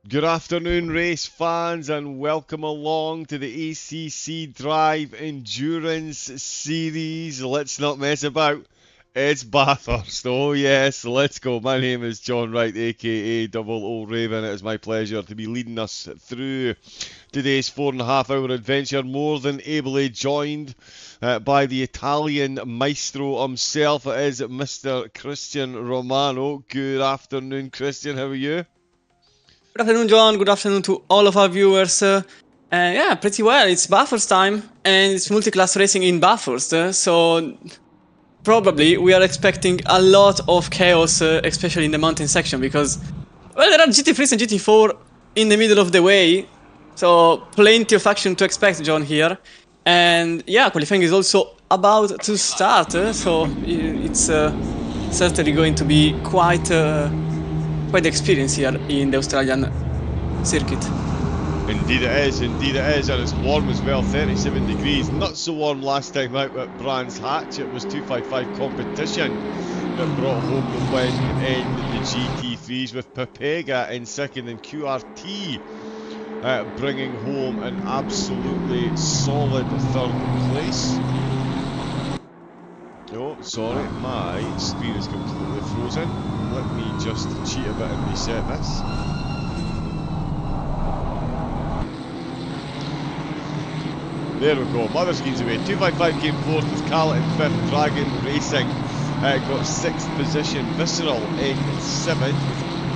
Good afternoon, race fans, and welcome along to the ACC Drive Endurance Series. Let's not mess about. It's Bathurst. Oh yes, let's go. My name is John Wright, aka Double O Raven. It is my pleasure to be leading us through today's 4.5 hour adventure, more than ably joined by the Italian maestro himself. It is Mr. Christian Romano. Good afternoon, Christian. How are you? Good afternoon, John. Good afternoon to all of our viewers. Yeah, pretty well. It's Bathurst time, and it's multi-class racing in Bathurst. So probably we are expecting a lot of chaos, especially in the mountain section, because well, there are GT3s and GT4 in the middle of the way. So plenty of action to expect, John, here. And yeah, qualifying is also about to start. So it's certainly going to be quite the experience here in the Australian circuit. Indeed it is, and it's warm as well, 37 degrees. Not so warm last time out at Brands Hatch. It was 255 competition that brought home the win in the GT3s, with Pepega in second and QRT bringing home an absolutely solid third place. Oh, sorry, my screen is completely frozen. Let me just cheat a bit and reset this. There we go, mother screen's away. 255 came fourth with Cal in fifth. Dragon Racing got sixth position. Visceral in seventh,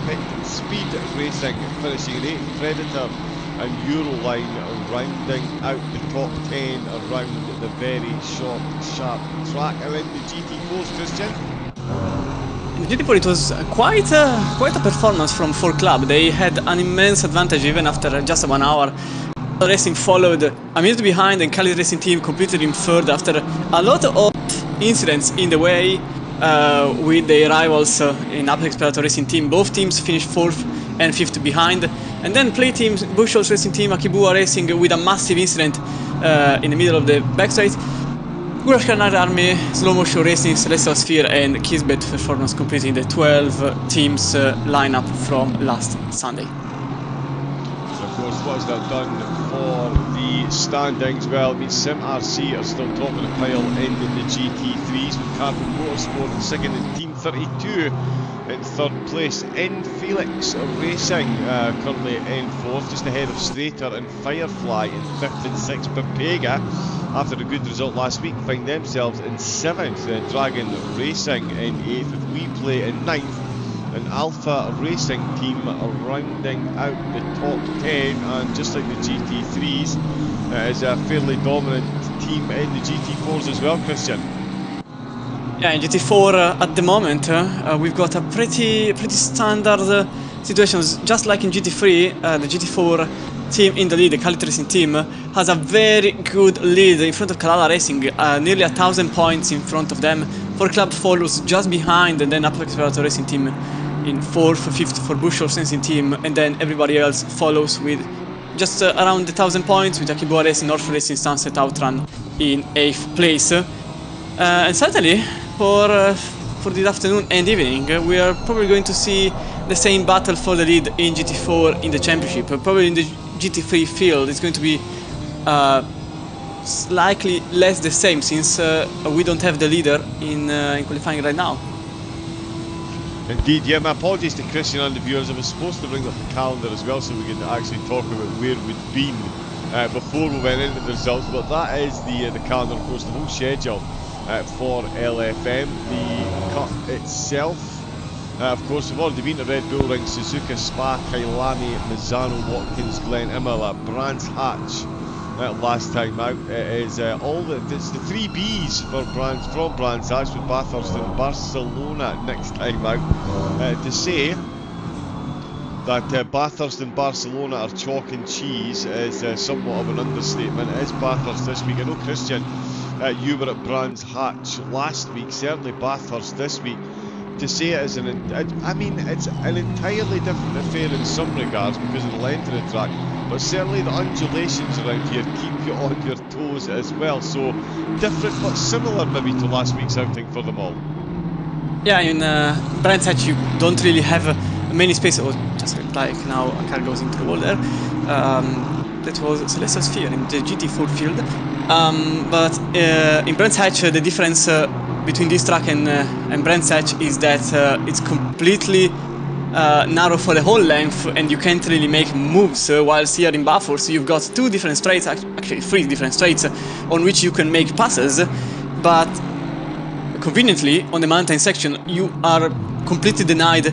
with Speed Racing finishing in eighth. Predator and Euroline rounding out the top 10 around the very short, sharp track. And then the GT4s, Christian? In the GT4 it was quite a performance from 4 Club. They had an immense advantage even after just 1 hour. Racing followed a minute behind, and Cali's Racing team completed in third after a lot of incidents in the way with their rivals in Apex Predator Racing team. Both teams finished 4th and 5th behind. And then play teams, Bushell's Racing team, Akibua Racing with a massive incident in the middle of the backstraight. Gurashkarnar Army, Slow Motion Racing, Celestial Sphere and Kisbet Performance completing the 12 teams lineup from last Sunday. Of course, what has that done for the standings? Well, it means Sim RC are still top of the pile in the GT3s, with Carbon Motorsport in second and Team 32 in third place. In Felix Racing currently in fourth, just ahead of Strater and Firefly in fifth and sixth. Pepega, after a good result last week, find themselves in seventh. Dragon Racing in eighth, with We Play in ninth. An Alpha Racing team rounding out the top 10, and just like the GT3s, is a fairly dominant team in the GT4s as well, Christian. Yeah, in GT4 at the moment we've got a pretty standard situations, just like in GT3. The GT4 team in the lead, the Cali Racing team, has a very good lead in front of Kalala Racing, nearly 1,000 points in front of them. 4 Club follows just behind, and then Apex Predator Racing team in 4th, 5th for Bushell's Racing team, and then everybody else follows with just around 1,000 points, with Akibua Racing, North Racing, Sunset Outrun in 8th place. And certainly for this afternoon and evening, we are probably going to see the same battle for the lead in GT4 in the championship. Probably in the GT3 field it's going to be slightly less the same, since we don't have the leader in qualifying right now. Indeed, yeah, my apologies to Christian and the viewers. I was supposed to bring up the calendar as well, so we could actually talk about where we'd been before we went into the results, but that is the calendar, of course, the whole schedule for LFM. The cut itself, of course, we've already been to Red Bull Ring, Suzuka, Spa, Kailani, Mazzano, Watkins Glen, Imola, Brands Hatch last time out. It is it's the 3 Bs for from Brands Hatch, with Bathurst and Barcelona next time out. To say that Bathurst and Barcelona are chalk and cheese is somewhat of an understatement. It is Bathurst this week. I know, Christian, you were at Brands Hatch last week, certainly Bathurst this week. To say it is it's an entirely different affair in some regards because of the length of the track, but certainly the undulations around here keep you on your toes as well. So different but similar maybe to last week's outing for them all. Yeah, in Brands Hatch you don't really have many spaces, or just like now a car goes into the wall there. That was Celestial Sphere in the GT4 field. But in Brands Hatch, the difference between this track and Brands Hatch is that it's completely narrow for the whole length, and you can't really make moves, whilst here in Bathurst you've got two different straights, actually three different straights, on which you can make passes, but conveniently on the mountain section you are completely denied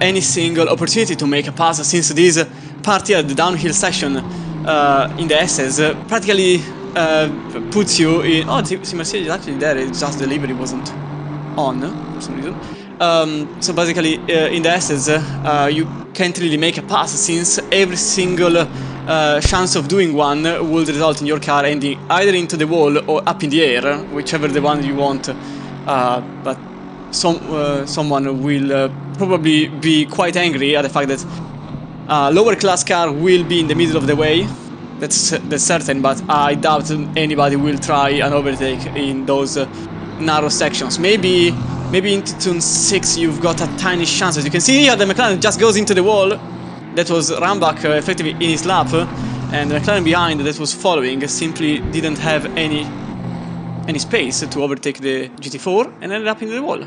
any single opportunity to make a pass, since this part here, the downhill section in the S's, practically puts you in... Oh, the Mercedes is actually there, it's just the livery wasn't on for some reason. So basically in the S's you can't really make a pass, since every single chance of doing one will result in your car ending either into the wall or up in the air, whichever the one you want. But someone will probably be quite angry at the fact that lower class car will be in the middle of the way. That's certain, but I doubt anybody will try an overtake in those narrow sections. Maybe into turn 6 you've got a tiny chance. As you can see here, the McLaren just goes into the wall. That was Rambach effectively in his lap, and the McLaren behind that was following simply didn't have any space to overtake the GT4 and ended up in the wall.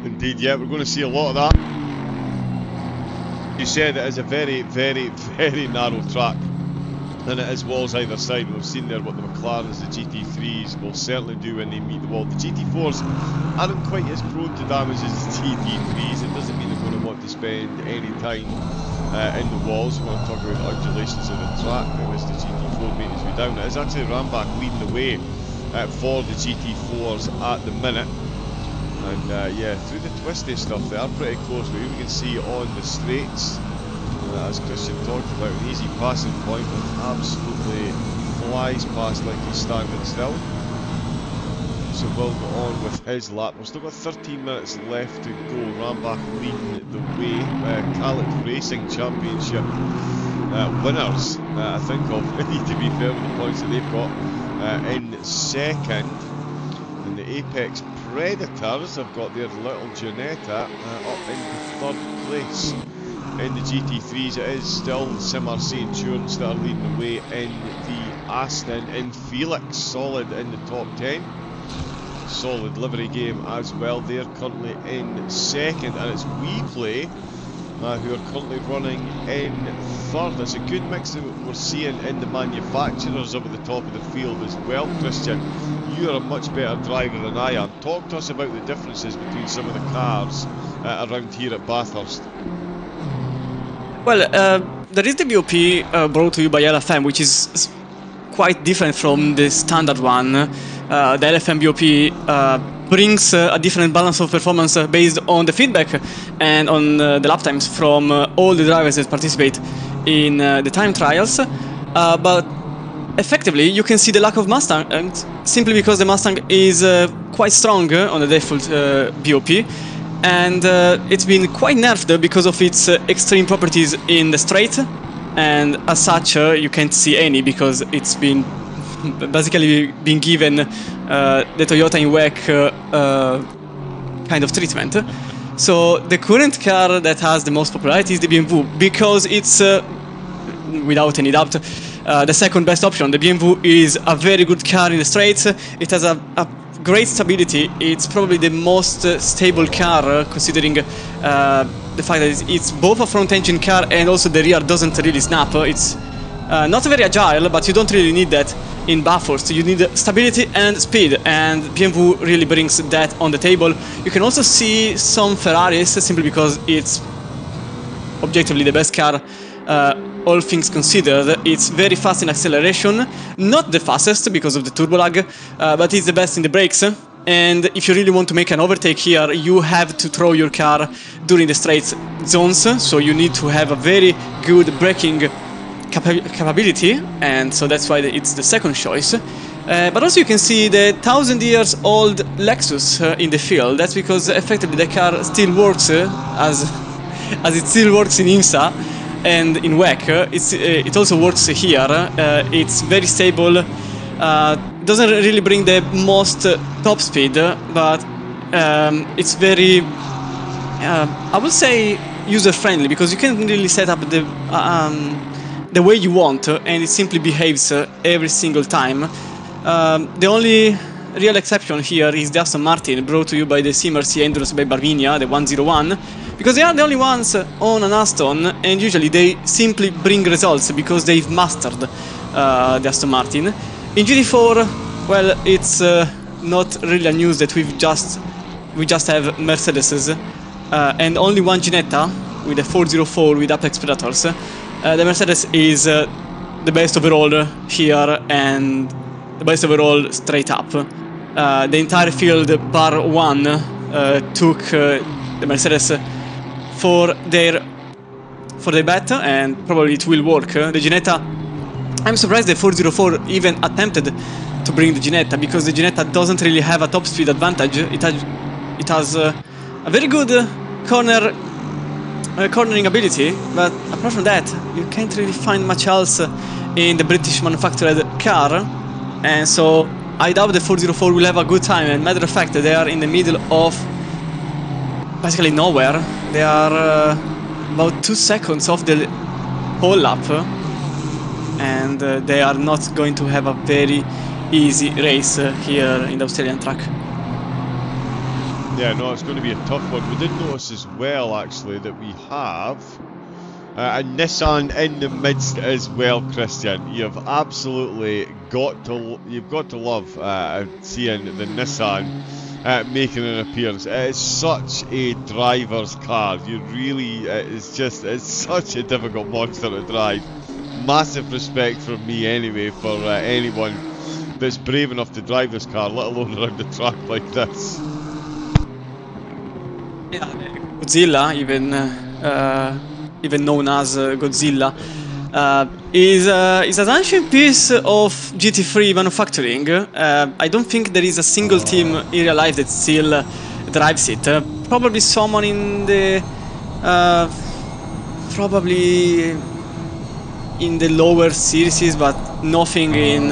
Indeed, yeah, we're going to see a lot of that. You said it is a very, very, very narrow track, and it is walls either side. We've seen there what the McLarens, the GT3s will certainly do when they meet the wall. The GT4s aren't quite as prone to damage as the GT3s. It doesn't mean they're going to want to spend any time in the walls. We want to talk about undulations of the track, which the GT4 made its way down. It is actually Rambach leading the way for the GT4s at the minute. And yeah, through the twisty stuff, they are pretty close. But here we can see on the straights, as Christian talked about, an easy passing point, but absolutely flies past like he's standing still. So we'll go on with his lap. We've still got 13 minutes left to go. Rambach leading the way. Calip Racing Championship winners, I think of, to be fair with the points that they've got, in second. And the Apex Predators have got their little Janetta up in third place. In the GT3s, it is still Sim-RC Insurance that are leading the way in the Aston, and Felix solid in the top 10. Solid livery game as well. They're currently in second, and it's WePlay who are currently running in third. It's a good mix that we're seeing in the manufacturers up at the top of the field as well. Christian, you are a much better driver than I am. Talk to us about the differences between some of the cars around here at Bathurst. Well, there is the BOP brought to you by LFM, which is quite different from the standard one. The LFM BOP brings a different balance of performance based on the feedback and on the lap times from all the drivers that participate in the time trials. But effectively, you can see the lack of Mustang simply because the Mustang is quite strong on the default BOP. And it's been quite nerfed because of its extreme properties in the straight, and as such you can't see any because it's been basically been given the Toyota in WEC kind of treatment. So the current car that has the most popularity is the BMW, because it's without any doubt the second best option. The BMW is a very good car in the straights. It has a great stability. It's probably the most stable car, considering the fact that it's both a front engine car and also the rear doesn't really snap. It's not very agile, but you don't really need that in Bathurst. You need stability and speed, and BMW really brings that on the table. You can also see some Ferraris simply because it's objectively the best car, all things considered. It's very fast in acceleration, not the fastest because of the turbo lag, but it's the best in the brakes. And if you really want to make an overtake here, you have to throw your car during the straight zones, so you need to have a very good braking capability, and so that's why it's the second choice. But also you can see the 1000-year-old Lexus in the field. That's because effectively the car still works as it still works in IMSA and in WEC. It also works here. It's very stable. Doesn't really bring the most top speed, but it's very, I would say, user-friendly, because you can really set up the way you want, and it simply behaves every single time. The only real exception here is the Aston Martin, brought to you by the Simmercy Endurance by Barvinia, the 101, because they are the only ones on an Aston, and usually they simply bring results because they've mastered the Aston Martin. In GT4, well, it's not really a news that we just have Mercedes and only one Ginetta with a 404 with Apex Predators. The Mercedes is the best overall here and the best overall straight up. The entire field, bar one, took the Mercedes for their bet, and probably it will work. The Ginetta, I'm surprised the 404 even attempted to bring the Ginetta, because the Ginetta doesn't really have a top speed advantage. It has a very good cornering ability, but apart from that, you can't really find much else in the British manufactured car, and so I doubt the 404 will have a good time. And matter of fact, they are in the middle of basically nowhere. They are about 2 seconds off the pole lap, and they are not going to have a very easy race here in the Australian track. Yeah, no, it's going to be a tough one. We did notice as well, actually, that we have a Nissan in the midst as well, Christian. You've absolutely got to love seeing the Nissan making an appearance. It's such a driver's car. You really, it's such a difficult monster to drive. Massive respect from me anyway for anyone that's brave enough to drive this car, let alone around the track like this. Yeah, Godzilla, even known as Godzilla, is an ancient piece of GT3 manufacturing. I don't think there is a single team in real life that still drives it. Probably someone in the lower series, but nothing in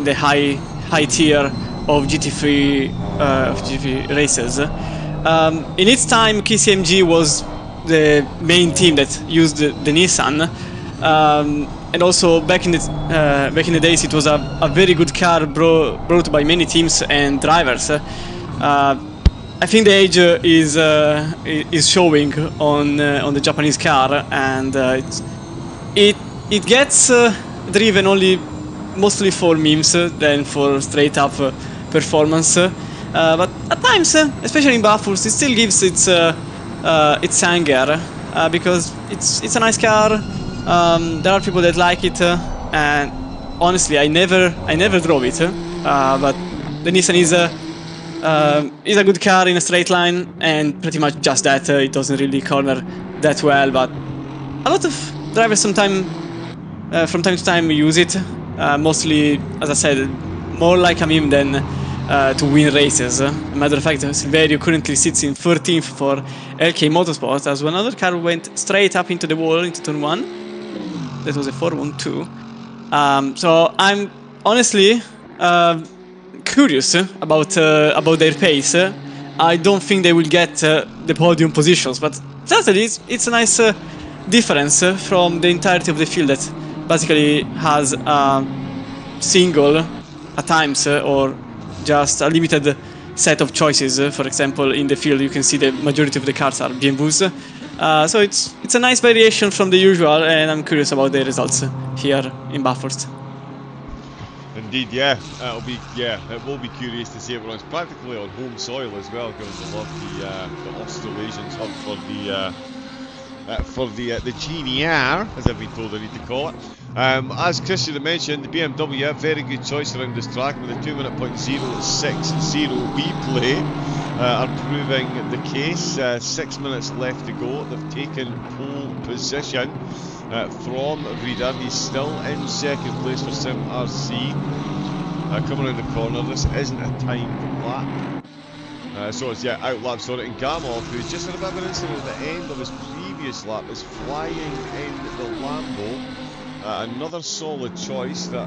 the high tier of GT3 races. In its time, KCMG was the main team that used the Nissan, and also back in the days, it was a very good car brought by many teams and drivers. I think the age is showing on the Japanese car, and it gets driven only mostly for memes than for straight up performance. But at times, especially in Bathurst, it still gives its anger, because it's a nice car. There are people that like it, and honestly, I never drove it. But the Nissan is a good car in a straight line, and pretty much just that. It doesn't really corner that well, but a lot of drivers from time to time use it. Mostly, as I said, more like a meme than to win races. As a matter of fact, Silverio currently sits in 13th for LK Motorsport, as another car went straight up into the wall into turn 1. That was a 412. So I'm honestly curious about their pace. I don't think they will get the podium positions, but certainly it's a nice difference from the entirety of the field that basically has a single at times or just a limited set of choices. For example, in the field you can see the majority of the cars are BMWs. So it's a nice variation from the usual, and I'm curious about the results here in Bathurst. Indeed, yeah, it will be curious to see it runs practically on home soil as well, because I love the Australasians hub for the GNR, as I've been told I need to call it. As Christian mentioned, the BMW, very good choice around this track with a 2:0.060 replay are proving the case. 6 minutes left to go. They've taken pole position from Reader. He's still in second place for Sim RC. Coming around the corner, this isn't a timed lap. So it's out lap, sorry, and Gamov, who's just had a bit of an incident at the end of his previous lap, is flying in the Lambo. another solid choice that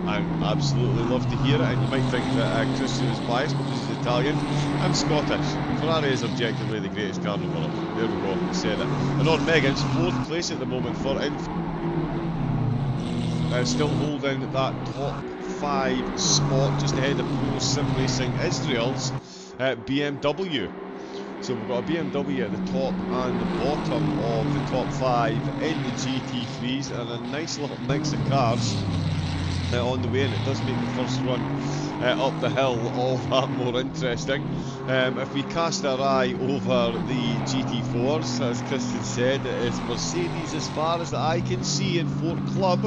I absolutely love to hear it, and you might think that Christian is biased because he's Italian. I'm Scottish. Ferrari is objectively the greatest car in the world. There we go, said it. And on Megan's 4th place at the moment for still holding that top 5 spot just ahead of Pro Sim Racing Israel's BMW. So we've got a BMW at the top and the bottom of the top 5 in the GT3s, and a nice little mix of cars on the way, and it does make the first run up the hill all that more interesting. If we cast our eye over the GT4s, as Christian said, it is Mercedes as far as the eye can see in Fort Club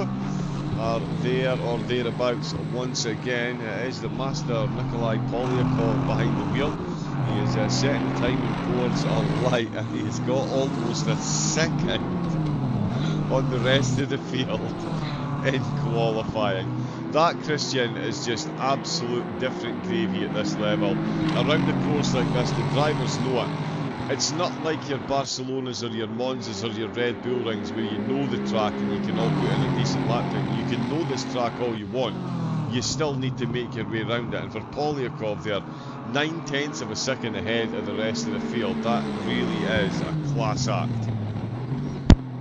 are there or thereabouts once again. It is the master Nikolai Polyakov behind the wheel. He is setting the timing boards on light, and he has got almost a second on the rest of the field in qualifying. That, Christian, is just absolute different gravy at this level. Around the course like this, the drivers know it. It's not like your Barcelonas or your Monzas or your Red Bull Rings where you know the track and you can all put in a decent lap time. You can know this track all you want. You still need to make your way around it. And for Polyakov there, 9/10 of a second ahead of the rest of the field. That really is a class act.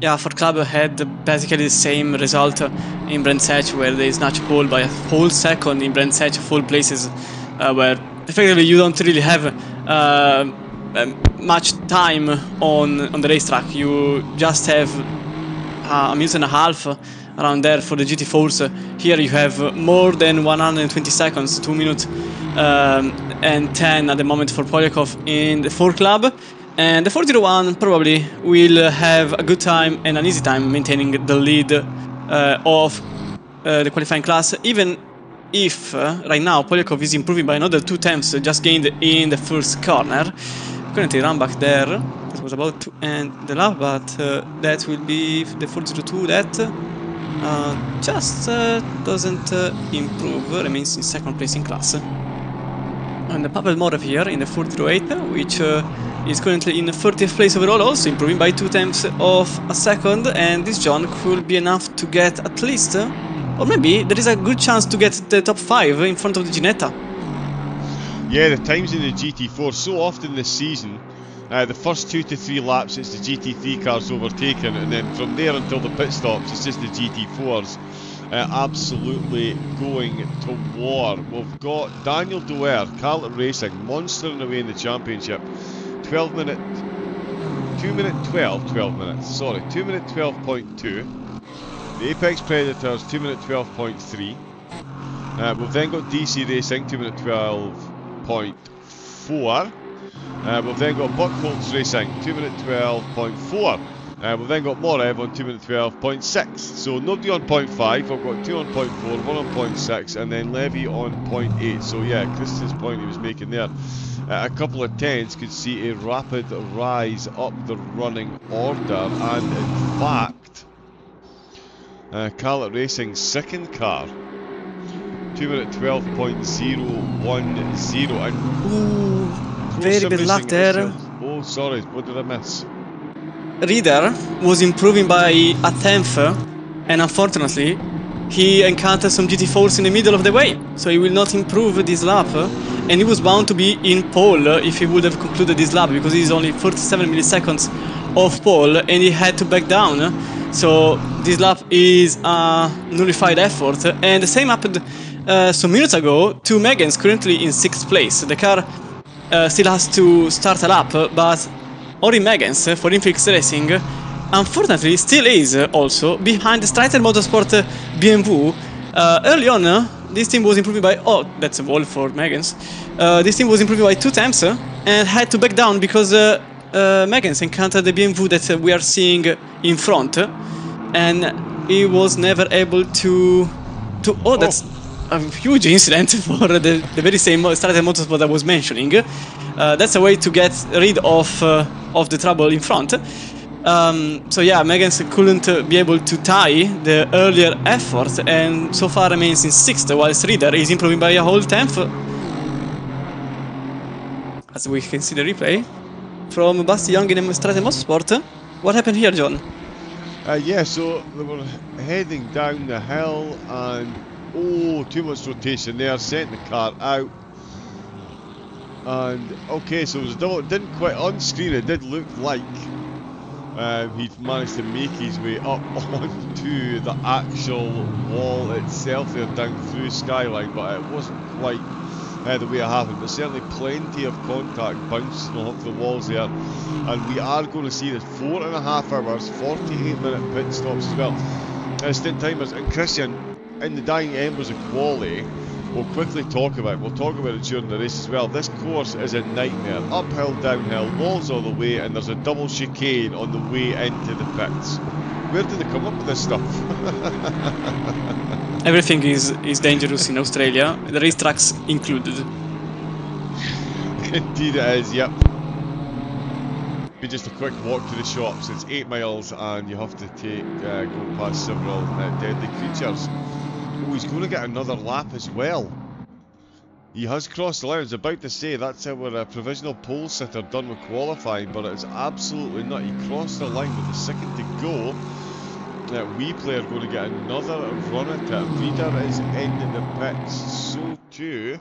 Yeah, for Club had basically the same result in Brandsatch, where they snatch pole by a whole second in Brandsatch, full places, where effectively you don't really have much time on the racetrack. You just have a minute and a half around there for the GT4s. Here you have more than 120 seconds, 2 minutes and 10 at the moment for Polyakov in the 4 Club. And the 401 probably will have a good time and an easy time maintaining the lead of the qualifying class, even if right now Polyakov is improving by another 2 tenths just gained in the first corner. Currently run back there, that was about to end the lap, but that will be the 402 that just doesn't improve, remains in 2nd place in class. And the Pavel Morev here in the 408, which is currently in 30th place overall, also improving by 2 tenths of a second, and this John could be enough to get at least, or maybe there is a good chance to get the top 5 in front of the Ginetta. Yeah, the times in the GT4, so often this season, the first 2 to 3 laps it's the GT3 cars overtaken, and then from there until the pit stops it's just the GT4s absolutely going to war. We've got Daniel Doer, Carlton Racing, monstering away in the championship. 2 minute 12.2. The Apex Predators 2 minute 12.3. We've then got DC Racing 2 minute 12.4. We've then got Buckholz Racing 2 minute 12.4. We've then got Morev on 2 minute 12.6. So nobody on 0.5. We've got 2 on 0.4, 1 on 0.6, and then Levy on 0.8. So yeah, Christian's point he was making there. A couple of tens could see a rapid rise up the running order, and in fact, Carlton Racing's 2nd car, 2 minute 12.010, and ooh, very bad luck there. Oh, sorry, what did I miss? Reader was improving by a tenth, and unfortunately he encountered some GT4s in the middle of the way, so he will not improve this lap, and he was bound to be in pole if he would have concluded this lap, because he is only 47 milliseconds off pole and he had to back down. So this lap is a nullified effort, and the same happened some minutes ago to Megan's, currently in 6th place. The car still has to start a lap, but Ori Megan's for Infinix Racing unfortunately still is also behind the Strider Motorsport BMW. Early on, this team was improving by, oh, that's a wall for Megan's. This team was improving by 2 tenths and had to back down because Megan's encountered the BMW that we are seeing in front, and he was never able to oh, that's a huge incident for the very same Strider Motorsport I was mentioning. That's a way to get rid of the trouble in front. So yeah, Megan's couldn't be able to tie the earlier effort, and so far remains in 6th, whilst Reader is improving by a whole tenth. As we can see the replay from Basti Young in Strider Motorsport. What happened here, John? Yeah, so they were heading down the hill and too much rotation there, sent the car out. And okay, so it was a double. It didn't quite on screen. It did look like he'd managed to make his way up onto the actual wall itself there, down through Skyline, but it wasn't quite the way it happened. But certainly plenty of contact bouncing off the walls there, and we are going to see the 4.5 hours, 48-minute pit stops as well. Stint timers, and Christian, in the dying embers of quality, we'll quickly talk about it. We'll talk about it during the race as well. This course is a nightmare. Uphill, downhill, walls all the way, and there's a double chicane on the way into the pits. Where did they come up with this stuff? Everything is dangerous in Australia, the racetracks included. Indeed it is, yep. Be just a quick walk to the shops. It's 8 miles and you have to go past several deadly creatures. Oh, he's going to get another lap as well. He has crossed the line. I was about to say that's our provisional pole sitter done with qualifying, but it's absolutely not. He crossed the line with a second to go. We player going to get another run at it. Reader is in the pits. So too.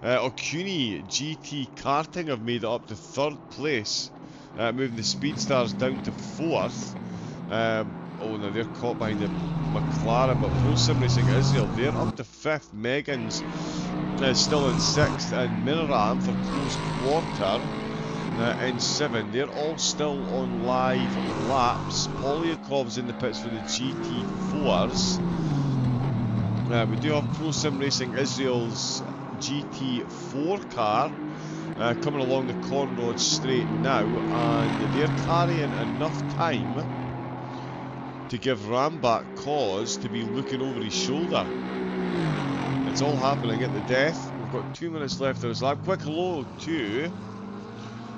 Okuni GT Karting have made it up to 3rd place, moving the Speedstars down to 4th. Oh no, they're caught behind the McLaren, but Pro Sim Racing Israel, they're up to 5th. Megan's still in 6th, and Miraram for close quarter in 7th. They're all still on live laps. Polyakov's in the pits for the GT4s. We do have Pro Sim Racing Israel's GT4 car coming along the Conrod straight now, and they're carrying enough time to give Rambach cause to be looking over his shoulder. It's all happening at the death. We've got 2 minutes left of this lap. Quick hello to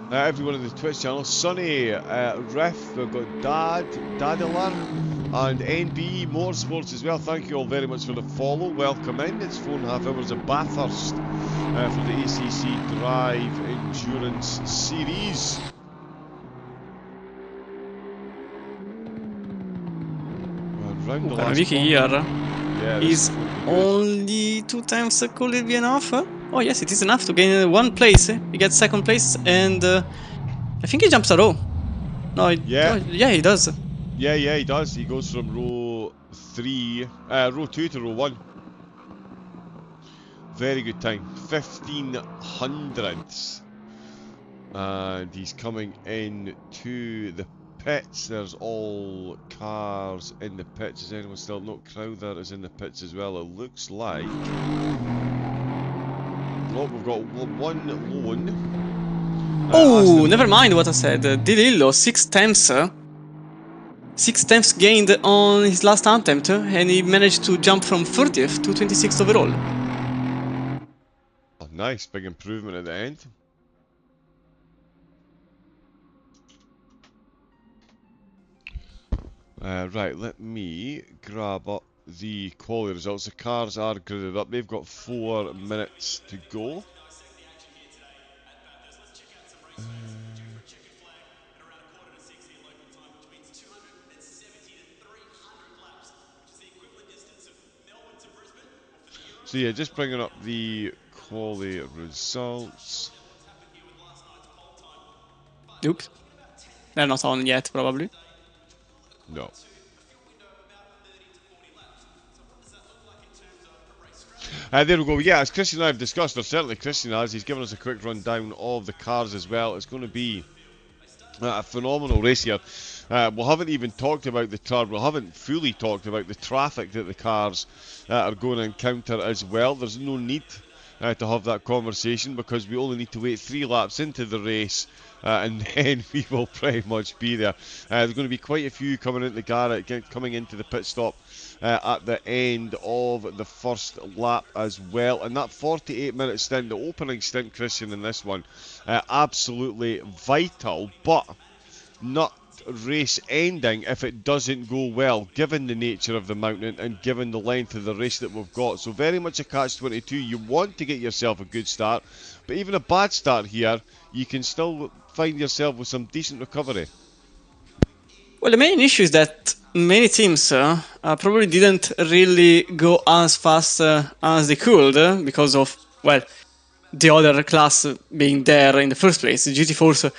everyone in the Twitch channel. Sonny, Riff, we've got Dadilar, and NBE Motorsports as well. Thank you all very much for the follow. Welcome in. It's 4.5 hours of Bathurst for the ACC Drive Endurance Series. Vicky here is only 2 times could it be enough? Oh yes, it is enough to gain 1 place. He gets 2nd place, and I think he jumps a row. No, yeah, he does. Yeah, he does. He goes from row 2 to row 1. Very good time, 15 hundredths, and he's coming in to the pits. There's all cars in the pits. Is anyone still? No, Crowther is in the pits as well. It looks like. Look, we've got one lone. Oh, never mind what I said. Dilillo, 6 temps. 6 temps gained on his last attempt, and he managed to jump from 30th to 26th overall. Oh, nice, big improvement at the end. Right, let me grab up the quality results. The cars are gridded up. They've got 4 minutes to go. So yeah, just bringing up the quality results. Oops. They're not on yet, probably. No. There we go. Yeah, as Christian and I have discussed, or certainly Christian has, he's given us a quick rundown of the cars as well. It's going to be a phenomenal race here. We haven't even talked about we haven't fully talked about the traffic that the cars are going to encounter as well. There's no need to have that conversation because we only need to wait 3 laps into the race and then we will pretty much be there. There's going to be quite a few coming into the garage, coming into the pit stop at the end of the first lap as well. And that 48-minute stint, the opening stint, Christian, in this one, absolutely vital, but not race ending if it doesn't go well, given the nature of the mountain and given the length of the race that we've got. So very much a catch-22. You want to get yourself a good start, but even a bad start here, you can still find yourself with some decent recovery. Well, the main issue is that many teams probably didn't really go as fast as they could because of, well, the other class being there in the first place. The GT4s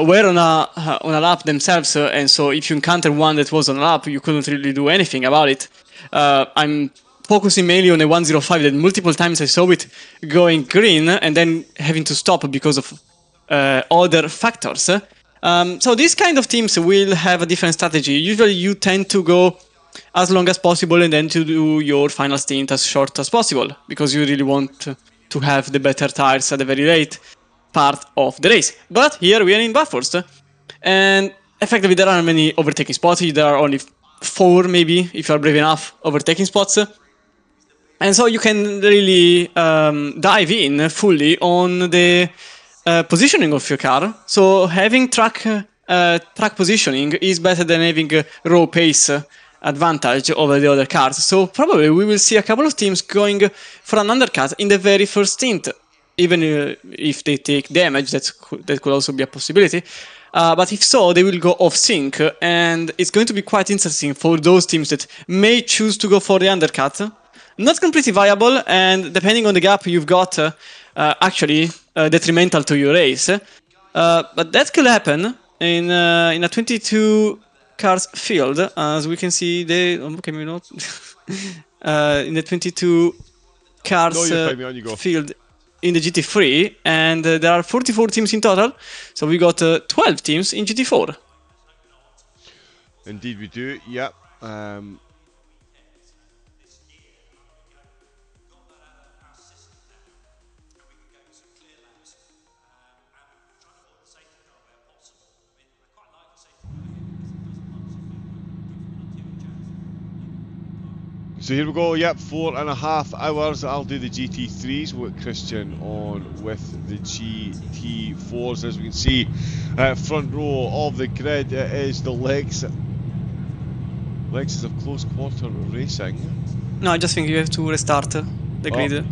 were on a lap themselves, and so if you encounter one that was on a lap, you couldn't really do anything about it. I'm focusing mainly on the 105 that multiple times I saw it going green and then having to stop because of other factors. So these kind of teams will have a different strategy. Usually you tend to go as long as possible and then to do your final stint as short as possible because you really want to have the better tires at the very late part of the race. But here we are in Bathurst, and effectively there aren't many overtaking spots. There are only 4 maybe, if you are brave enough, overtaking spots. And so you can really dive in fully on the positioning of your car. So having track positioning is better than having raw pace advantage over the other cars. So probably we will see a couple of teams going for an undercut in the very first stint, even if they take damage. That could also be a possibility. But if so, they will go off sync, and it's going to be quite interesting for those teams that may choose to go for the undercut. Not completely viable, and depending on the gap you've got, actually detrimental to your race. But that could happen in a 22 cars field, as we can see. Okay, maybe not. In the 22 cars field in the GT3, and there are 44 teams in total. So we got 12 teams in GT4. Indeed, we do. Yep. So here we go, yep, 4.5 hours. I'll do the GT3s with Christian on with the GT4s. As we can see, front row of the grid is the Lexus of close quarter racing. No, I just think you have to restart the grid.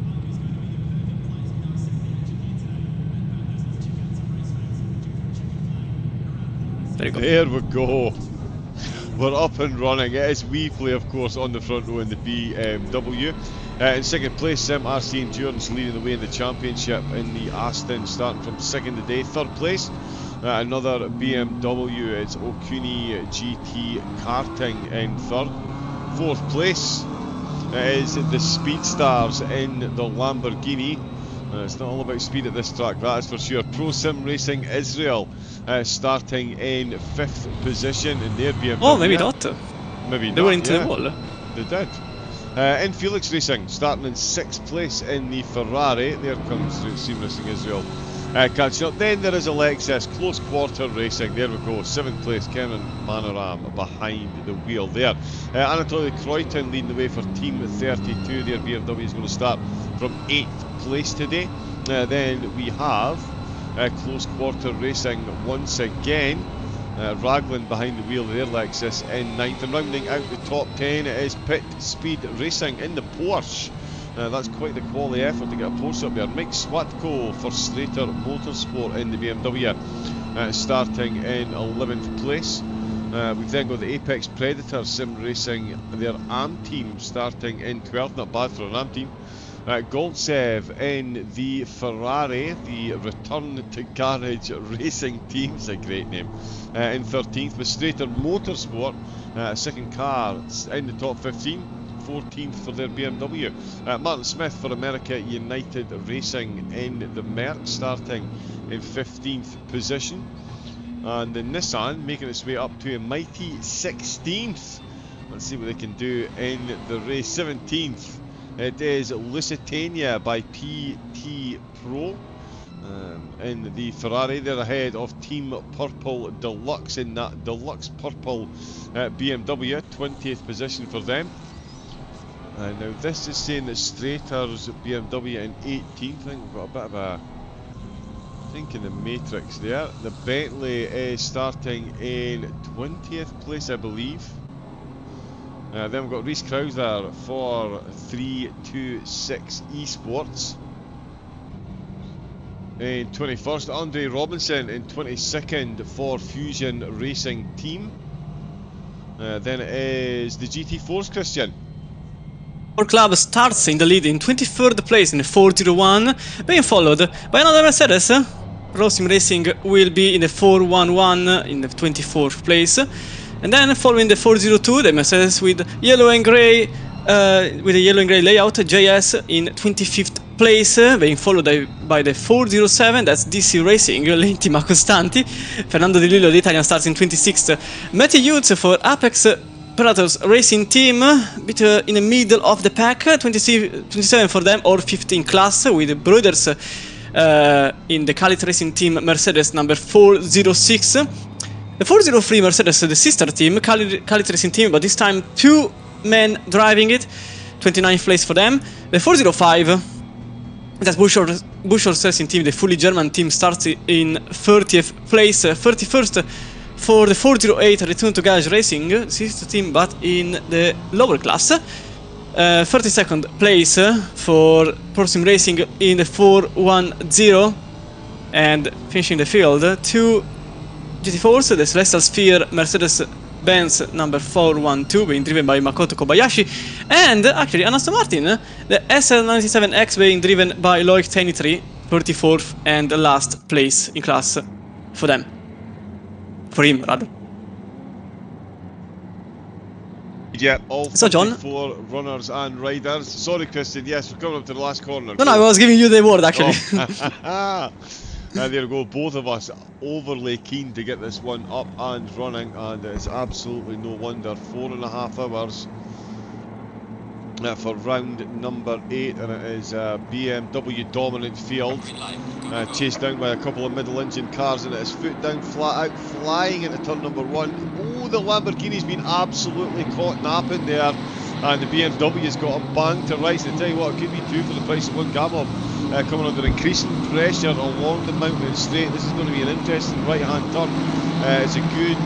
There we go. We're up and running. It is WePlay, of course, on the front row in the BMW. In second place, RC Endurance leading the way in the championship in the Aston, starting from second today. Third place, another BMW. It's Okuni GT Karting in third. Fourth place is the Speedstars in the Lamborghini. It's not all about speed at this track, that is for sure. Pro Sim Racing Israel starting in 5th position in their BMW. Oh, maybe not. Maybe they not, were into the wall. They did. In Felix Racing, starting in 6th place in the Ferrari. There comes Sim Racing Israel catching up. Then there is a Lexus Close Quarter Racing. There we go, 7th place, Kevin Manoram behind the wheel there. Anatoly Kreuton leading the way for Team 32. Their BMW is going to start from 8th place today. Then we have Close Quarter Racing once again. Raglan behind the wheel of their Lexus in 9th. And rounding out the top 10 is Pit Speed Racing in the Porsche. That's quite the quality effort to get a Porsche up there. Mike Swatko for Slater Motorsport in the BMW, starting in 11th place. We've then got the Apex Predator Sim Racing, their AM team, starting in 12th. Not bad for an AM team. Goltsev in the Ferrari, the Return to Garage Racing team, it's a great name, in 13th. With Strater Motorsport, second car in the top 15, 14th for their BMW. Martin Smith for America United Racing in the Merc, starting in 15th position. And the Nissan making its way up to a mighty 16th. Let's see what they can do in the race. 17th. It is Lusitania by PT Pro in the Ferrari. They're ahead of Team Purple Deluxe in that Deluxe Purple BMW. 20th position for them. Now this is saying that Strater's BMW in 18th. I think we've got a bit of a think in the matrix there. The Bentley is starting in 20th place, I believe. Then we've got Reese Krauser for 326 Esports in 21st. Andre Robinson in 22nd for Fusion Racing Team. Then it is the GT4s, Christian. Our club starts in the lead in 23rd place in the 401, being followed by another Mercedes. Racing Racing will be in the 411 in the 24th place. And then following the 402, the Mercedes with yellow and grey, with a yellow and grey layout, JS in 25th place, being followed by the 407, that's DC Racing, Lenti ma costanti. Fernando Di Lillo, the Italian, starts in 26th. Matty Hughes for Apex Predators Racing Team, bit in the middle of the pack, 27 for them, or 15 class, with the brothers in the Calit Racing Team Mercedes number 406. The 403 Mercedes, the sister team, Calit Racing Team, but this time 2 men driving it, 29th place for them. The 405, that's Buschor's Racing Team, the fully German team, starts in 30th place, 31st for the 408 Return to Garage Racing, sister team, but in the lower class. 32nd place for Racing Racing in the 410, and finishing the field, 2 GT4s, the Celestial Sphere Mercedes-Benz number 412, being driven by Makoto Kobayashi, and actually an Aston Martin, the SL97X, being driven by Loic Tenitri, 34th and the last place in class for them. For him, rather. Yeah, all so, John, 4 runners and riders. Sorry, Christian, yes, we're coming up to the last corner. No, I was giving you the word, actually. Oh. And there we go, both of us overly keen to get this one up and running, and it's absolutely no wonder. 4.5 hours for round number 8, and it is a BMW dominant field, chased down by a couple of middle engine cars, and it is foot down, flat out, flying into turn number 1. Oh, the Lamborghini's been absolutely caught napping there, and the BMW's got him banged to rights. I tell you what, it could be 2 for the price of 1 Gamov. Coming under increasing pressure along the mountain straight. This is going to be an interesting right hand turn. It's a good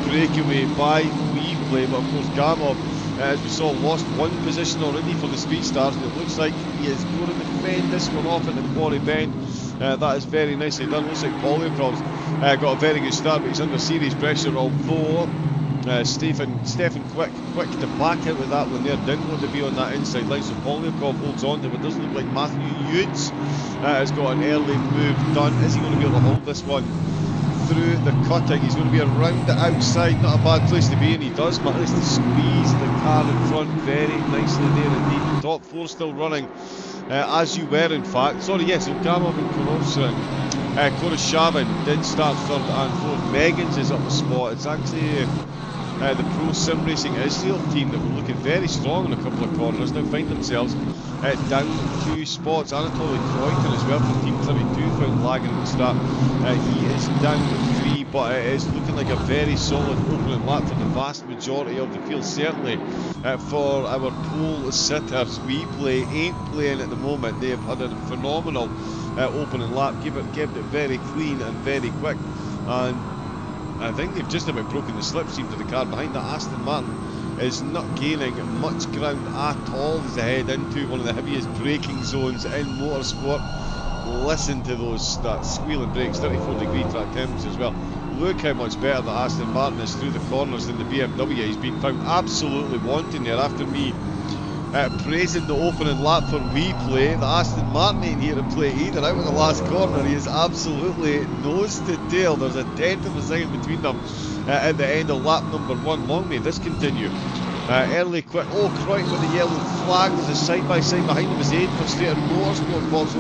breakaway by WePlay, but of course Gamov, as we saw, lost 1 position already for the Speed Stars, and it looks like he is going to defend this one off at the Quarry Bend. That is very nicely done. Looks like Polyakrov's got a very good start, but he's under serious pressure, although Stefan quick to back out with that one there. Didn't want to be on that inside line, so Polyakov holds on to it. It does look like Matthew Hughes has got an early move done. Is he going to be able to hold this one through the cutting? He's going to be around the outside. Not a bad place to be, and he does manage to squeeze the car in front very nicely there indeed. The top 4 still running, as you were in fact. Sorry, yes, so Gamov and Koroshavin did start 3rd and 4th. Megan's is up a spot. It's actually the Pro Sim Racing Israel team that were looking very strong in a couple of corners now find themselves down 2 spots. Anatoly Kroitin as well from Team 32 found lagging at the start. He is down 3, but it is looking like a very solid opening lap for the vast majority of the field. Certainly for our pole sitters, WePlay ain't playing at the moment. They have had a phenomenal opening lap, kept it very clean and very quick, and I think they've just about broken the slipstream to the car behind. That Aston Martin is not gaining much ground at all as they head into one of the heaviest braking zones in motorsport. Listen to that squealing brakes, 34-degree track temperatures as well. Look how much better the Aston Martin is through the corners than the BMW. He's been found absolutely wanting there. After me praising the opening lap for WePlay, the Aston Martin ain't here to play either. Out of the last corner, he is absolutely nose to tail. There's a tenth of a second between them at the end of lap number 1. Long may this continue. Early quick. Oh, Croydon with the yellow flag. There's a side-by-side behind him as Aid Frustrated Motorsport falls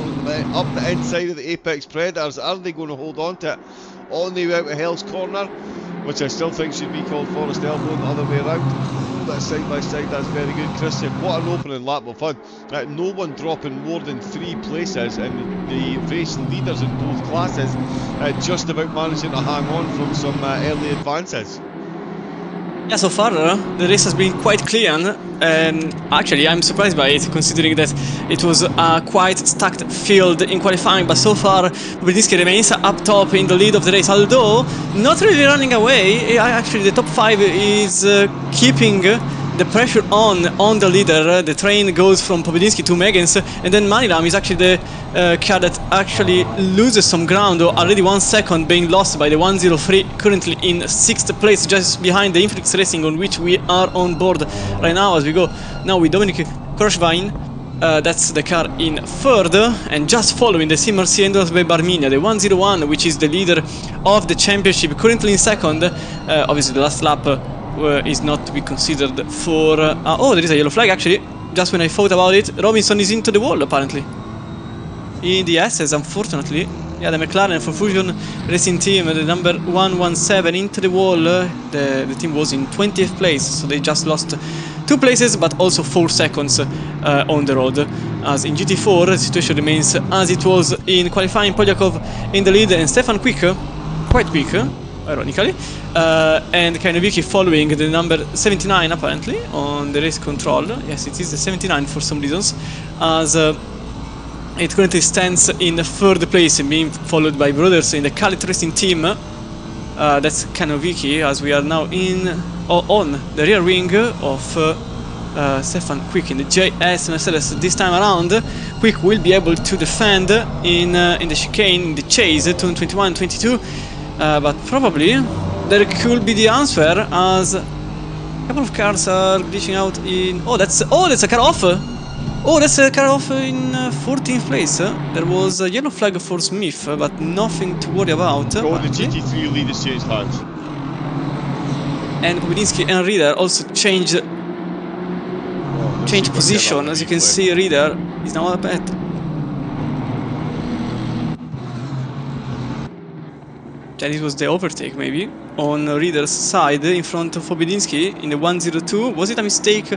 up the inside of the Apex Predators. Are they going to hold on to it on the way out of Hell's Corner, which I still think should be called Forest Elbow, the other way around? That side-by-side, that's very good, Christian. What an opening lap of fun. No one dropping more than 3 places, and the race leaders in both classes just about managing to hang on from some early advances. Yeah, so far the race has been quite clean, and actually I'm surprised by it, considering that it was a quite stacked field in qualifying, but so far Bublinski remains up top in the lead of the race, although not really running away. Actually the top 5 is keeping the pressure on the leader. The train goes from Pobedinski to Megens, and then Manilam is actually the car that actually loses some ground. Already 1 second being lost by the 103, currently in 6th place, just behind the Inflix Racing, on which we are on board right now as we go now with Dominic Korschwein. That's the car in 3rd, and just following the CMRC endorsed by Barminia, the 101, which is the leader of the championship, currently in 2nd. Obviously the last lap is not to be considered for... oh, there is a yellow flag actually, just when I thought about it. Robinson is into the wall apparently. In the SS, unfortunately. Yeah, the McLaren for Fusion Racing Team, the number 117, into the wall. The team was in 20th place, so they just lost 2 places, but also 4 seconds on the road. As in GT4, the situation remains as it was in qualifying. Polyakov in the lead, and Stefan Quick, quite quick, ironically, and Kainovicki following the number 79 apparently on the race control. Yes, it is the 79 for some reasons, as it currently stands in 3rd place, being followed by brothers in the Calit Racing Team. That's Kainovicki, as we are now on the rear wing of Stefan Quick in the JS Mercedes. This time around, Quick will be able to defend in the chicane, in the chase, turn 21 and 22. But probably there could be the answer, as a couple of cars are glitching out in... Oh, that's a car off! Oh, that's a car off in 14th place. There was a yellow flag for Smith, but nothing to worry about. Oh, the GT3 leaders changed hands. And Pobedinski and Rieder also changed position. As you can see, Rieder is now up at... This was the overtake, maybe, on Rieder's side in front of Pobedinski in the 102. Was it a mistake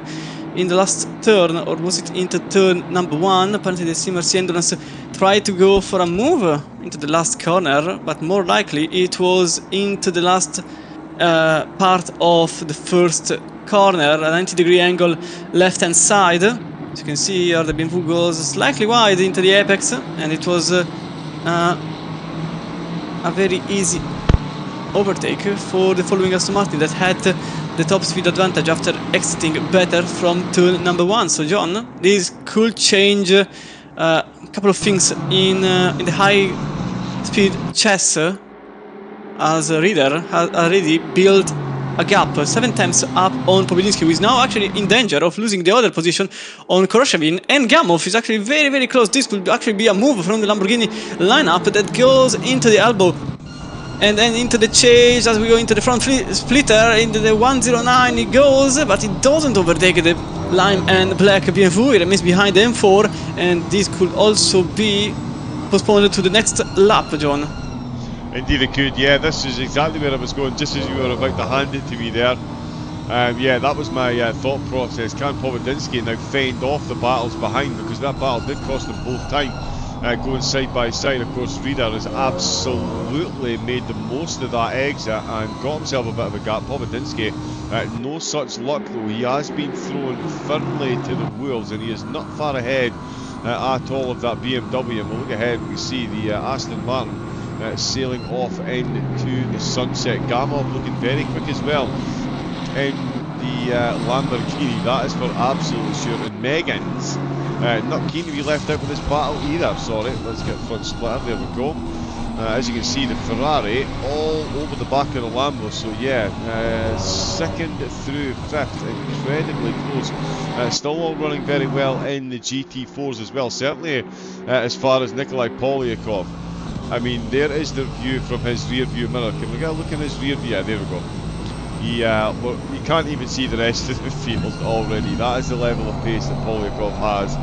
in the last turn, or was it into turn number 1? Apparently the CMRC Endurance tried to go for a move into the last corner, but more likely it was into the last part of the first corner, a 90-degree angle left-hand side. As you can see here, the BMW goes slightly wide into the apex, and it was a very easy overtake for the following Aston Martin that had the top speed advantage after exiting better from turn number 1. So John, this could change a couple of things in the high speed chess, as Rieder has already built a gap 7 times up on Pobedinski, who is now actually in danger of losing the other position on Korshevin, and Gamov is actually very, very close. This could actually be a move from the Lamborghini lineup that goes into the elbow and then into the chase as we go into the front splitter. Into the 109 it goes, but it doesn't overtake the lime and black BMW. It remains behind the M4, and this could also be postponed to the next lap, John. Indeed it could, yeah. This is exactly where I was going, just as you were about to hand it to me there. Yeah, that was my thought process. Can Pobedinski now fend off the battles behind, because that battle did cost them both time, going side by side. Of course, Rieder has absolutely made the most of that exit and got himself a bit of a gap. Pobedinski, no such luck though. He has been thrown firmly to the wolves, and he is not far ahead at all of that BMW. And we'll look ahead, we see the Aston Martin sailing off into the sunset. Gamov looking very quick as well in the Lamborghini, that is for absolutely sure. And Megan's not keen to be left out with this battle either. Sorry, let's get front splitter, there we go. As you can see, the Ferrari all over the back of the Lambo, so yeah, 2nd through 5th, incredibly close. Still all running very well in the GT4s as well, certainly as far as Nikolai Polyakov. I mean, there is the view from his rear view mirror. Can we get a look in his rear view? Yeah, there we go. Well, you can't even see the rest of the field already. That is the level of pace that Polyakov has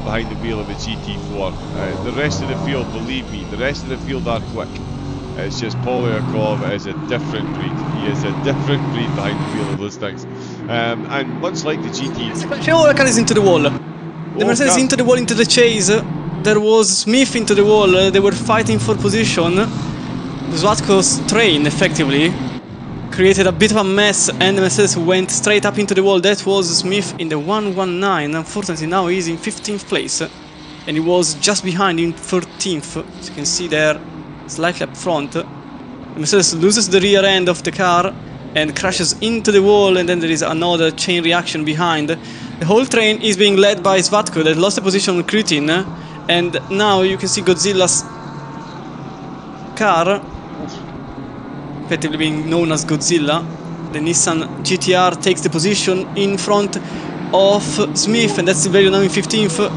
behind the wheel of a GT4. The rest of the field, believe me, the rest of the field are quick. It's just Polyakov is a different breed. He is a different breed behind the wheel of those things. And much like the GT... Oh, the car is into the wall. The Mercedes into the wall, into the chase. There was Smith into the wall. They were fighting for position. Zlatko's train effectively created a bit of a mess, and the Mercedes went straight up into the wall. That was Smith in the 119. Unfortunately, now he's in 15th place, and he was just behind in 13th. As you can see there, slightly up front. The Mercedes loses the rear end of the car, and crashes into the wall, and then there is another chain reaction behind. The whole train is being led by Svatko that lost the position on Kritin, and now you can see Godzilla's car, effectively being known as Godzilla. The Nissan GTR takes the position in front of Smith, and that's Silverio now in 15th.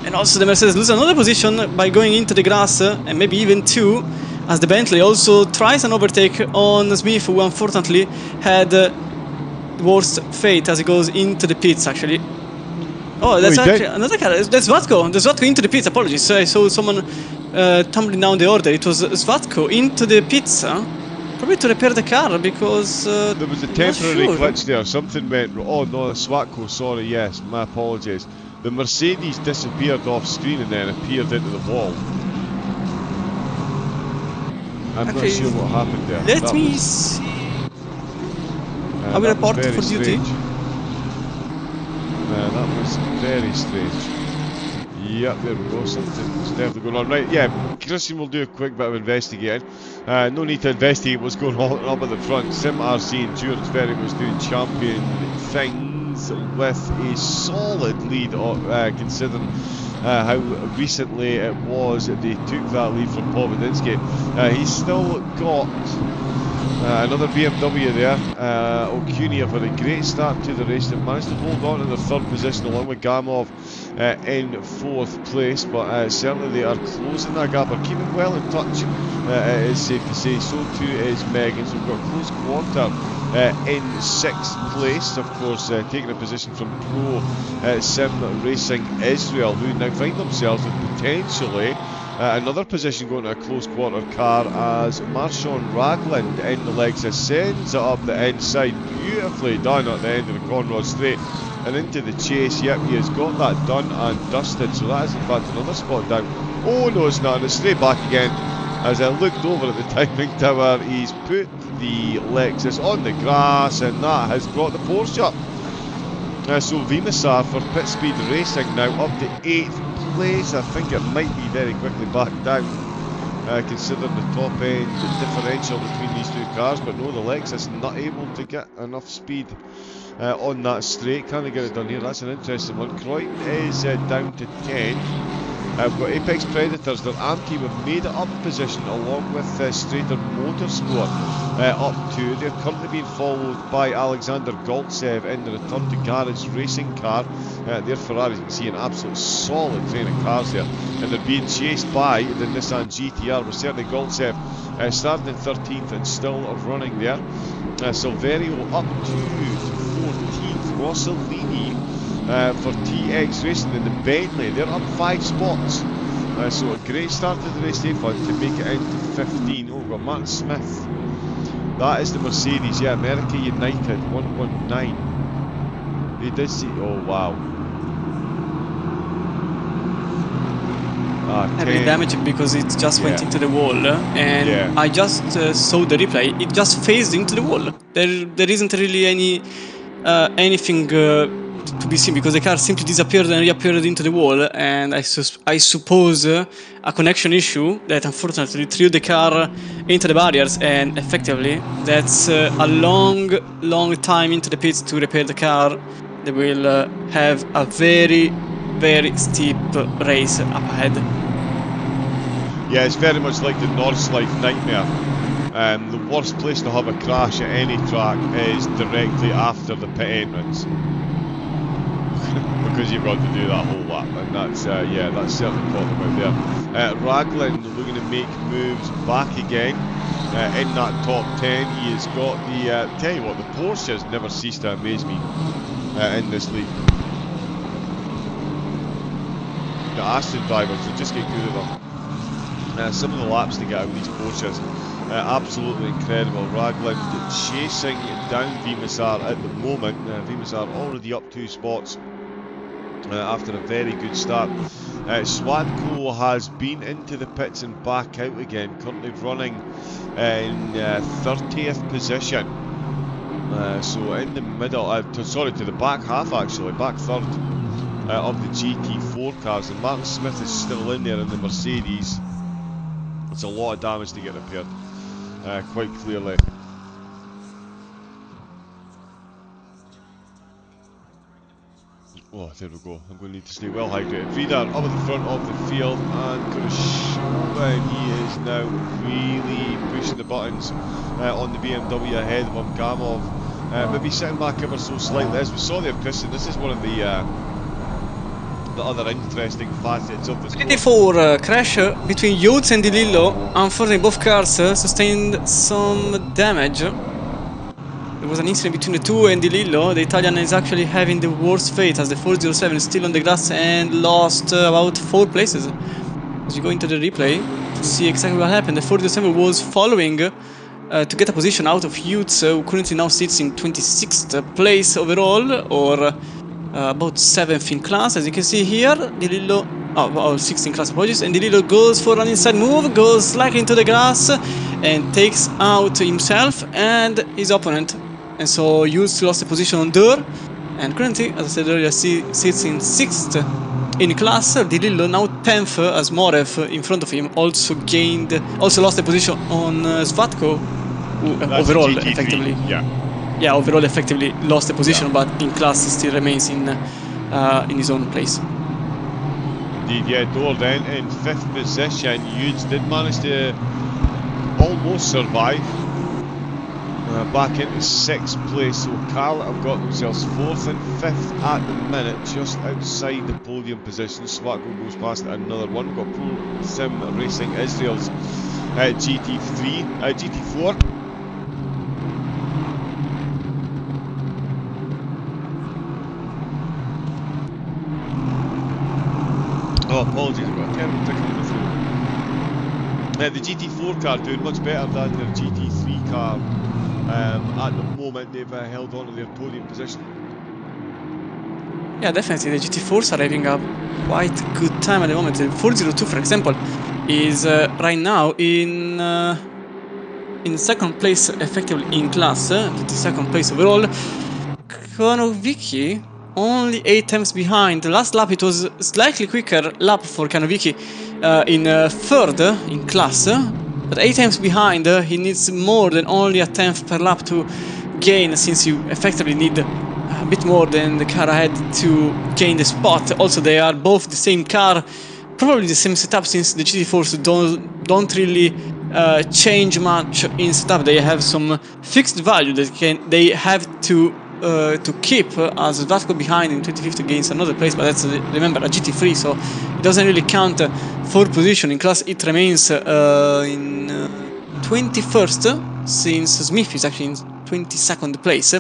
And also the Mercedes loses another position by going into the grass, and maybe even two, as the Bentley also tries an overtake on Smith, who unfortunately had worst fate as he goes into the pits, actually. Oh, that's actually another car. That's Svatko. That's Svatko into the pits. Apologies. So I saw someone tumbling down the order. It was Svatko into the pits, probably to repair the car, because there was a temporary glitch there. Something went wrong. Oh no, Svatko. Sorry. Yes, my apologies. The Mercedes disappeared off screen and then appeared into the wall. I'm not sure what happened there. Let me see. I will report for duty. That was very strange. Yep, there we go. Something's definitely going on. Right, yeah, Christian will do a quick bit of investigating. No need to investigate what's going on up at the front. Sim RC Endurance very much doing champion things with a solid lead, considering how recently it was they took that lead from Paul Wadinsky. He's still got another BMW there. O'Cuny have had a great start to the race. They've managed to hold on to their third position along with Gamov in fourth place, but certainly they are closing that gap. They're keeping well in touch, it is safe to say. So too is Megan. So we've got a close quarter in sixth place, of course, taking a position from Pro Sim Racing Israel, who now find themselves with potentially another position going to a close quarter car, as Marshawn Ragland in the Lexus sends it up the inside, beautifully done at the end of the Conrod Straight and into the chase. Yep, he has got that done and dusted, so that is in fact another spot down. Oh no, it's not, and it's straight back again. As I looked over at the timing tower, he's put the Lexus on the grass, and that has brought the Porsche up. So Vimasar for Pit Speed Racing now up to 8th place. I think it might be very quickly back down, considering the top end differential between these two cars. But no, the Lexus not able to get enough speed on that straight. Can they get it done here? That's an interesting one. Croydon is down to 10th. We've got Apex Predators, their ARM team have made it up position along with Strader Motorsport up 2. They're currently being followed by Alexander Goltsev in the Return to Garage racing car. Their Ferrari, you can see an absolute solid train of cars there, and they're being chased by the Nissan GTR, with certainly Goltsev starting in 13th and still running there. Silverio up to 14th. Rossellini for TX Racing in the Bentley, they're up 5 spots. So a great start to the race day fun to make it into 15. Oh, we've got Martin Smith. That is the Mercedes, yeah, America United 119. They did see, oh wow. Heavily damaged because it just went into the wall, and I just saw the replay. It just phased into the wall. There isn't really anything to be seen, because the car simply disappeared and reappeared into the wall, and I suppose a connection issue that unfortunately threw the car into the barriers, and effectively that's a long time into the pits to repair the car. They will have a very steep race up ahead. Yeah, it's very much like the Northlife nightmare. The worst place to have a crash at any track is directly after the pit entrance. Because you've got to do that whole lap, and that's yeah, that's certainly caught them out there. Ragland looking to make moves back again in that top 10. He has got the tell you what, the Porsche has never ceased to amaze me in this league. The Aston drivers, they just get good at them. Some of the laps to get out of these Porsches, absolutely incredible. Ragland chasing down Vimasar at the moment. Vimasar already up 2 spots after a very good start. Swadko has been into the pits and back out again, currently running in 30th position. So in the middle, to the back half actually, back third of the GT4 cars, and Martin Smith is still in there in the Mercedes. It's a lot of damage to get repaired, quite clearly. Oh, there we go. I'm going to need to stay well hydrated. Reader up at the front of the field, and he is now really pushing the buttons on the BMW ahead of him. Gamov maybe sitting back ever so slightly. As we saw there, Christian, this is one of the other interesting facets of this GT4 crash between Yates and Di Lillo. Unfortunately, both cars sustained some damage. There was an incident between the two, and Di Lillo, the Italian, is actually having the worst fate as the 407 is still on the grass and lost about 4 places. As you go into the replay to see exactly what happened, the 407 was following to get a position out of Yates, who currently now sits in 26th place overall, or about 7th in class. As you can see here, Di Lillo, 6th in class, apologies, and Di Lillo goes for an inside move, goes slightly into the grass and takes out himself and his opponent. And so Yates lost the position on Dur, and currently, as I said earlier, sits in 6th in class. Di Lillo now 10th, as Morev in front of him also lost the position on Svatko, who overall GT3, effectively overall effectively lost the position, but in class he still remains in his own place. Indeed, yeah, Dor then in 5th position. Yates did manage to almost survive. Back into 6th place, so Carl have got themselves 4th and 5th at the minute, just outside the podium position. Svatko goes past another one. We've got Pro Sim Racing Israel's GT4. Oh, apologies, I've got a terrible tickle in the throat. The GT4 car doing much better than their GT3 car. At the moment, they've held on to their podium position. Yeah, definitely, the GT4s are having a quite good time at the moment. The 402, for example, is right now in 2nd place, effectively in class, 22nd place overall. Kanovicki only 8 times behind. The last lap it was a slightly quicker lap for Kanovicki in 3rd in class. But 8 times behind, he needs more than only a 10th per lap to gain, since you effectively need a bit more than the car ahead to gain the spot. Also, they are both the same car, probably the same setup, since the GT4s don't really change much in setup. They have some fixed value that they have to keep, as Svatko behind in 25th gains another place, but that's, remember, a GT3, so it doesn't really count for position. In class it remains in 21st, since Smith is actually in 22nd place.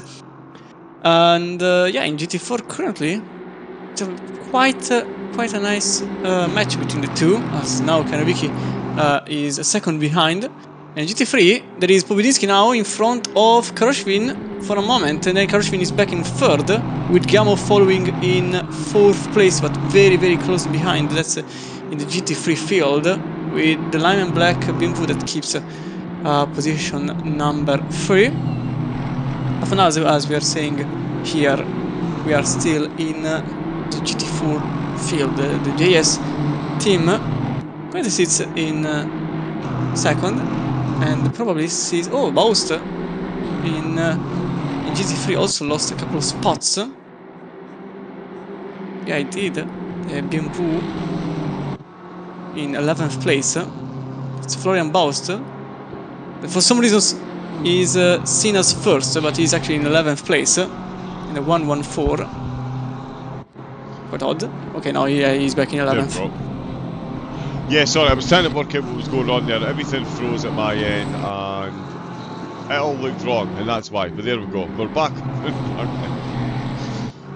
And yeah, in GT4 currently it's quite a nice match between the two, as now Kanovicki is 2nd behind. And GT3, there is Pobedinski now in front of Karoshvin for a moment, and then Karoshvin is back in 3rd, with Gamov following in 4th place, but very, very close behind. That's in the GT3 field, with the lime and black Bimbo that keeps position number 3. But for now, as we are saying here, we are still in the GT4 field. The JS team currently sits in 2nd. And probably sees, oh, Bathurst in GT3 also lost a couple of spots. Yeah, I did. BMW in 11th place. It's Florian Bathurst. But for some reasons he's seen as 1st, but he's actually in 11th place in the 114. Quite odd. Okay, now he's back in 11th. Yeah, sorry, I was trying to work out what was going on there. Everything froze at my end, and it all looked wrong, and that's why. But there we go. We're back.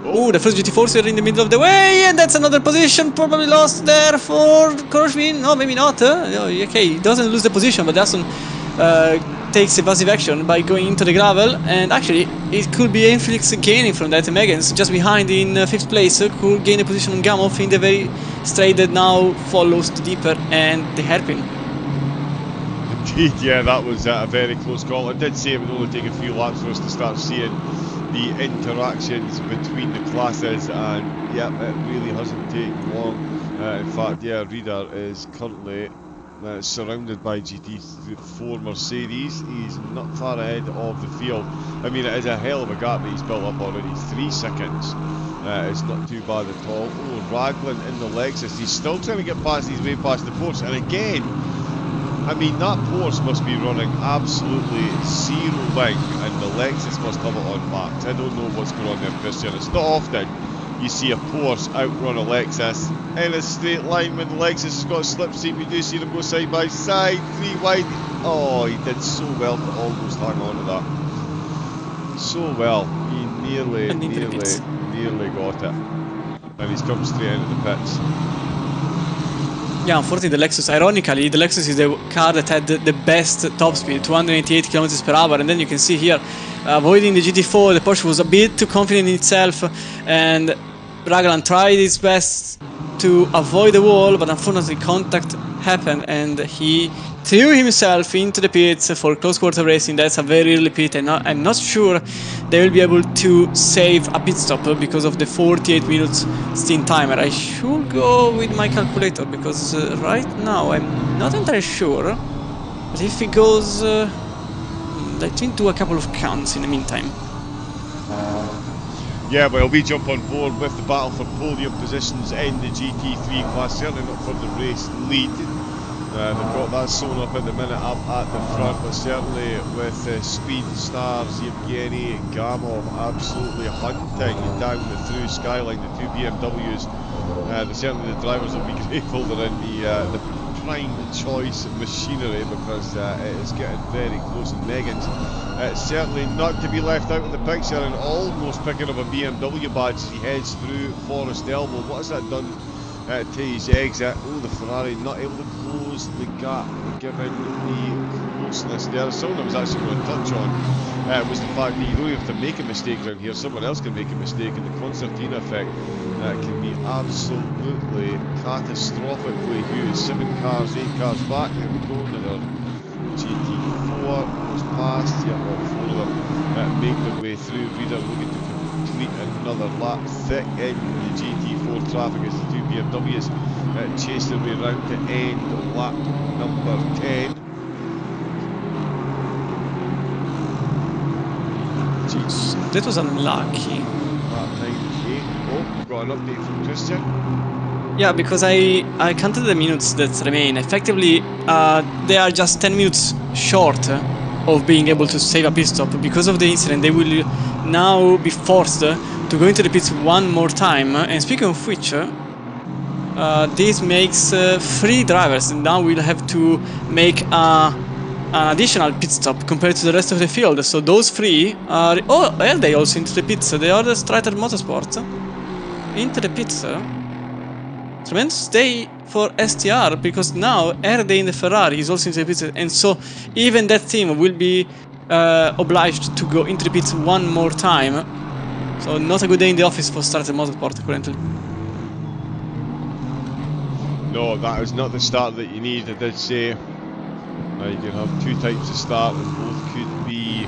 Oh, the first GT4s are in the middle of the way, and that's another position probably lost there for Karoshvin. No, maybe not. Okay, he doesn't lose the position, but Dasson takes evasive action by going into the gravel, and actually it could be Enflix gaining from that. Megan's just behind in 5th place, could gain a position on Gamov in the very straight that now follows the deeper and the hairpin. Indeed, yeah, that was a very close call. I did say it would only take a few laps for us to start seeing the interactions between the classes, and yeah, it really hasn't taken long. In fact, yeah, Reader is currently surrounded by GT4 Mercedes. He's not far ahead of the field. I mean, it is a hell of a gap that he's built up already. 3 seconds. It's not too bad at all. Oh, Raglan in the Lexus. He's still trying to get past his way past the Porsche. And again, I mean, that Porsche must be running absolutely zero wing, and the Lexus must have it on max. I don't know what's going on there, Christian. It's not often you see a Porsche outrun a Lexus in a straight line when the Lexus has got a slipstream. You do see them go side by side, 3 wide. Oh, he did so well to almost hang on to that. So well. He nearly got it. And he's come straight into the pits. Yeah, unfortunately the Lexus, ironically, the Lexus is the car that had the best top speed, 288 km per hour, and then you can see here, avoiding the GT4, the Porsche was a bit too confident in itself, and Raglan tried his best to avoid the wall, but unfortunately contact happened and he threw himself into the pits for close quarter racing. That's a very early pit, and I'm not sure they will be able to save a pit stop because of the 48 minutes stint timer. I should go with my calculator because right now I'm not entirely sure, but if he goes, let me do a couple of counts in the meantime. Yeah, well, we jump on board with the battle for podium positions in the GT3 class, certainly not for the race lead. They've got that sewn up at the minute up at the front, but certainly with Speed Stars, Yevgeny Gamov absolutely hunting down the through skyline, the 2 BMWs. Certainly the drivers will be grateful they're in the prime choice machinery because it is getting very close. And Megan's certainly not to be left out of the picture and almost picking up a BMW badge as he heads through Forest Elbow. What has that done to his exit? Oh, the Ferrari not able to close the gap given the closeness there. Something I was actually going to touch on was the fact that you don't have to make a mistake around here. Someone else can make a mistake, and the concertina effect can be absolutely catastrophically huge. 7 cars, 8 cars back. There we go. Another GT4 was passed. Yeah, all 4 of them make their way through. Reader looking to complete another lap thick in the GT4 traffic as the 2 BMWs chase their way round to end lap number 10. That was unlucky. Lap 98. Oh, we've got an update from Christian. Yeah, because I counted the minutes that remain. Effectively, they are just 10 minutes short of being able to save a pit stop. Because of the incident, they will now be forced to go into the pits one more time. And speaking of which, this makes 3 drivers, and now we'll have to make an additional pit stop compared to the rest of the field. So those 3 are... Oh, are they also into the pits? They are the Strider Motorsport into the pits. Tremendous day for STR, because now Erde in the Ferrari is also into the pits, and so even that team will be obliged to go into the pits one more time. So not a good day in the office for Strider Motorsport currently. No, that is not the start that you need. I did say you can have 2 types of start and both could be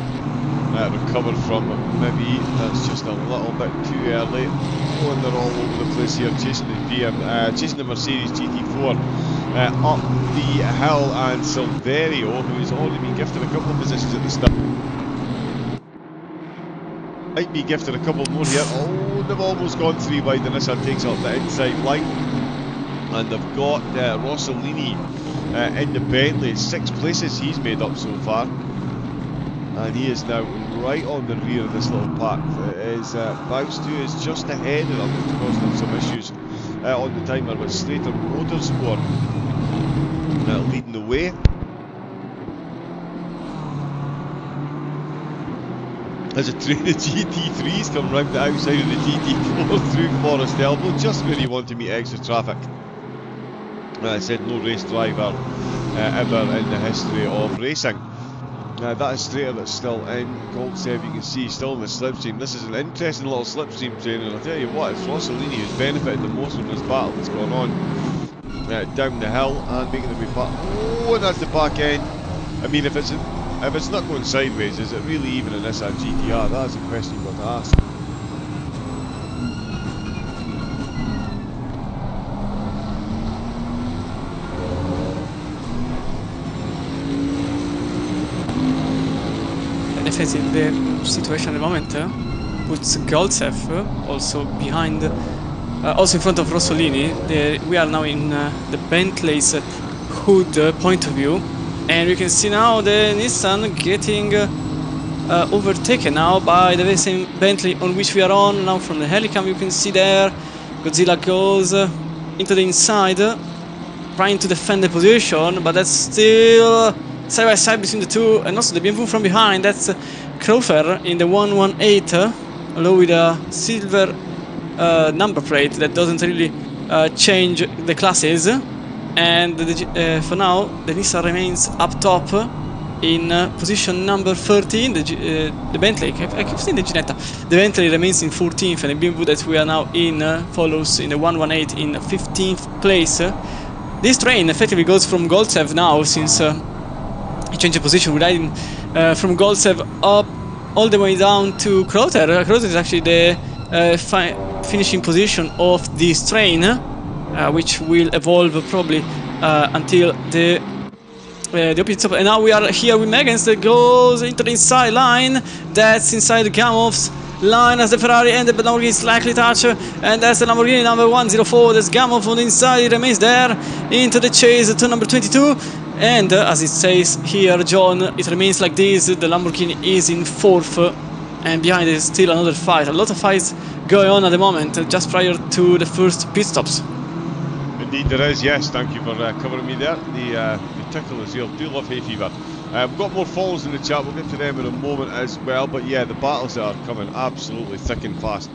recovered from, but maybe that's just a little bit too early. Oh, and they're all over the place here, chasing the Mercedes GT4 up the hill, and Silverio, who's already been gifted a couple of positions at the start, might be gifted a couple more here. Oh, they've almost gone 3 wide. The Nissan takes up the inside line, and they've got Rossellini in the Bentley. 6 places he's made up so far, and he is now right on the rear of this little pack. Bathurst is just ahead of them, which caused them some issues on the timer, but Slater Motorsport leading the way. As a train of GT3s come round the outside of the GT4 through Forest Elbow, just where you want to meet extra traffic. I said no race driver ever in the history of racing. That is Strater that's still in Goldsev, you can see still in the slipstream. This is an interesting little slipstream train, and I'll tell you what, it's Rossellini who's benefited the most from this battle that's going on down the hill and making the way back. Oh, and that's the back end. I mean, if it's not going sideways, is it really even a Nissan GTR? That's a question you've got to ask. analyzing the situation at the moment, puts Goltsev also behind, also in front of Rossolini. We are now in the Bentley's hood point of view, and we can see now the Nissan getting overtaken now by the very same Bentley on which we are on. Now from the helicam you can see there Godzilla goes into the inside, trying to defend the position, but that's still side by side between the two, and also the BMW from behind. That's Crofer in the 118, although with a silver number plate that doesn't really change the classes. And for now the Nissan remains up top in position number 13. The Bentley, I keep saying the Ginetta, the Bentley remains in 14th, and the BMW that we are now in follows in the 118 in 15th place. This train effectively goes from Goltsev now, since he changed the position. We're riding from Goltsev up all the way down to Croter. Croter is actually the finishing position of this train, which will evolve probably until the opposite stop. And now we are here with Megan's that goes into the inside line. That's inside Gamov's line as the Ferrari and the Lamborghini slightly touch, and that's the Lamborghini number 104. There's Gamov on the inside. He remains there into the chase to number 22. And as it says here, John, it remains like this. The Lamborghini is in 4th, and behind is still another fight. A lot of fights going on at the moment, just prior to the first pit stops. Indeed there is, yes. Thank you for covering me there. The tickle is here. Do love hay fever. We've got more follows in the chat. We'll get to them in a moment as well. But yeah, the battles are coming absolutely thick and fast,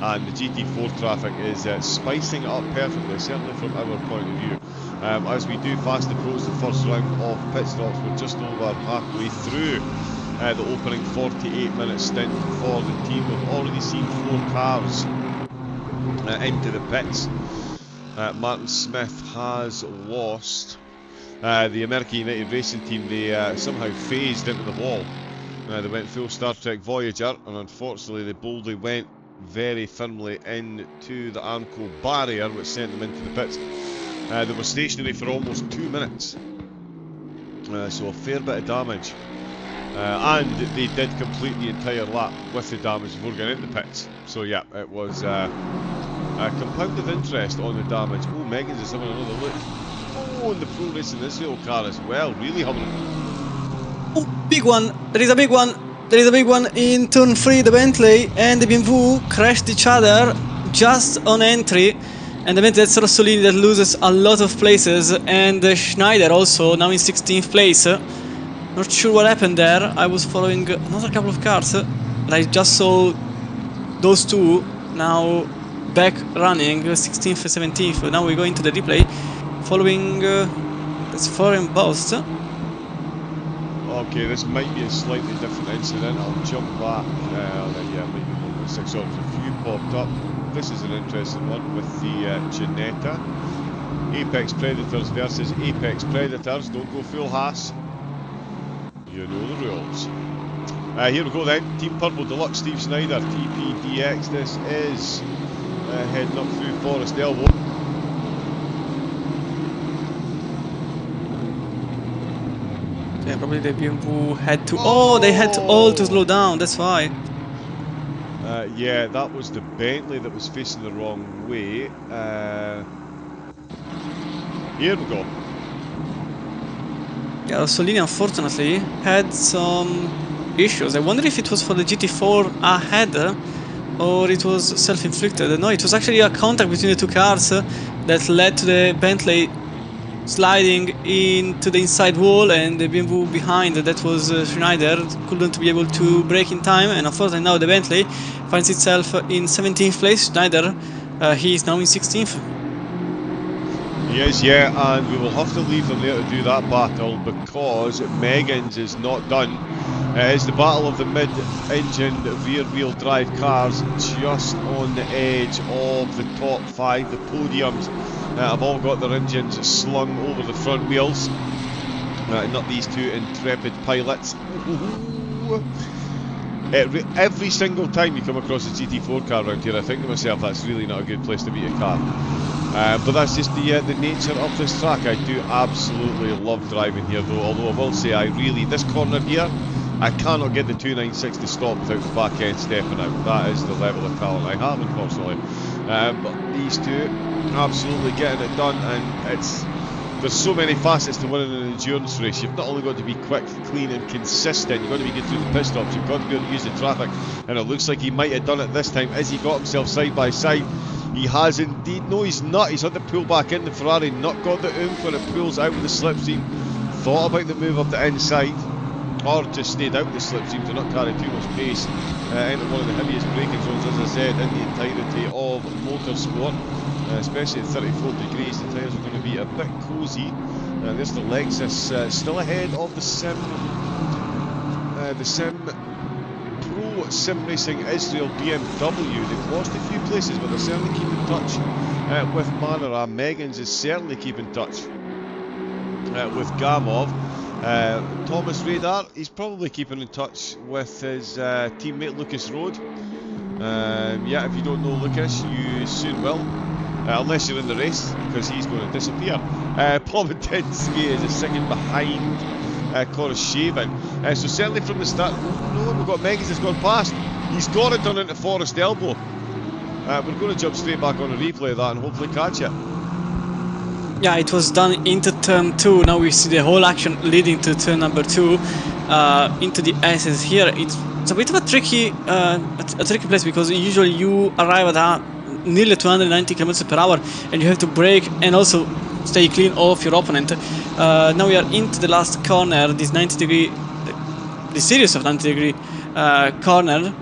and the GT4 traffic is spicing it up perfectly, certainly from our point of view. As we do fast approach the first round of pit stops, we're just over halfway through the opening 48-minute stint for the team. We've already seen 4 cars into the pits. Martin Smith has lost. The American United Racing Team, they somehow phased into the wall. They went full Star Trek Voyager, and unfortunately they boldly went very firmly into the Armco barrier, which sent them into the pits. They were stationary for almost 2 minutes, so a fair bit of damage. And they did complete the entire lap with the damage before getting into the pits. So yeah, it was a compound of interest on the damage. Oh, Megan's is having another look. Oh, and the Pro Racing Israel car as well, really having Oh, big one! There is a big one! There is a big one in turn 3. The Bentley and the BMW crashed each other just on entry. And the Bentley, that's Rossolini that loses a lot of places, and Schneider also now in 16th place. Not sure what happened there. I was following another couple of cars, and I just saw those two now back running, 16th and 17th. Now we go into the replay, following that's foreign Bathurst. Okay, this might be a slightly different incident. I'll jump back. Yeah, maybe 6 hours. A few popped up. This is an interesting one with the Ginetta. Apex Predators versus Apex Predators. Don't go full Haas. You know the rules. Here we go then. Team Purple Deluxe, Steve Schneider, TPDX. This is heading up through Forest Elbow. Yeah, probably the BMW had to... Oh, they had to all to slow down, that's why. Yeah, that was the Bentley that was facing the wrong way. Here we go. Yeah, Rossolini unfortunately had some issues. I wonder if it was for the GT4 ahead or it was self-inflicted. No, it was actually a contact between the two cars that led to the Bentley sliding into the inside wall, and the BMW behind, that was Schneider, couldn't be able to brake in time, and unfortunately now the Bentley finds itself in 17th place. Schneider, he is now in 16th. He is, yeah, and we will have to leave them there to do that battle because Megan's is not done. It's the battle of the mid-engine rear-wheel drive cars, just on the edge of the top 5, the podiums. Have all got their engines slung over the front wheels. Not these two intrepid pilots. Every single time you come across a GT4 car around here, I think to myself, that's really not a good place to meet a car. But that's just the nature of this track. I do absolutely love driving here though, although I will say this corner here I cannot get the 296 to stop without the back end stepping out. That is the level of talent I have, unfortunately. But these two absolutely getting it done, and there's so many facets to winning an endurance race. You've not only got to be quick, clean and consistent, you've got to be good through the pit stops, you've got to be able to use the traffic, and it looks like he might have done it this time as he got himself side by side. He has indeed. No, he's not. He's had to pull back in the Ferrari, not got the oomph when it pulls out of the slipstream. Thought about the move up the inside, or just stayed out the slipstream to not carry too much pace into one of the heaviest braking zones, as I said, in the entirety of motorsport. Especially at 34 degrees, the tyres are going to be a bit cosy. There's the Lexus still ahead of the Sim Pro Sim Racing Israel BMW. They've lost a few places, but they're certainly keeping in touch with Manor. Megan's is certainly keeping in touch with Gamov. Thomas Radar, he's probably keeping in touch with his teammate Lucas Road. Yeah, if you don't know Lucas, you soon will. Unless you're in the race, because he's going to disappear. Pomatinsky is a second behind Koroshavin. So certainly from the start, no, we've got Megas has gone past. He's got it done into Forest Elbow. We're going to jump straight back on a replay of that and hopefully catch it. Yeah, it was done into turn 2. Now we see the whole action leading to turn number 2 into the S's here. It's a bit of a tricky place, because usually you arrive at that nearly 290 km per hour and you have to brake and also stay clean of your opponent. Now we are into the last corner, this 90 degree, the series of 90 degree corner,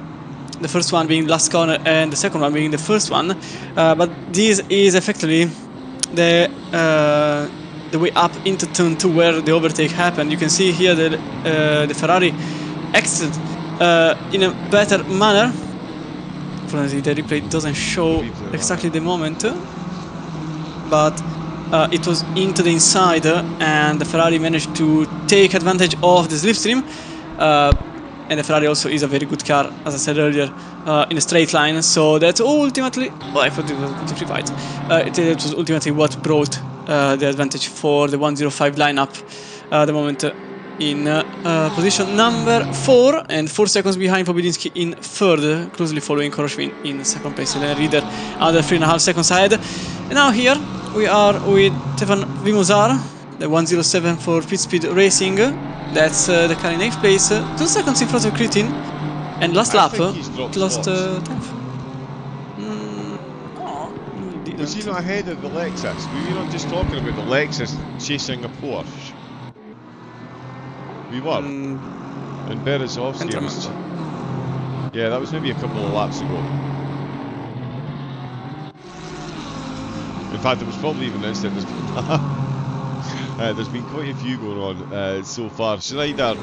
the first one being the last corner and the second one being the first one, but this is effectively the way up into turn 2 where the overtake happened. You can see here that the Ferrari exited in a better manner. The replay doesn't show exactly the moment, but it was into the inside, and the Ferrari managed to take advantage of the slipstream. And the Ferrari also is a very good car, as I said earlier, in a straight line. So that's ultimately, well, I thought it was GT3 fight. It was ultimately what brought the advantage for the 105 lineup. The moment in position number 4 and 4 seconds behind Pobedinsky in third, closely following Koroshvin in second place. Elena Reader under 3.5 seconds ahead. And now here we are with Stefan Vimozar, the 107 for Pit Speed Racing. That's the car in 8th place, 2 seconds in front of Kritin, and last lap lost 10th. Was he not ahead of the Lexus? We were not just talking about the Lexus chasing a Porsche. We were. And Berezovsky was... Yeah, that was maybe a couple of laps ago. In fact, it was probably even an instant. There's been quite a few going on so far. Schneider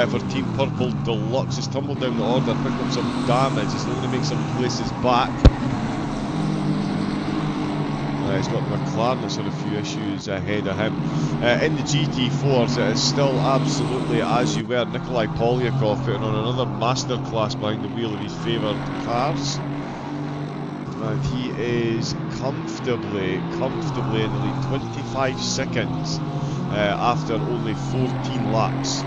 for Team Purple Deluxe has tumbled down the order, picked up some damage. He's going to make some places back. He's got McLaren that's had a few issues ahead of him. In the GT4s, it is still absolutely as you were. Nikolai Polyakov putting on another masterclass behind the wheel of his favoured cars. And he is comfortably in the lead, 25 seconds after only 14 laps.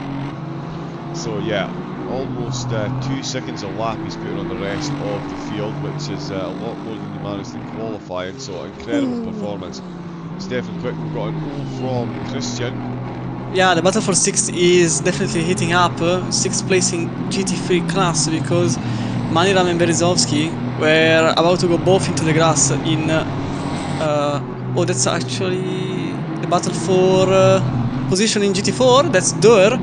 So yeah, almost 2 seconds a lap he's putting on the rest of the field, which is a lot more than he managed in qualifying, so incredible performance. Stefan Quick, we've got an O from Christian. Yeah, the battle for 6th is definitely heating up. 6th place in GT3 class, because Maniram and Berezovsky were about to go both into the grass in... oh, that's actually the battle for position in GT4. That's Doer,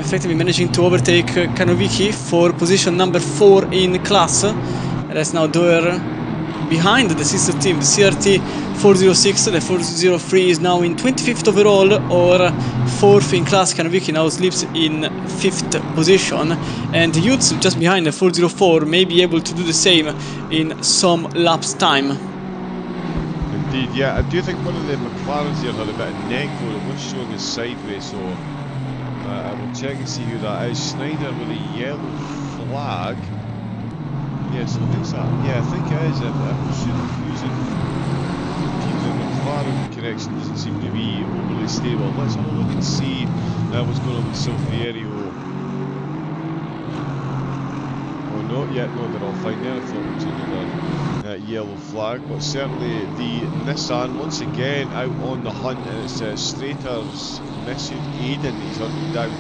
effectively managing to overtake Kanovicki for position number 4 in class. That's now Doer behind the sister team, the CRT 406. The 403 is now in 25th overall, or 4th in class. Kanovicki now slips in 5th position, and the youths just behind the 404 may be able to do the same in some laps time. Indeed, yeah. I do think one of the McLarens here had a bit of neck for it, was showing us sideways, so I will check and see who that is. Schneider with a yellow flag. Yes, I think so. Yeah, I think it is. I'm confusing teams. The McLaren connection doesn't seem to be overly stable. Let's have a look and see what's going on with Silverio not yet. No, they're all fine there. I thought it was another yellow flag, but certainly the Nissan once again out on the hunt, and it's Strater's Message Aiden. He's hunting down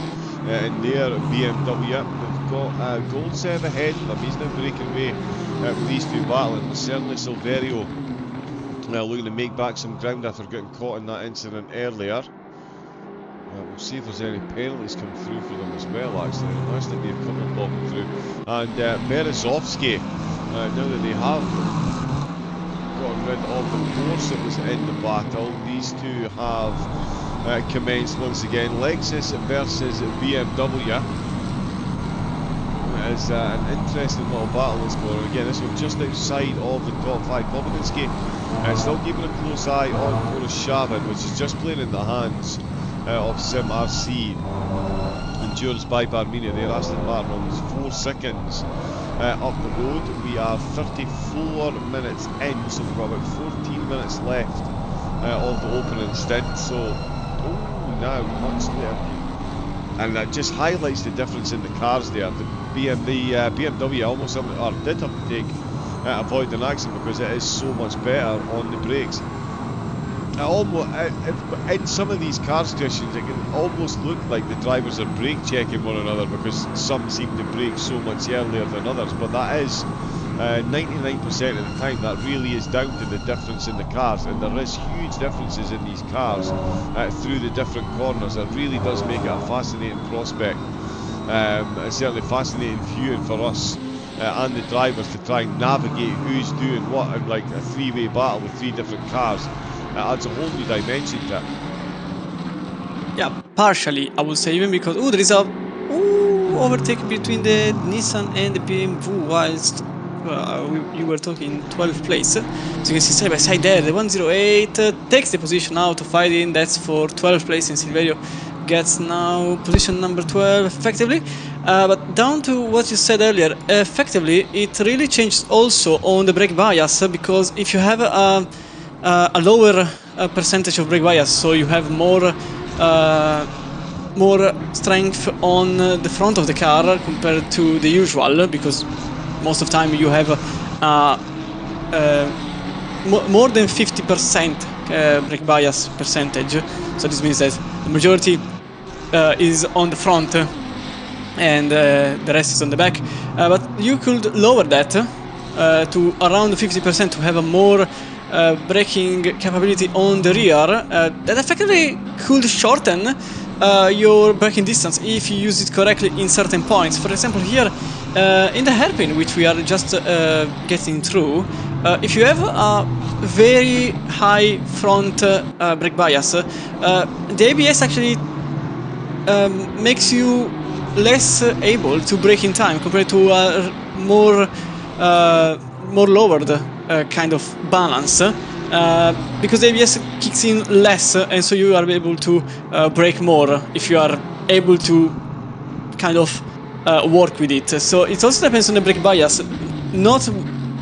in their BMW. They've got Goldsev ahead of them. He's now breaking away with these two battling. Certainly Silverio looking to make back some ground after getting caught in that incident earlier. We'll see if there's any penalties come through for them as well, actually. There has to be a couple popping through. And Berezovsky, now that they have got rid of the force that was in the battle, these two have commenced once again. Lexus versus BMW. It is an interesting little battle that's going on. Again, this one just outside of the top 5. Bobadinski still keeping a close eye on Poroshavin, which is just playing in the hands of Sim RC. Endurance by Barmenia there. Aston Martin almost 4 seconds up the road. We are 34 minutes in, so we've got about 14 minutes left of the opening stint. So, now much later. And that just highlights the difference in the cars there. The BMW almost did have to take avoid an accident because it is so much better on the brakes. In some of these car situations, it can almost look like the drivers are brake checking one another because some seem to brake so much earlier than others, but that is 99% of the time that really is down to the difference in the cars, and there is huge differences in these cars through the different corners. It really does make it a fascinating prospect. It's certainly fascinating viewing for us and the drivers to try and navigate who's doing what in like a three-way battle with 3 different cars. Adds a whole new dimension to it. Yeah, partially I would say, even because there is a overtake between the Nissan and the BMW whilst you were talking 12th place. So you can see side by side there, the 108 takes the position out of fighting. That's for 12th place, and Silverio gets now position number 12 effectively. But down to what you said earlier, effectively it really changed also on the brake bias, because if you have a lower percentage of brake bias, so you have more strength on the front of the car compared to the usual, because most of the time you have more than 50% brake bias percentage. So this means that the majority is on the front and the rest is on the back. But you could lower that to around 50% to have a more braking capability on the rear. That effectively could shorten your braking distance if you use it correctly in certain points. For example, here in the hairpin, which we are just getting through, if you have a very high front brake bias, the ABS actually makes you less able to brake in time compared to a more lowered kind of balance, because the ABS kicks in less, and so you are able to brake more if you are able to kind of work with it. So it also depends on the brake bias, not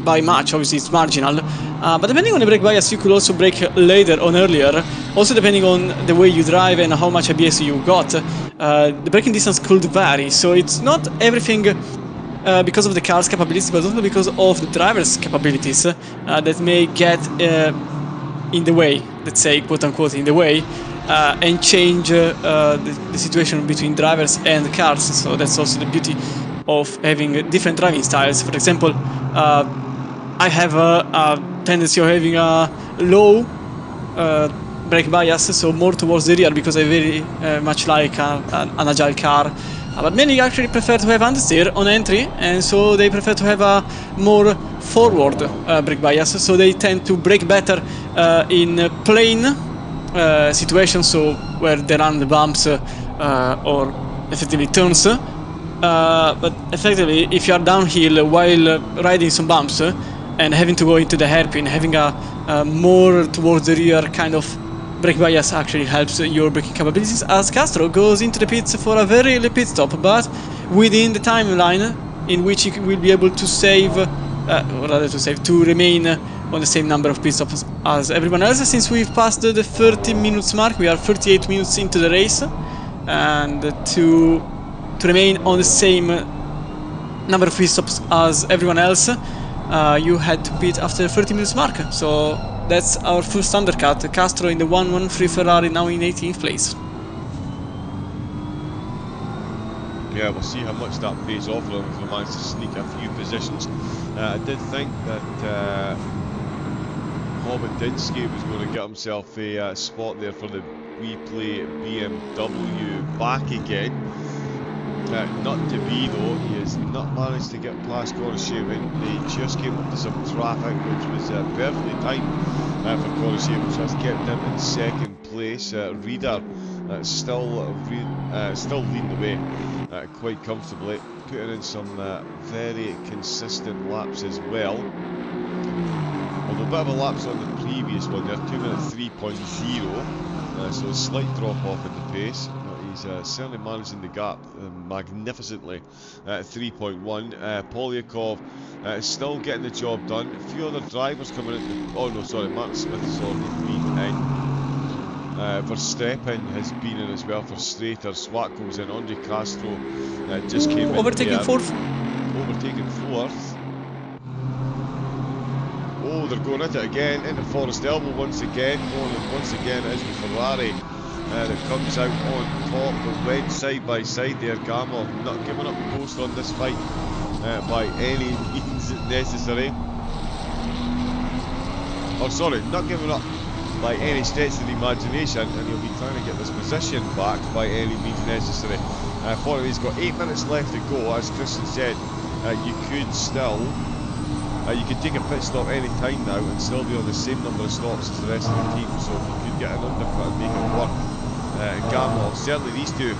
by much, obviously it's marginal, but depending on the brake bias you could also brake later or earlier, also depending on the way you drive and how much ABS you got. The braking distance could vary, so it's not everything because of the car's capabilities, but also because of the driver's capabilities that may get in the way, let's say, quote-unquote, in the way, and change the situation between drivers and cars. So that's also the beauty of having different driving styles. For example, I have a tendency of having a low brake bias, so more towards the rear, because I very much like an agile car. But many actually prefer to have understeer on entry, and so they prefer to have a more forward brake bias, so they tend to brake better in plain situations, so where there are the bumps or effectively turns. But effectively, if you are downhill while riding some bumps and having to go into the hairpin, having a more towards the rear kind of brake bias actually helps your braking capabilities, as Castro goes into the pits for a very early pit stop, but within the timeline in which he will be able to save, or rather to remain on the same number of pit stops as everyone else. Since we've passed the 30 minutes mark, we are 38 minutes into the race, and to remain on the same number of pit stops as everyone else, you had to pit after 30 minutes mark. So that's our first undercut. Castro in the 113 Ferrari, now in 18th place. Yeah, we'll see how much that pays off for him if he manages to sneak a few positions. I did think that Hobbitinsky was going to get himself a spot there for the replay BMW back again. Not to be though, he has not managed to get past Konoshev. They just came up to some traffic which was perfectly timed for Konoshev, which has kept him in second place. Reader still leading the way quite comfortably, putting in some very consistent laps as well. Although a bit of a lapse on the previous one there, 2 minute 3.0, so a slight drop off in the pace. He's certainly managing the gap magnificently at 3.1. Polyakov still getting the job done. A few other drivers coming in. Oh no, sorry, Martin Smith has already been in. Verstappen has been in as well for Strater. Swatko's in. Andre Castro just came in. Overtaking fourth. Overtaking fourth. Oh, they're going at it again, into Forest Elbow once again. And once again it is the Ferrari that comes out on top. They went side by side there. Gamov not giving up the ghost on this fight by any means necessary. Oh, sorry, not giving up by any stretch of the imagination, and he'll be trying to get this position back by any means necessary. Fortunately, he's got 8 minutes left to go. As Christian said, you could still, you could take a pit stop any time now and still be on the same number of stops as the rest of the team, so you could get an undercut and make it work. Gamov, certainly these two,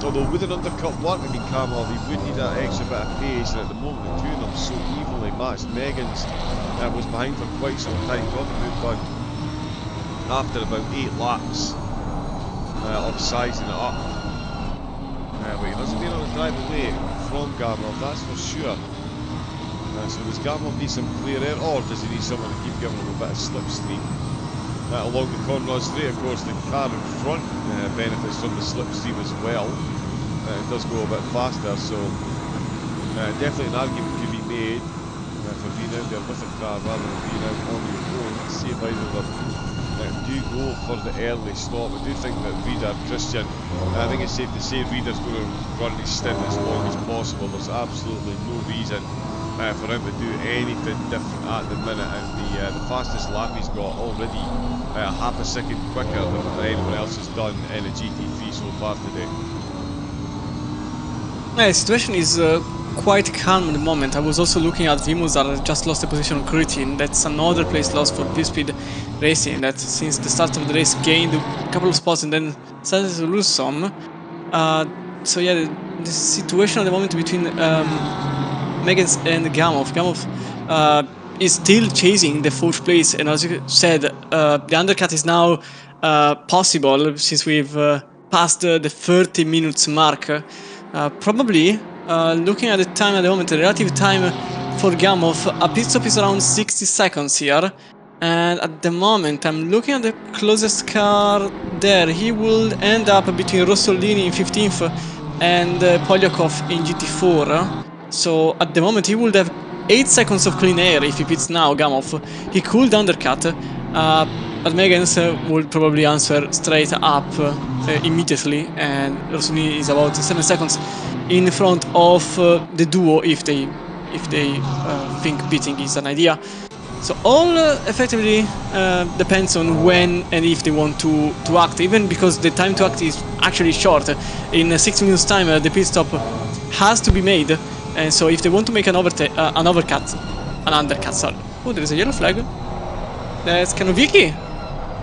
although with an undercut work, I mean Gamov, he would need that extra bit of pace, and at the moment the two of them so evenly matched. Megan's was behind for quite some time, got the move done after about 8 laps of sizing it up. But he doesn't need on the drive away from Gamov, that's for sure. So does Gamov need some clear air, or does he need someone to keep giving him a bit of slipstream? Along the Conrod Straight, of course, the car in front benefits from the slipstream as well. It does go a bit faster, so definitely an argument could be made for being out there with a car rather than being out on your own. Let's see if either of them do go for the early stop. I do think that Reader, Christian, I think it's safe to say Reader's going to run his stint as long as possible. There's absolutely no reason for him to do anything different at the minute, and the fastest lap he's got already half a second quicker than what anyone else has done in a GT3 so far today. Yeah, the situation is quite calm at the moment. I was also looking at Vimos that just lost a position on Kritin. That's another place lost for P-Speed Racing, that since the start of the race gained a couple of spots and then started to lose some. So yeah, the situation at the moment between Megas and Gamov. Gamov is still chasing the 4th place, and as you said, the undercut is now possible since we've passed the 30 minutes mark. Probably, looking at the time at the moment, the relative time for Gamov, a pit stop is around 60 seconds here. And at the moment, I'm looking at the closest car there. He will end up between Rossolini in 15th and Polyakov in GT4. So at the moment, he would have 8 seconds of clean air if he pits now, Gamov. He could undercut, but Megan's will probably answer straight up immediately, and Rossolini is about 7 seconds in front of the duo if they think pitting is an idea. So all effectively depends on when and if they want to act, even because the time to act is actually short. In 6 minutes time the pit stop has to be made, and so if they want to make an undercut, sorry. Oh, there is a yellow flag. That's Kanovicki.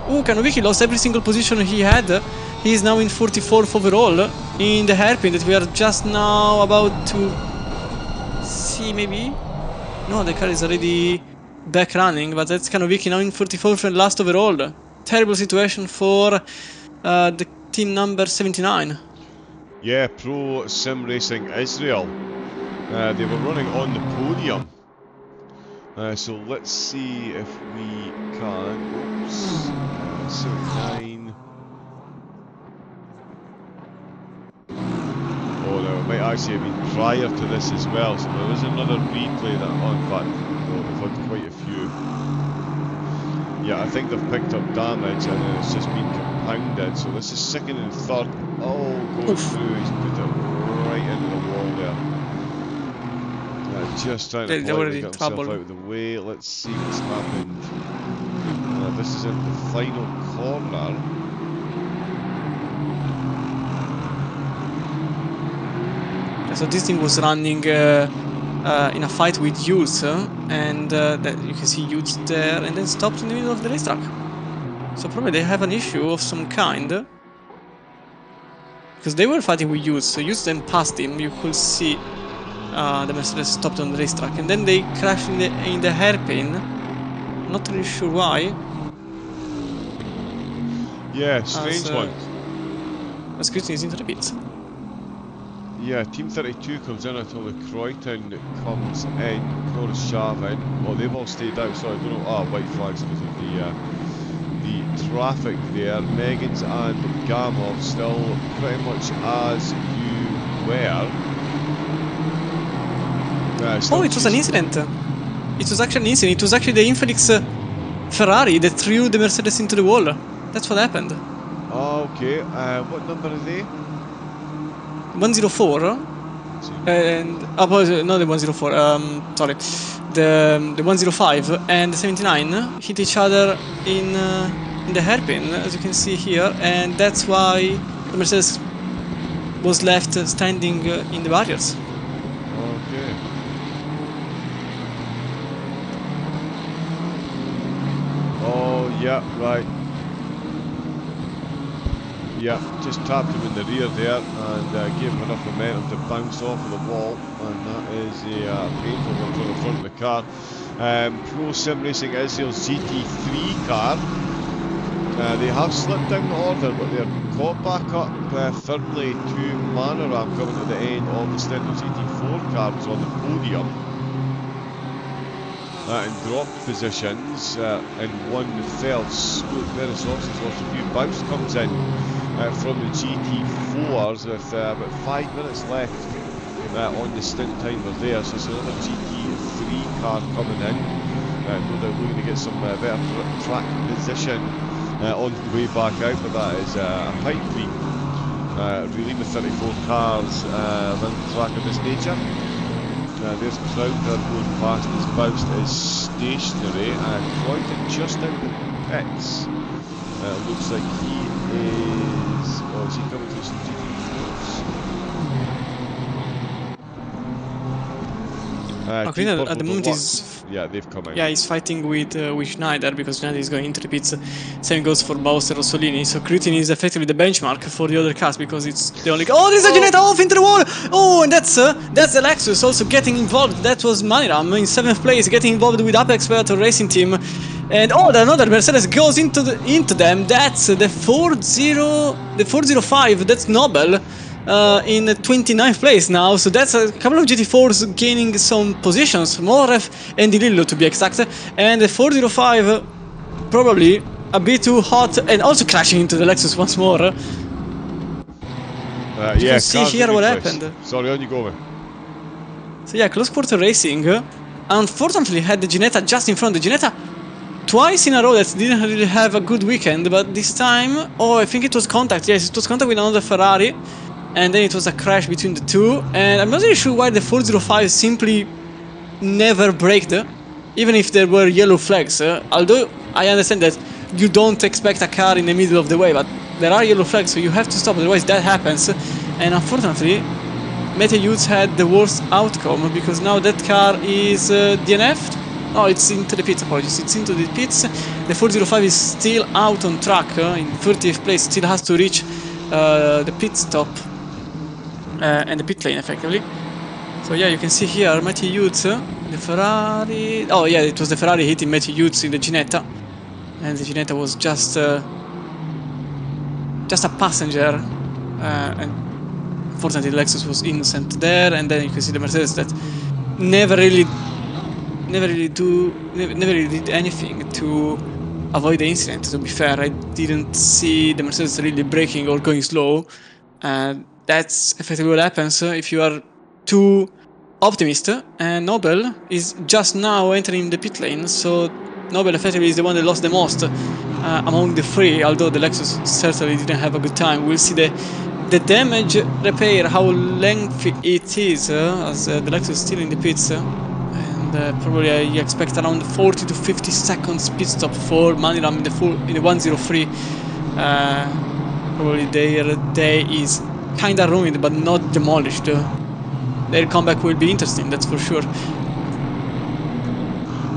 Oh, Kanovicki lost every single position he had. He is now in 44th overall in the hairpin that we are just now about to see, maybe? No, the car is already back running, but that's Kanovicki now in 44th and last overall. Terrible situation for the team number 79. Yeah, Pro Sim Racing Israel. They were running on the podium. So let's see if we can. Oops. 79. Oh no, it might actually have been prior to this as well, so there is another replay that, oh, in fact, no, they've had quite a few. Yeah, I think they've picked up damage and then it's just been compounded, so this is second and third. Oh, going through, he's put it right into the wall there. Just trying to politely get himself out of the way. Let's see what's happened. This is in the final corner. So this thing was running in a fight with Yules, and that you can see Yules there, and then stopped in the middle of the racetrack. So probably they have an issue of some kind, because they were fighting with Yules, so Yules then passed him. You could see the Mercedes stopped on the racetrack, and then they crashed in the hairpin. Not really sure why. Yeah, strange one. As Christian is into the pits. Yeah, Team 32 comes in until the Croydon comes in. Norris Shavin. Well, they've all stayed out, so I don't know. Ah, white flags because of the traffic there. Megan's and Gamov still pretty much as you were. Oh, it was an incident. It was actually an incident. It was actually the Infelix Ferrari that threw the Mercedes into the wall. That's what happened. Oh, okay. What number are they? 104. And not the 104. Sorry, the 105 and the 79 hit each other in the hairpin, as you can see here, and that's why the Mercedes was left standing in the barriers. Okay. Oh, yeah, right. Yeah, just tapped him in the rear there and gave him enough momentum to bounce off of the wall, and that is a painful one for the front of the car. Pro Sim Racing Israel's GT3 car. They have slipped down the order, but they're caught back up firmly to Manoram coming to the end of the stint of GT4 cars on the podium. In drop positions in one fell swoop. Beresovsky's lost a few. Bounce comes in from the GT4s with about 5 minutes left on the stint timer there. So it's another GT3 car coming in. No doubt looking to get some better track position on the way back out, but that is a pipe dream. Really, with 34 cars around the track of this nature. There's Crowder going past as Boust is stationary, and Croydon just out the pits. Looks like he is. Oh, is he coming to some GT4s? Okay, at the moment he's. Yeah, they've come out. Yeah, he's fighting with Schneider because Schneider is going into the pits. Same goes for Bauster Rossolini. So Kritin is effectively the benchmark for the other cars because it's the only. Oh, there's a Ginetta off into the wall! Oh, and that's the Lexus also getting involved. That was Maniram in 7th place, getting involved with Apex Predator Racing Team. And oh, another Mercedes goes into them. That's the 405. That's Nobel. In 29th place now, so that's a couple of GT4s gaining some positions, Moref and Di Lillo to be exact, and the 405 probably a bit too hot and also crashing into the Lexus once more. You can see here what happened. Sorry, on you go, man. So yeah, close quarter racing, unfortunately had the Ginetta just in front. The Ginetta twice in a row that didn't really have a good weekend, but this time, oh, I think it was contact, yes, it was contact with another Ferrari. And then it was a crash between the two, and I'm not really sure why the 405 simply never braked, even if there were yellow flags. Although I understand that you don't expect a car in the middle of the way, but there are yellow flags, so you have to stop, otherwise that happens. And unfortunately, Matthew Hughes had the worst outcome, because now that car is DNF'd. Oh, it's into the pits, apologies, it's into the pits. The 405 is still out on track, in 30th place, still has to reach the pit stop. And the pit lane effectively. So yeah, you can see here Matthew Hughes, the Ferrari. Oh yeah, it was the Ferrari hitting Matthew Hughes in the Ginetta, and the Ginetta was just a passenger. And fortunately, the Lexus was innocent there. And then you can see the Mercedes that never really did anything to avoid the incident. To be fair, I didn't see the Mercedes really braking or going slow. that's effectively what happens if you are too optimistic. And Nobel is just now entering the pit lane, so Nobel effectively is the one that lost the most among the three, although the Lexus certainly didn't have a good time. We'll see the damage repair, how lengthy it is, as the Lexus is still in the pits. And probably I expect around 40 to 50 seconds pit stop for Maniram in the 103. Probably their day is kinda ruined, but not demolished. Their comeback will be interesting, that's for sure.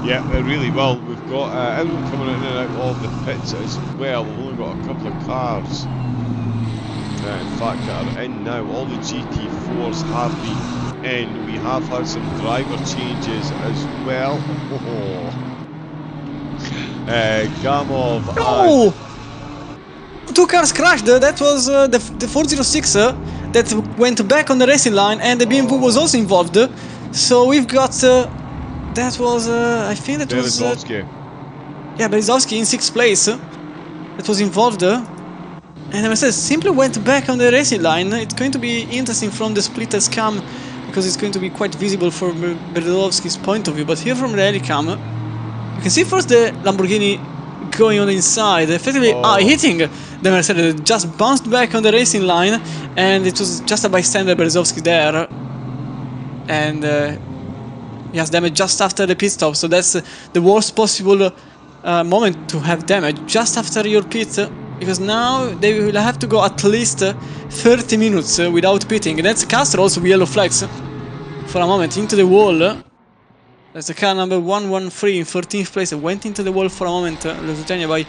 Yeah, really well. We've got everyone coming in and out of the pits as well. We've only got a couple of cars, in fact, that are in now. All the GT4s have been in. We have had some driver changes as well. Gamov. Oh! Two cars crashed. That was the 406 that went back on the racing line, and the BMW was also involved. So we've got that was I think that was yeah, Berezovsky in 6th place that was involved. And I said, simply went back on the racing line. It's going to be interesting from the splitter cam, because it's going to be quite visible from Berezovsky's point of view. But here from the Helicam, you can see first the Lamborghini going on the inside, effectively hitting the Mercedes. Just bounced back on the racing line, and it was just a bystander, Berezovsky, there. And he has damage just after the pit stop, so that's the worst possible moment to have damage, just after your pit. Because now they will have to go at least 30 minutes without pitting. And that's Castro also with yellow flags for a moment into the wall. That's the car number 113 in 13th place. It went into the wall for a moment. Lusitania by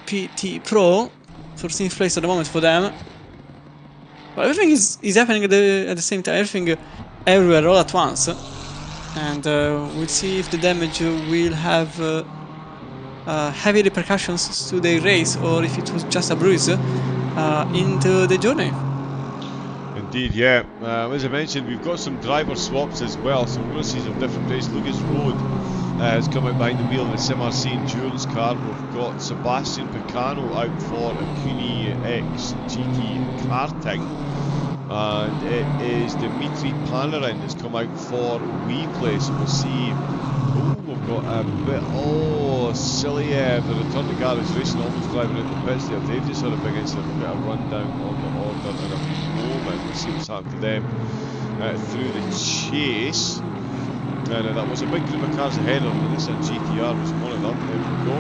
PT Pro. 13th place at the moment for them. But everything is happening at the same time. Everything everywhere all at once. And we'll see if the damage will have heavy repercussions to the race, or if it was just a bruise into the journey. Indeed, yeah. As I mentioned, we've got some driver swaps as well, so we're going to see some different races. Lucas Road has come out behind the wheel in the SMRC Endurance car. We've got Sebastian Picano out for a Kuni X GT karting. And it is Dmitry Panarin that's come out for WePlay, so we'll see. Oh, we've got a bit. Oh, silly. The return to garage racing, almost driving into the pits there. They've just had a big incident. We'll get a rundown on the order in a moment. We'll see what's happened to them through the chase. Now, that was a big group of cars ahead of them. This GTR was one of them. There we go.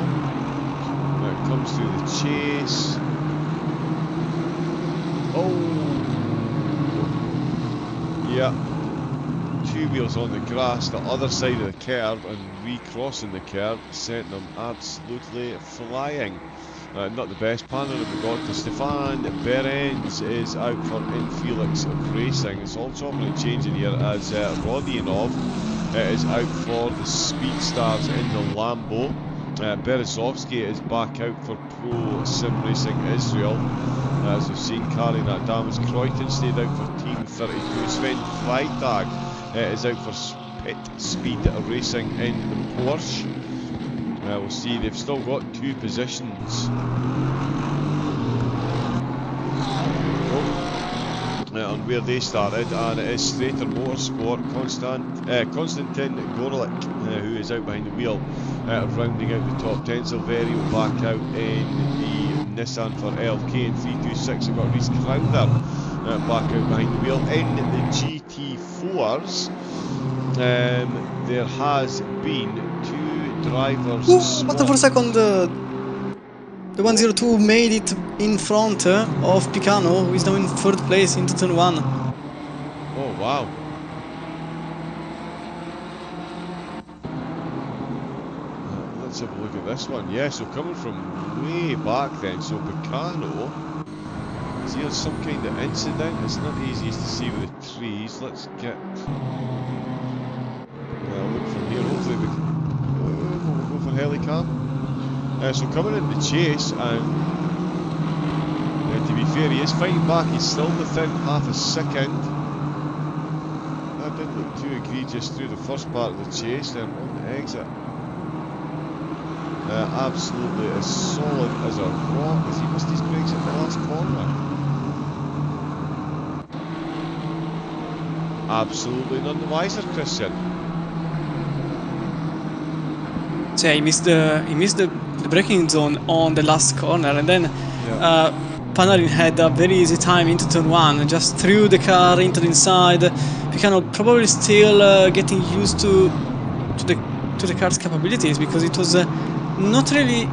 Now it comes through the chase. Oh. Yeah, two wheels on the grass, the other side of the curb, and recrossing the curb sent them absolutely flying. Not the best panel that we got. Stefan Behrens is out for Infelix Racing. It's all chopping and changing here as Rodionov is out for the Speedstars in the Lambo. Berezovsky is back out for Pro Sim Racing Israel. As we've seen, carrying that damage. Croyton stayed out for Team 32. Sven Freitag is out for Pit Speed Racing in the Porsche. We'll see, they've still got two positions. On where they started, and it is Strater Motorsport, Konstantin Gorlik, who is out behind the wheel, rounding out the top 10. Silverio back out in the Nissan for LK in 326. We've got Rhys Crowder back out behind the wheel. In the GT4s, there has been two drivers. What for a second, the 102 made it in front of Picano, who is now in 3rd place into turn 1. Oh wow. Let's have a look at this one. Yeah, so coming from way back then, so Picano, is he on some kind of incident? It's not easiest to see with the trees. Let's get look from here. Hopefully we can we'll go for Helicam. So coming in the chase, and to be fair, he is fighting back. He's still within half a second. That didn't look too egregious through the first part of the chase. Then on the exit, absolutely as solid as a rock. As he missed his brakes at the last corner. absolutely none the wiser, Christian. So yeah, he missed the braking zone on the last corner, and then Panarin had a very easy time into turn 1, just threw the car into the inside. Picano probably still getting used to the car's capabilities, because it was not really.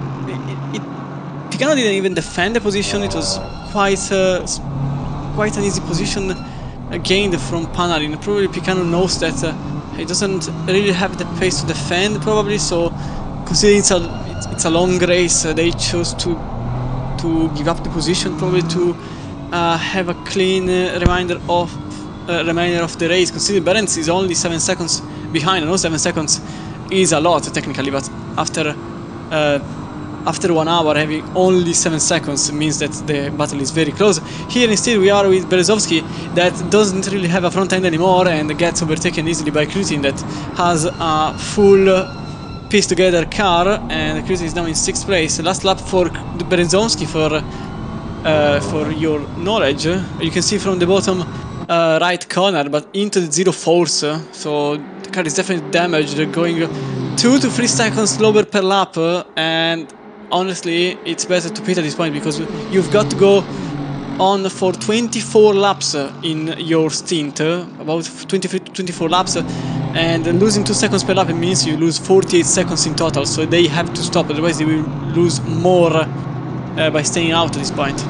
Picano didn't even defend the position. It was quite an easy position gained from Panarin. Probably Picano knows that he doesn't really have the pace to defend, probably, so considering it's a long race, they chose to give up the position, probably to have a clean remainder of the race. Considering Berends is only 7 seconds behind. I know 7 seconds is a lot technically, but after 1 hour having only 7 seconds means that the battle is very close. Here instead we are with Berezovsky, that doesn't really have a front end anymore and gets overtaken easily by Krutin, that has a full pieced together car, and Krutin is now in 6th place. Last lap for Berezovsky, for your knowledge. You can see from the bottom right corner, but into the 0 force, so the car is definitely damaged, going 2 to 3 seconds slower per lap, and honestly it's better to pit at this point, because you've got to go on for 24 laps in your stint, about 23 to 24 laps, and losing 2 seconds per lap means you lose 48 seconds in total, so they have to stop, otherwise they will lose more by staying out at this point.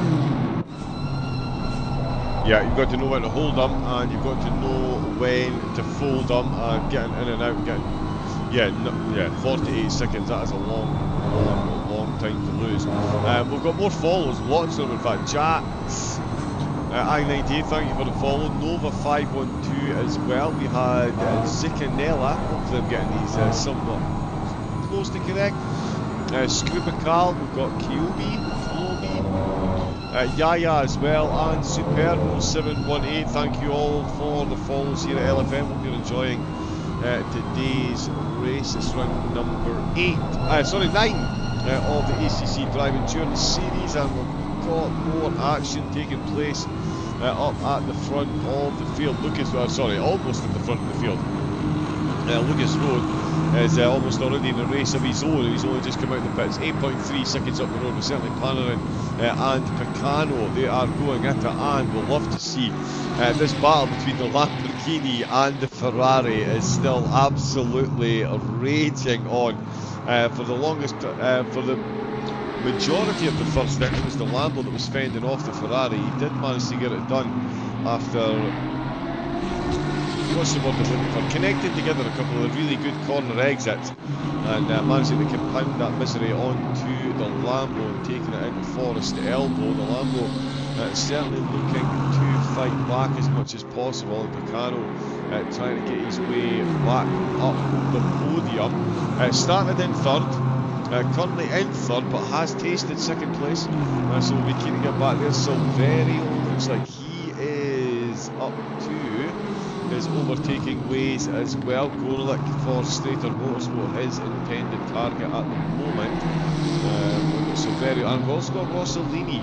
Yeah, you've got to know when to hold them, and you've got to know when to fold them, and getting in and out, getting 48 seconds, that is a long time to lose. We've got more follows, lots of them in fact. Jax, I-98, thank you for the follow. Nova 512 as well. We had Zicanella, hopefully I'm getting these somewhat close to correct. Scuba Carl, we've got Kyobi, Yaya as well, and Superbo 718. Thank you all for the follows here at LFM. Hope you're enjoying today's race. It's round number 9 of the ACC Drive Endurance Series, and we've got more action taking place up at the front of the field. Almost at the front of the field. Lucas Road is almost already in a race of his own. He's only just come out of the pits, 8.3 seconds up the road. But certainly Panarin and Picano, they are going at it, and we'll love to see this battle between the Lamborghini and the Ferrari is still absolutely raging on. For the longest, for the majority of the first stint, it was the Lambo that was fending off the Ferrari. He did manage to get it done after what's the word I'm looking for? Connecting together a couple of really good corner exits, and managing to compound that misery onto the Lambo and taking it into Forest Elbow. The Lambo certainly looking to fight back as much as possible, and Picano trying to get his way back up the podium. Started in third, currently in third, but has tasted second place, so we'll be keen to get back there. Silverio looks like he is up to his overtaking ways as well. Gorlick for Strater Motorsport, his intended target at the moment. Silverio, and we've also got Rossellini,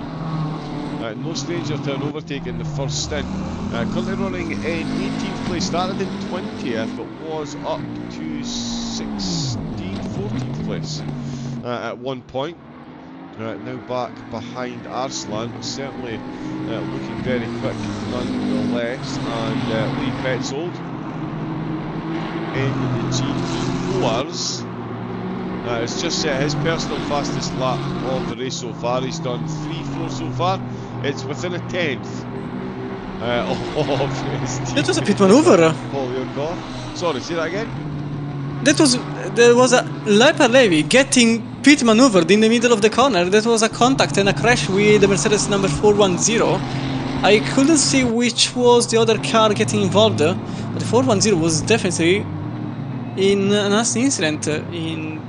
no stranger to an overtake in the first stint. Currently running in 18th place, started in 20th, but was up to 14th place at one point. Now back behind Arslan, certainly looking very quick nonetheless. And Lee Petzold in the GT4s has just set his personal fastest lap of the race so far. He's done 3-4 so far. It's within a 10th of his team. That was a pit maneuver. Sorry, say that again? There was a Leper Levy getting pit maneuvered in the middle of the corner. That was a contact and a crash with the Mercedes number 410. I couldn't see which was the other car getting involved, but the 410 was definitely in an incident in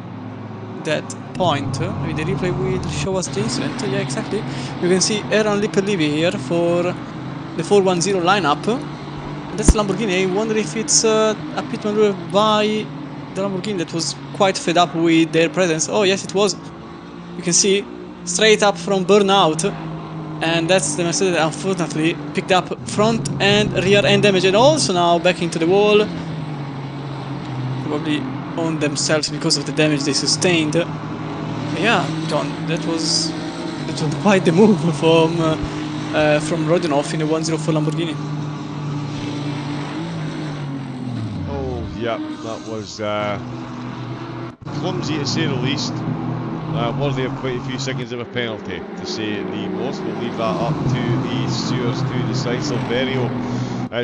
that point. Maybe the replay will show us the incident. Yeah, exactly. You can see Aaron Leper-Levy here for the 410 lineup. That's Lamborghini. I wonder if it's a pit maneuver by the Lamborghini that was quite fed up with their presence. Oh yes, it was. You can see straight up from burnout, and that's the Mercedes that unfortunately picked up front and rear end damage, and also now back into the wall. Probably on themselves because of the damage they sustained. Yeah, John, that was quite the move from Rodionov in a 104 Lamborghini. Oh, yeah, that was clumsy to say the least. Worthy of quite a few seconds of a penalty, to say the most. We'll leave that up to the stewards to decide. Silverio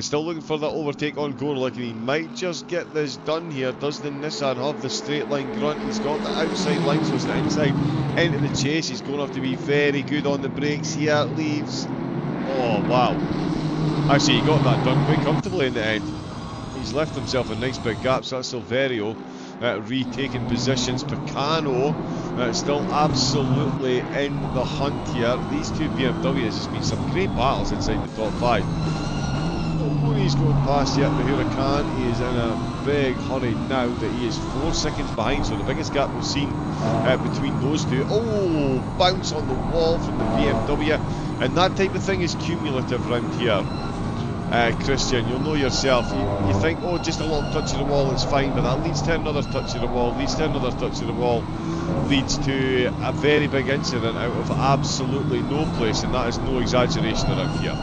still looking for that overtake on goal, looking he might just get this done here. Does the Nissan have the straight line grunt? He's got the outside line, so it's the inside into the chase. He's going to have to be very good on the brakes here. Leaves. Oh, wow. Actually, he got that done quite comfortably in the end. He's left himself a nice big gap, so that's Silverio retaking positions. Picano still absolutely in the hunt here. These two BMWs, there's been some great battles inside the top 5. Oh, he's going past yet the Huracan. He is in a big hurry now that he is 4 seconds behind, so the biggest gap we've seen between those two. Oh, bounce on the wall from the BMW, and that type of thing is cumulative round here. Christian, you'll know yourself, you think, oh, just a little touch of the wall, it's fine, but that leads to another touch of the wall, leads to another touch of the wall, leads to a very big incident out of absolutely no place, and that is no exaggeration around here.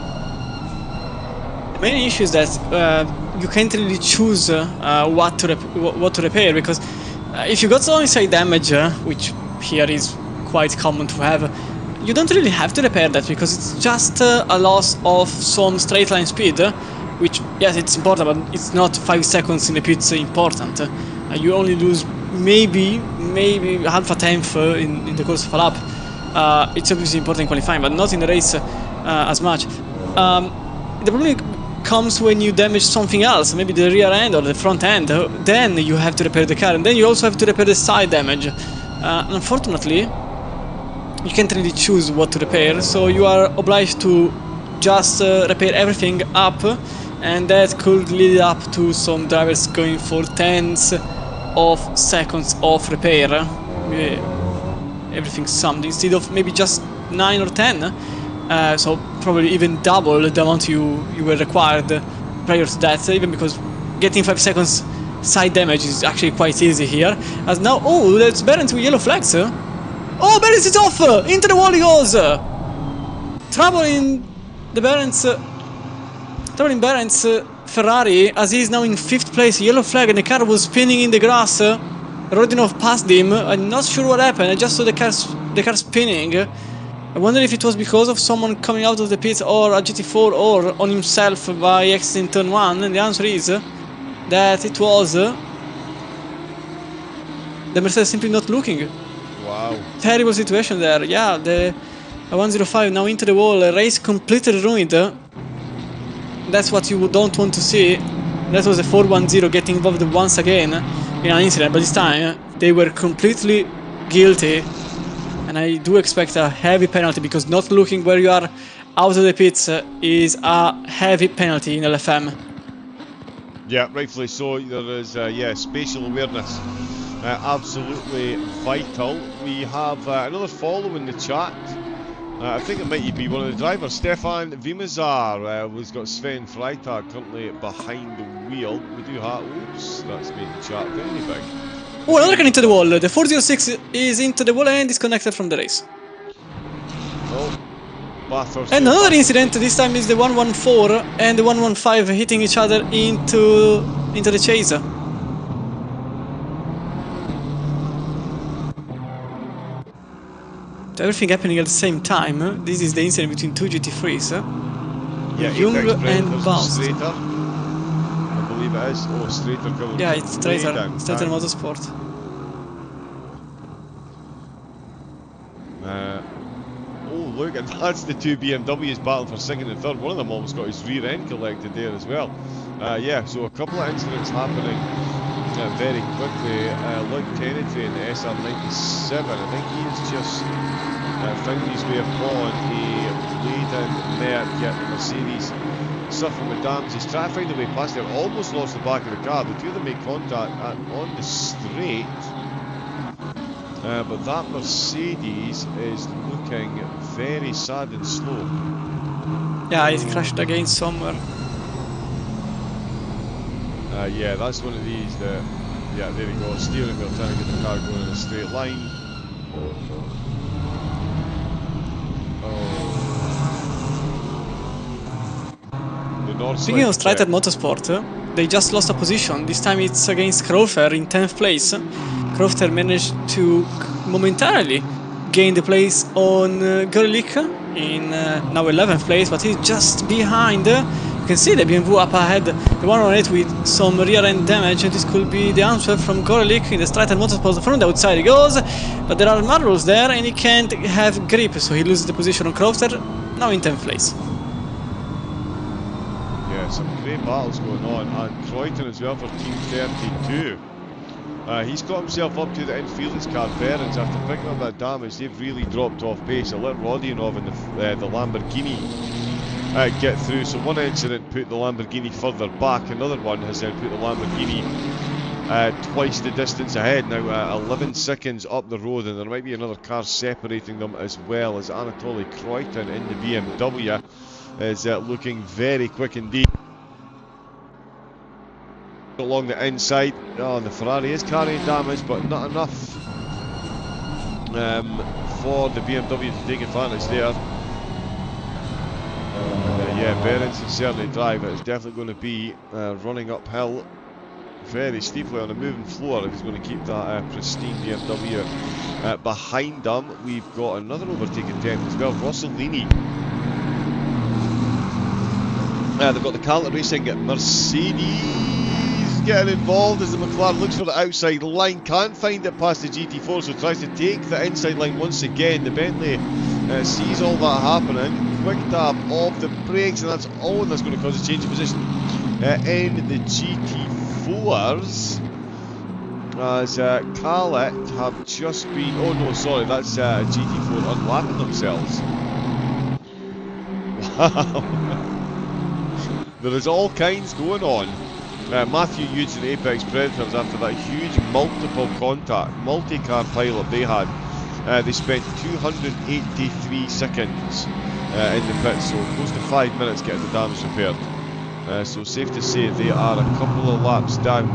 The main issue is that you can't really choose what to repair, because if you got some inside damage, which here is quite common to have, you don't really have to repair that, because it's just a loss of some straight line speed, which, yes, it's important, but it's not 5 seconds in the pits important. You only lose maybe half a tenth in the course of a lap. It's obviously important in qualifying, but not in the race as much. The problem comes when you damage something else, maybe the rear end or the front end. Then you have to repair the car, and then you also have to repair the side damage. Unfortunately, you can't really choose what to repair, so you are obliged to just repair everything up, and that could lead up to some drivers going for tens of seconds of repair, everything summed, instead of maybe just 9 or 10, so probably even double the amount you were required prior to that, even because getting 5 seconds side damage is actually quite easy here. As now, oh, that's Berends with yellow flags. Oh, Berends is off! Into the wall he goes! Trouble in Berends Ferrari, as he is now in 5th place, yellow flag, and the car was spinning in the grass. Rodionov passed him. I'm not sure what happened, I just saw the car spinning. I wonder if it was because of someone coming out of the pits, or a GT4, or on himself by accident in turn 1, and the answer is that it was the Mercedes simply not looking. Wow. Terrible situation there. Yeah, the 105 now into the wall, race completely ruined. That's what you don't want to see. That was the 410 getting involved once again in an incident, but this time they were completely guilty, and I do expect a heavy penalty, because not looking where you are out of the pits is a heavy penalty in LFM. Yeah, rightfully so. There is, yeah, spatial awareness. Absolutely vital. We have another follow in the chat. I think it might be one of the drivers. Stefan Vimazar has got Sven Freitag currently behind the wheel. We do have... Oops, that's made the chat very big. Oh, another car into the wall. The 406 is into the wall and disconnected from the race. Oh, Bathurst. And another incident. This time is the 114 and the 115 hitting each other into the chaser. Everything happening at the same time. This is the incident between two GT3s. Yeah, Jung and Bathurst. Strater. I believe it is. Oh, Strater coming. Yeah, it's Strater Motorsport. Oh, look, and that's the two BMWs battling for second and third. One of them almost got his rear end collected there as well. Yeah, so a couple of incidents happening very quickly. Lloyd Kennedy in the SR97, I think he's just found his way upon a laden Merc at the Mercedes, suffering with damage. He's trying to find a way past there, almost lost the back of the car. The two of them made contact on the straight. But that Mercedes is looking very sad and slow. Yeah, it crashed again somewhere. Yeah, that's one of these that, yeah, there you go, steering wheel trying to get the car going in a straight line. The north Speaking of side Strited Motorsport, they just lost a position. This time it's against Crowther in 10th place. Crowther managed to momentarily gain the place on Gorlick in now 11th place, but he's just behind. You can see the BMW up ahead, the 118 with some rear end damage. This could be the answer from Gorlick in the Strited Motorsport. From the outside he goes, but there are marbles there and he can't have grip, so he loses the position on Crowther, now in 10th place. Yeah, some great battles going on, and Croydon as well for Team 32. He's got himself up to the infield, his car bearings after picking up that damage. They've really dropped off pace. A little Rodionov in the Lamborghini get through. So one incident put the Lamborghini further back, another one has then put the Lamborghini twice the distance ahead. Now 11 seconds up the road, and there might be another car separating them as well, as Anatoly Croydon in the BMW is looking very quick indeed. Along the inside, oh, the Ferrari is carrying damage, but not enough for the BMW to take advantage there. Yeah, Behrens can certainly drive it. It's definitely going to be running uphill very steeply on a moving floor if he's going to keep that pristine BMW behind them. We've got another overtake attempt as well. Rossellini. They've got the Calder Racing at Mercedes getting involved as the McLaren looks for the outside line, can't find it past the GT4, so tries to take the inside line once again. The Bentley sees all that happening, quick tap off the brakes, and that's all that's going to cause a change of position in the GT4s, as Calet have just been, oh no, sorry, that's GT4 unlapping themselves. Wow. There is all kinds going on. Matthew Hughes and Apex Predators, after that huge multi-car pilot they had, they spent 283 seconds in the pit, so close to 5 minutes getting the damage repaired. So safe to say they are a couple of laps down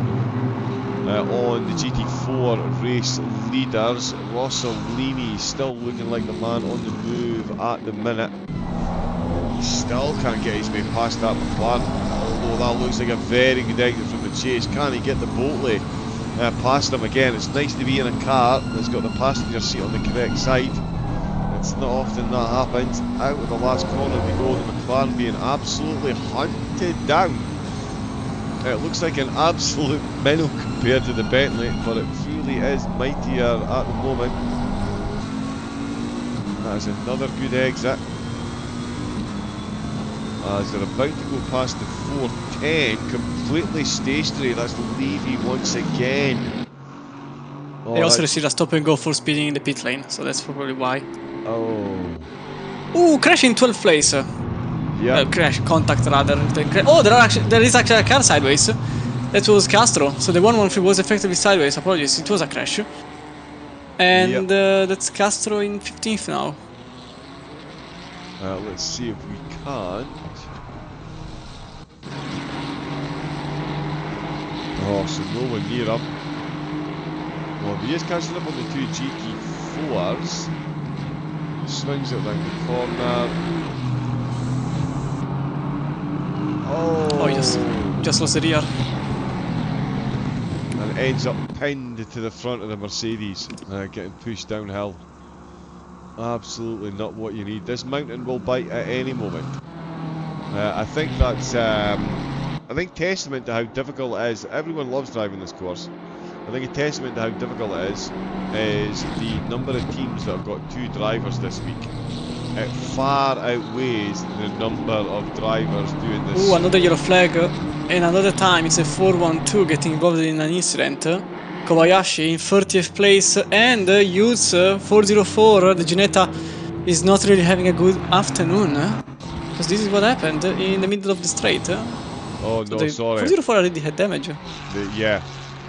on the GT4 race leaders. Rossellini still looking like the man on the move at the minute. Still can't get his way past that McLaren, although that looks like a very good exit from the chase. Can he get the Boltley past him again? It's nice to be in a car that's got the passenger seat on the correct side. It's not often that happens. Out of the last corner we go, the McLaren being absolutely hunted down. It looks like an absolute minnow compared to the Bentley, but it truly is mightier at the moment. That is another good exit. As they're about to go past the 410, completely stationary. That's Levy once again. Oh, they also received a stop and go for speeding in the pit lane, so that's probably why. Oh. Ooh, crash in 12th place. Yeah. Crash, contact rather. Oh, there is actually a car sideways. That was Castro, so the 113 was effectively sideways. Apologies, it was a crash. And that's Castro in 15th now. Let's see if we can. Oh, so nowhere near him. Well, he is catching up on the two GT4s. Swings it round the corner. Oh, he just lost the rear. And ends up pinned to the front of the Mercedes, getting pushed downhill. Absolutely not what you need. This mountain will bite at any moment. I think that's testament to how difficult it is. Everyone loves driving this course. I think a testament to how difficult it is the number of teams that have got two drivers this week. It far outweighs the number of drivers doing this. Ooh, another yellow flag, and another time it's a 412 getting involved in an incident. Kobayashi in 30th place, and Hughes 404. The Ginetta is not really having a good afternoon, because this is what happened in the middle of the straight. Oh no, so sorry. 404 already had damage. Yeah,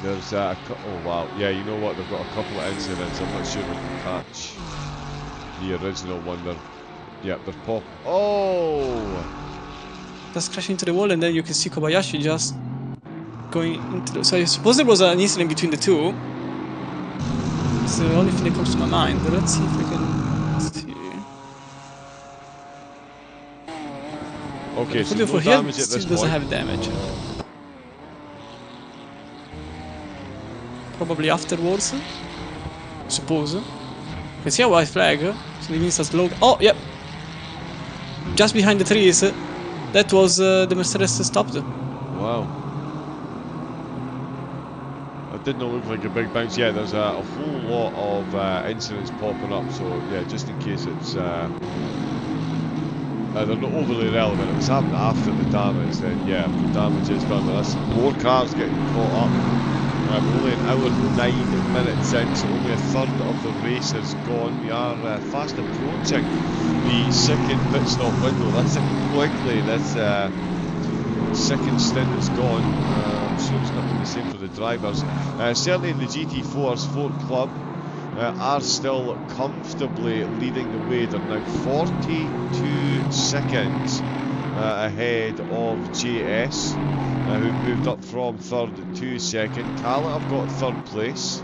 There's oh wow, yeah, you know what, they've got a couple of incidents. I'm not sure we can catch the original one. They're pop. Oh! Just crashing into the wall, and then you can see Kobayashi just going into the... So I suppose there was an incident between the two. It's the only thing that comes to my mind. But let's see if we can see. Okay, so no damage at this point. Doesn't have damage. Probably afterwards, I suppose. You can see a white flag, so it means that's low. Oh, yep. Just behind the trees. That was the Mercedes stopped. Wow. It did not look like a big bounce. Yeah, there's a whole lot of incidents popping up, so yeah, just in case it's... they're not overly relevant. If it's happened after the damage, then yeah, the damage is done. There's more cars getting caught up. We're only an hour and 9 minutes in, so only a third of the race is gone. We are fast approaching the second pit stop window. That's it quickly. This second stint is gone. I'm sure it's not been the same for the drivers. Certainly the GT4's Ford Club are still comfortably leading the way. They're now 42 seconds ahead of JS, who've moved up from third to second. Cala have got third place.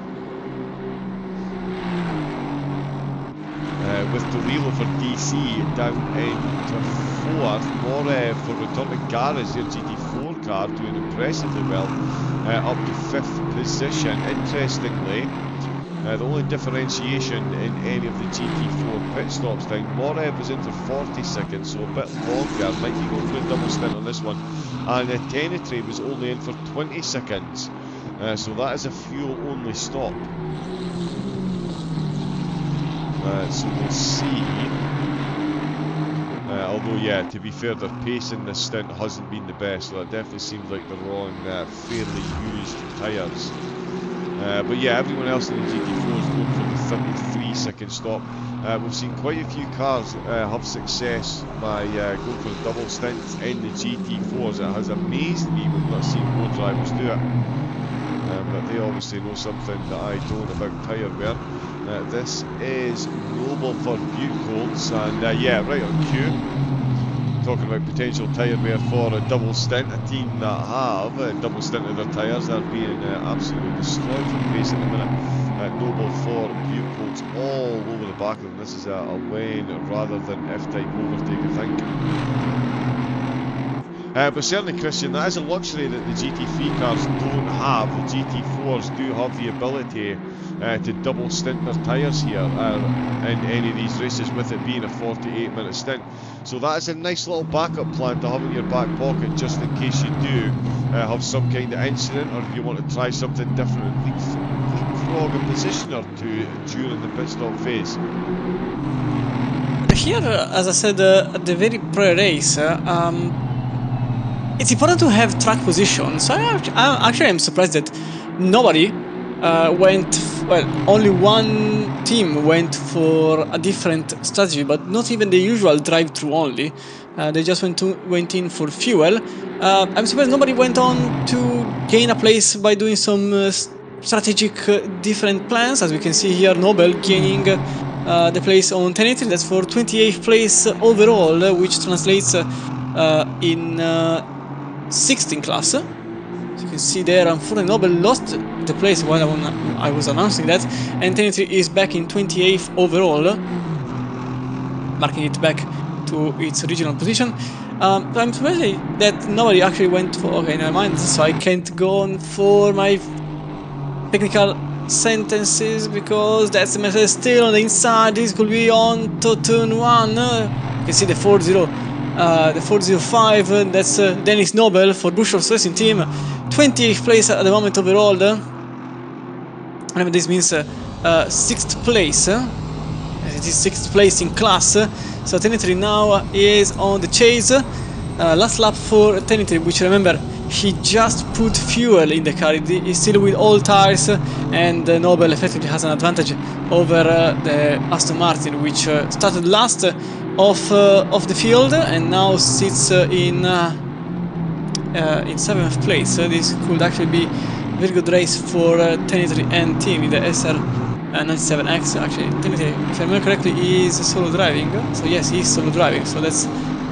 With Delilo for DC down into fourth. More for Return to Garage, their GT4 car, doing impressively well, up to fifth position. Interestingly, the only differentiation in any of the GT4 pit stops down, Morev was in for 40 seconds, so a bit longer, might be going for a double stint on this one, and Tenetry was only in for 20 seconds, so that is a fuel only stop. So we'll see, although yeah, to be fair, their pace in this stint hasn't been the best, so that definitely seems like they're on fairly used tyres. But yeah, everyone else in the GT4 is going for the 33-second stop. We've seen quite a few cars have success by going for a double stint in the GT4s. It has amazed me, we've not seen more drivers do it. But they obviously know something that I don't about tyre wear. This is Noble for Buchholz, and yeah, right on cue. Talking about potential tyre wear for a double stint, a team that have double stinted their tyres are being absolutely destroyed from pace at the minute. Noble for Buchholz all over the back of them. This is a win rather than F-type overtake, I think. But certainly, Christian, that is a luxury that the GT3 cars don't have. The GT4s do have the ability to double stint their tyres here in any of these races, with it being a 48-minute stint. So that is a nice little backup plan to have in your back pocket, just in case you do have some kind of incident, or if you want to try something different and leapfrog a position or two during the pit stop phase. Here, as I said at the very pre-race, it's important to have track position. So I'm surprised that nobody only one team went for a different strategy, but not even the usual drive-through only. They just went in for fuel. I'm surprised nobody went on to gain a place by doing some strategic different plans. As we can see here, Nobel gaining the place on 1080, that's for 28th place overall, which translates in 16 class. So you can see there, unfortunately Nobel lost the place while I was announcing that, and 1080 is back in 28th overall, marking it back to its original position. I'm surprised that nobody actually went for... Okay, never mind, so I can't go on for my technical sentences, because that's the Mercedes still on the inside. This could be on to turn 1. You can see the 405, that's Dennis Nobel for Buchholz Racing Team, 28th place at the moment overall. Remember, this means 6th place, it is 6th place in class, so Tenetry now is on the chase. Last lap for Tenetry, which, remember, he just put fuel in the car, he's still with all tires, and Nobel effectively has an advantage over the Aston Martin, which started last of the field and now sits in 7th place. This could actually be very good race for GT3 team in the SR97X. Actually, GT3, if I remember correctly, is solo driving. So yes, he's solo driving. So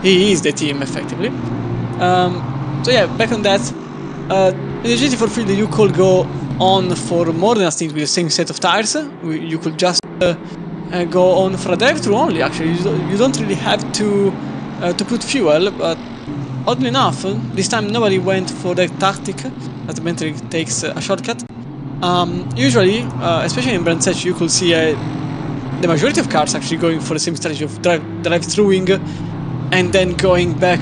he is the team effectively. So yeah, back on that. In the GT4 field, you could go on for more than a stint with the same set of tires. You could just go on for a drive-through only. Actually, you don't really have to put fuel. But oddly enough, this time nobody went for that tactic, as the battery takes a shortcut. Usually, especially in Brandsatch, you could see the majority of cars actually going for the same strategy of drive-throughing and then going back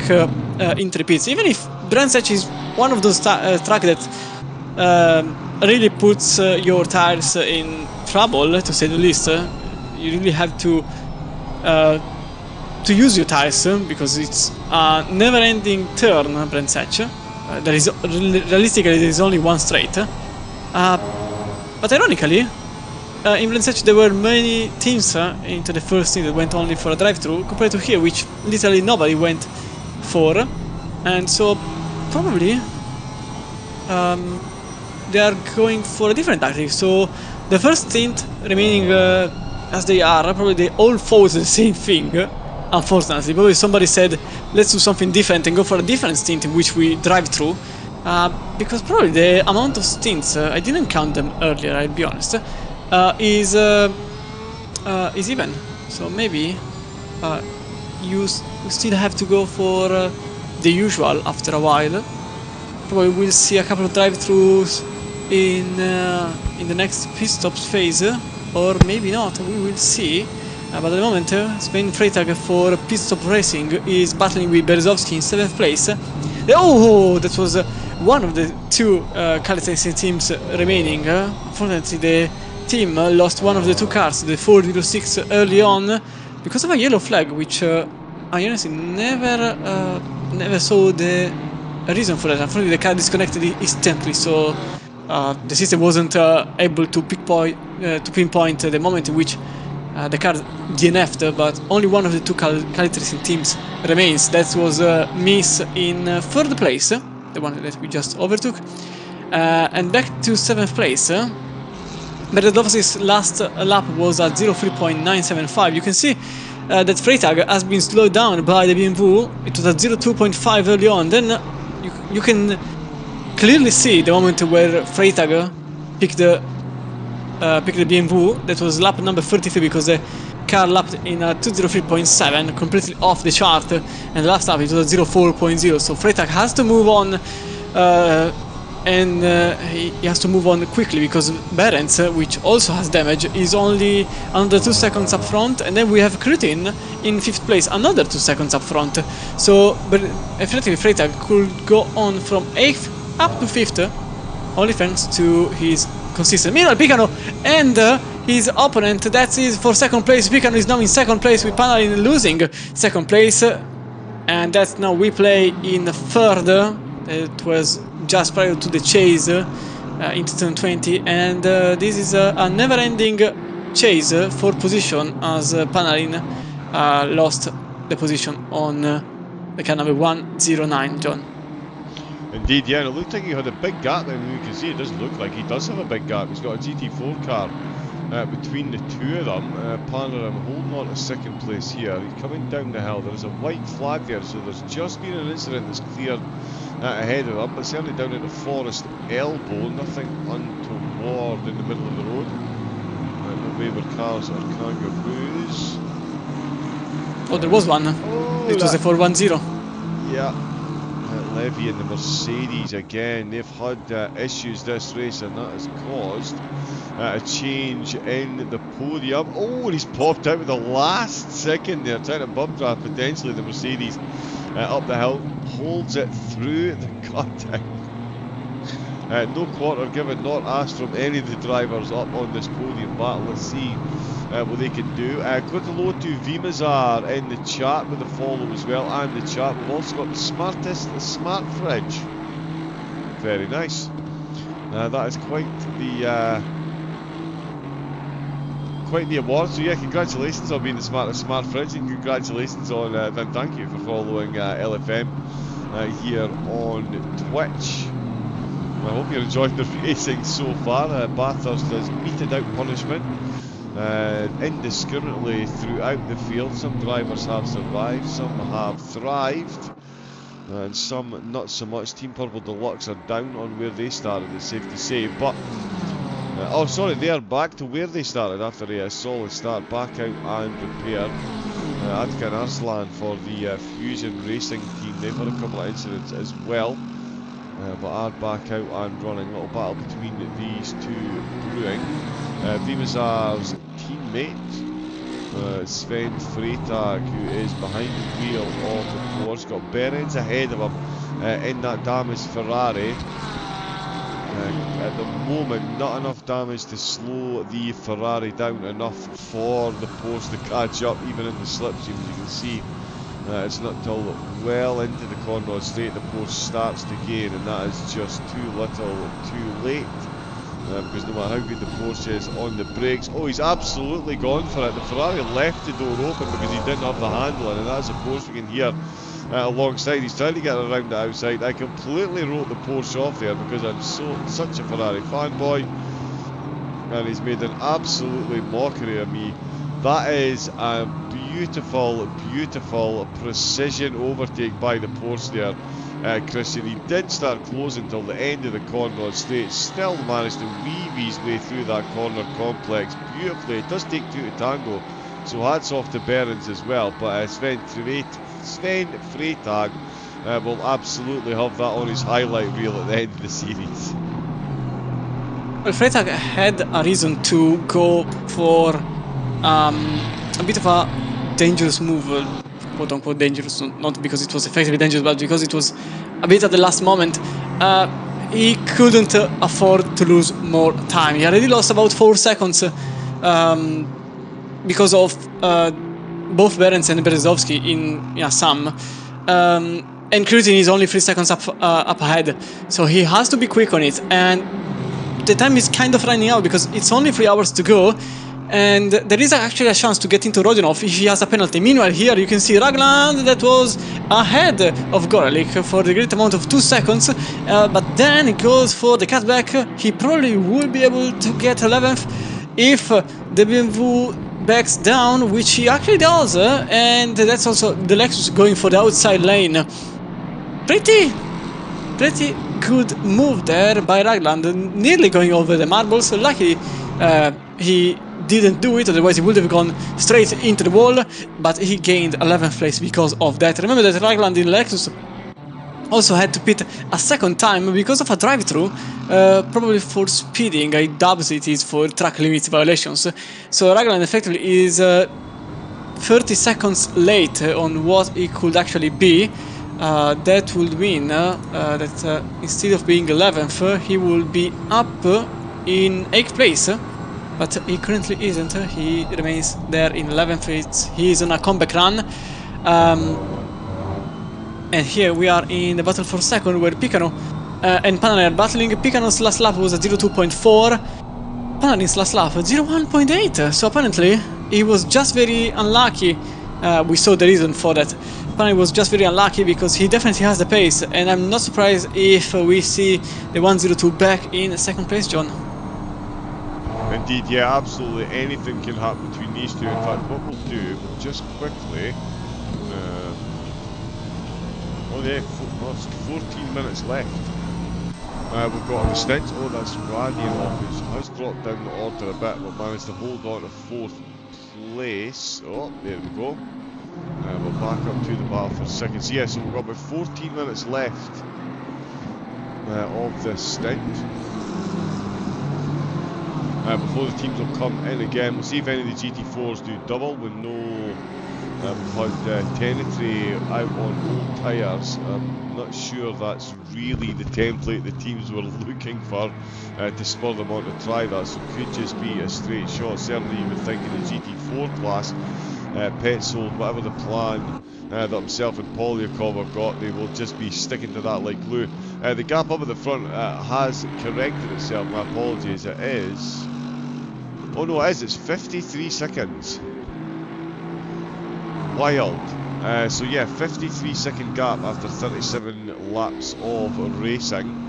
into the pits. Even if Brandsatch is one of those tracks that really puts your tires in trouble, to say the least. You really have to use your tires because it's a never-ending turn, Brandsatch. Realistically, there is only one straight. But ironically, in Brandsatch there were many teams into the first team that went only for a drive-through, compared to here, which literally nobody went for. And so probably they are going for a different tactic. So the first stint remaining as they are, probably they all fought the same thing. Unfortunately, probably somebody said, let's do something different and go for a different stint in which we drive through. Because probably the amount of stints, I didn't count them earlier, I'll be honest, is even. So maybe you still have to go for the usual after a while. Probably we'll see a couple of drive-throughs in the next pit stops phase, or maybe not, we will see. But at the moment, Spain Freytag for pit stop racing is battling with Berezovsky in 7th place. Oh, that was one of the two Kalitek teams remaining. Unfortunately, the team lost one of the two cars, the 406, early on because of a yellow flag, which I honestly never saw the reason for that. Unfortunately, the car disconnected instantly, so the system wasn't able to pinpoint the moment in which the car DNF'd, but only one of the two Kalitek teams remains. That was Miss in 3rd place, the one that we just overtook. And back to 7th place. Berezovsky's last lap was at 03.975. You can see that Freytag has been slowed down by the BMW. It was at 02.5 early on. Then you can clearly see the moment where Freytag picked the BMW. That was lap number 33, because the car lapped in a 203.7, completely off the chart, and the last lap it was at 04.0. So Freytag has to move on, and he has to move on quickly, because Berends, which also has damage, is only under 2 seconds up front, and then we have Krutin in 5th place, another 2 seconds up front. So but effectively Freytag could go on from 8th up to 5th, only thanks to his consistent. Meanwhile, Picano and his opponent, that is for 2nd place. Picano is now in 2nd place, with Panalin losing 2nd place, and that's now we play in 3rd. It was just prior to the chase in 2020, and this is a never-ending chase for position, as Panalin lost the position on the car number 109, John. Indeed, yeah, and it looked like he had a big gap. I mean, you can see it doesn't look like he does have a big gap. He's got a GT4 car between the two of them. Panner, I'm holding on to 2nd place here. He's coming down the hill. There's a white flag there, so there's just been an incident that's cleared ahead of him, but certainly down at the Forest Elbow, nothing untoward in the middle of the road. No wayward cars or kangaroos. Oh, there was one. Oh, it was a 410. Yeah. Levy and the Mercedes again, they've had issues this race, and that has caused a change in the podium. Oh, and he's popped out with the last second there, trying to bump draft potentially the Mercedes up the hill, holds it through the cutdown. No quarter given, not asked from any of the drivers up on this podium battle. Let's see what they can do. Got hello to Vimazar in the chat with the follow as well, and the chat. We've also got the smart fridge. Very nice. That is quite the award. So yeah, congratulations on being the smart fridge, and congratulations on and thank you for following LFM here on Twitch. I hope you're enjoying the racing so far. Bathurst has meted out punishment indiscriminately throughout the field. Some drivers have survived, some have thrived, and some not so much. Team Purple Deluxe are down on where they started, it's safe to say, but oh sorry, they are back to where they started after a solid start, back out and repaired. Attica and Arslan for the Fusion Racing team, they've had a couple of incidents as well, but are back out and running. A little battle between these two brewing. Vimasar's teammate, Sven Freytag, who is behind the wheel of the Porsche, got Behrens ahead of him in that damaged Ferrari. At the moment, not enough damage to slow the Ferrari down enough for the Porsche to catch up, even in the slipstream. As you can see, it's not until well into the Conrod Straight the Porsche starts to gain, and that is just too little too late. Because no matter how good the Porsche is on the brakes, oh, he's absolutely gone for it. The Ferrari left the door open because he didn't have the handle in, and that's a Porsche we can hear alongside. He's trying to get around the outside. I completely wrote the Porsche off there because I'm such a Ferrari fanboy, and he's made an absolutely mockery of me. That is a beautiful, beautiful precision overtake by the Porsche there. Christian, he did start closing till the end of the Conrod Straight, still managed to weave his way through that corner complex beautifully. It does take two to tango, so hats off to Behrens as well, but Sven Freytag will absolutely have that on his highlight reel at the end of the series. Well, Freytag had a reason to go for a bit of a dangerous move, quote unquote dangerous, not because it was effectively dangerous, but because it was a bit at the last moment. He couldn't afford to lose more time. He already lost about 4 seconds because of both Behrens and Berezovsky in Assam, and Krutin is only 3 seconds up ahead, so he has to be quick on it, and the time is kind of running out because it's only 3 hours to go, and there is actually a chance to get into Rodionov if he has a penalty. Meanwhile, here you can see Ragland that was ahead of Gorelik for the great amount of 2 seconds, but then he goes for the cutback. He probably will be able to get 11th if the BMW backs down, which he actually does, and that's also the Lexus going for the outside lane. Pretty good move there by Ragland, nearly going over the marbles. Luckily he didn't do it, otherwise he would have gone straight into the wall, but he gained 11th place because of that. Remember that Ragland in Lexus also had to pit a second time because of a drive-through, probably for speeding. I doubt it is for track limits violations. So Ragland effectively is 30 seconds late on what it could actually be. That would mean that instead of being 11th, he will be up in 8th place. But he currently isn't. He remains there in 11th. He is on a comeback run. And here we are in the battle for second, where Picano and Panani are battling. Picano's last lap was a 02.4. Panani's last lap 01.8. So apparently he was just very unlucky. We saw the reason for that. Panani was just very unlucky because he definitely has the pace, and I'm not surprised if we see the 102 back in second place, John. Indeed, yeah, absolutely anything can happen between these two. In fact, what we'll do, we'll just quickly, oh yeah, 14 minutes left. We've got a stint. Oh, that's Radian off, who has dropped down the order a bit, but managed to hold on to 4th place. Oh, there we go. We're back up to the battle for second. So yeah, so we've got about 14 minutes left of this stint. Before the teams will come in again. We'll see if any of the GT4s do double. We know we've had Tenetry out on old tyres. I'm not sure that's really the template the teams were looking for to spur them on to try that, so it could just be a straight shot. Certainly you would think in the GT4 class, Petzold, whatever the plan that himself and Polyakov have got, they will just be sticking to that like glue. The gap up at the front has corrected itself, my apologies. It is, oh no, it's 53 seconds. Wild. So yeah, 53 second gap after 37 laps of racing.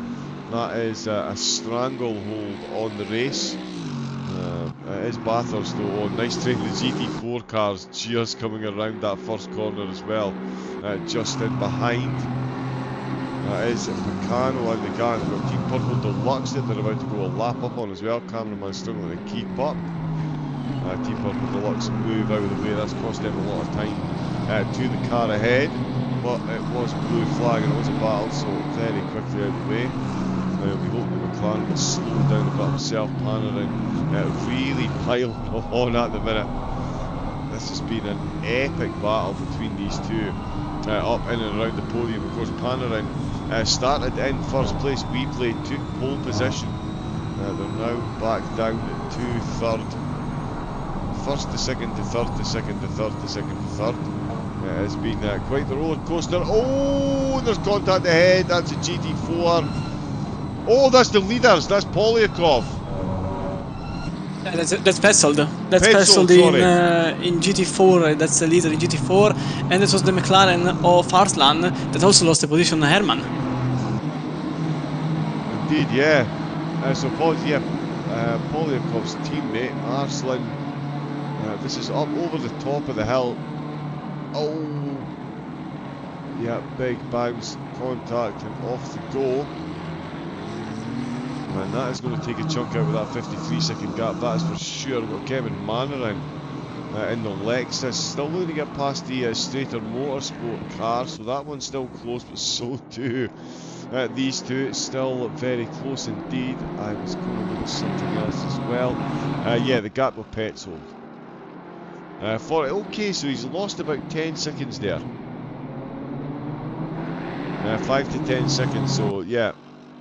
That is a stranglehold on the race. It is Bathurst though. Oh, nice train. The GT4 cars just coming around that first corner as well. Just in behind. That is Picano and the gang. We've got Team Purple Deluxe that they're about to go a lap up on as well. Cameraman struggling to keep up. Team Purple Deluxe move out of the way. That's cost them a lot of time to the car ahead. But it was blue flag and it was a battle, so very quickly out of the way. We hope that McLaren will slow down a bit himself, Panarin really piling on at the minute. This has been an epic battle between these two, up in and around the podium. Of course, Panarin started in first place. Webley took pole position. They're now back down to third. First to second to third to second to third to second to third. It has been quite the roller coaster. Oh, there's contact ahead. That's a GT4. Oh, that's the leaders. That's Polyakov. Yeah, that's Petzold. That's Petzold in GT4. That's the leader in GT4. And this was the McLaren of Arslan that also lost the position, Herman. Indeed, yeah. So Polyakov's teammate, Arslan. This is up over the top of the hill. Oh, yeah, big bounce, contact, and off the go. And that is going to take a chunk out with that 53-second gap, that is for sure. We've got Kevin Mannering in the Lexus, still looking to get past the Strater Motorsport car, so that one's still close, but so too these two, still very close indeed. I was going to look at something else as well. Yeah, the gap with Petzold. Okay, so he's lost about 10 seconds there. 5 to 10 seconds, so yeah.